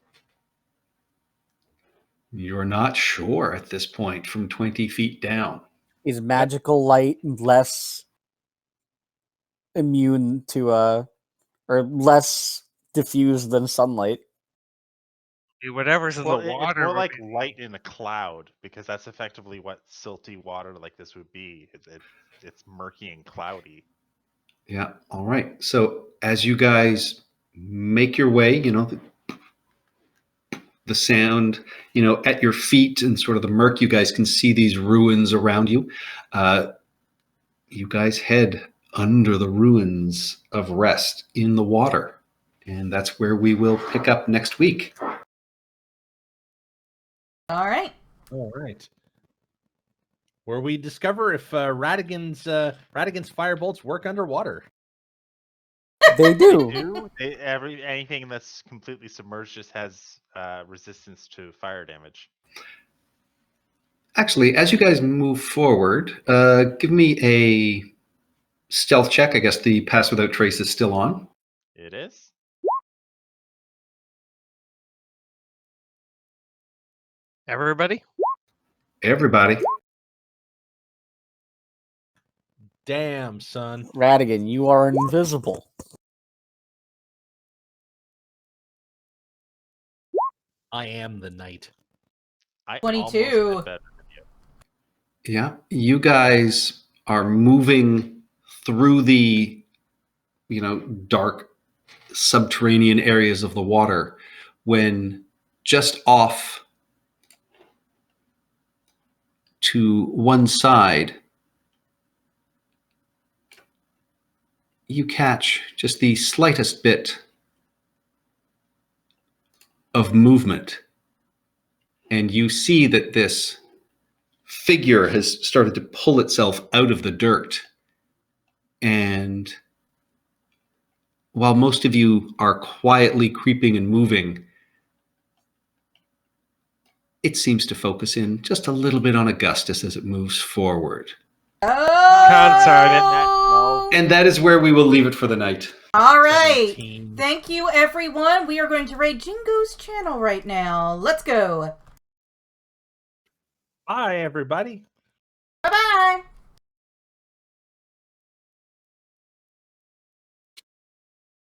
You're not sure at this point from 20 feet down. Is magical light less immune to or less diffused than sunlight? Whatever's in Well, the it's water. more would like be- light in a cloud, because that's effectively what silty water like this would be. It's murky and cloudy. Yeah. All right. So as you guys make your way, the sound, at your feet and sort of the murk, you guys can see these ruins around you. You guys head under the ruins of Rest in the water. And that's where we will pick up next week. All right. All right. Where we discover if Radigan's firebolts work underwater. They do. Anything that's completely submerged just has resistance to fire damage. Actually, as you guys move forward, give me a stealth check. I guess the Pass Without Trace is still on. It is. Everybody? Everybody. Damn, son. Radigan, you are invisible. I am the knight. I 22. almost did better than you. Yeah. You guys are moving through the, dark subterranean areas of the water when just off to one side, you catch just the slightest bit of movement. And you see that this figure has started to pull itself out of the dirt. And while most of you are quietly creeping and moving, it seems to focus in just a little bit on Augustus as it moves forward. Oh! And that is where we will leave it for the night. All right. 17. Thank you, everyone. We are going to raid Jingo's channel right now. Let's go. Bye, everybody. Bye-bye.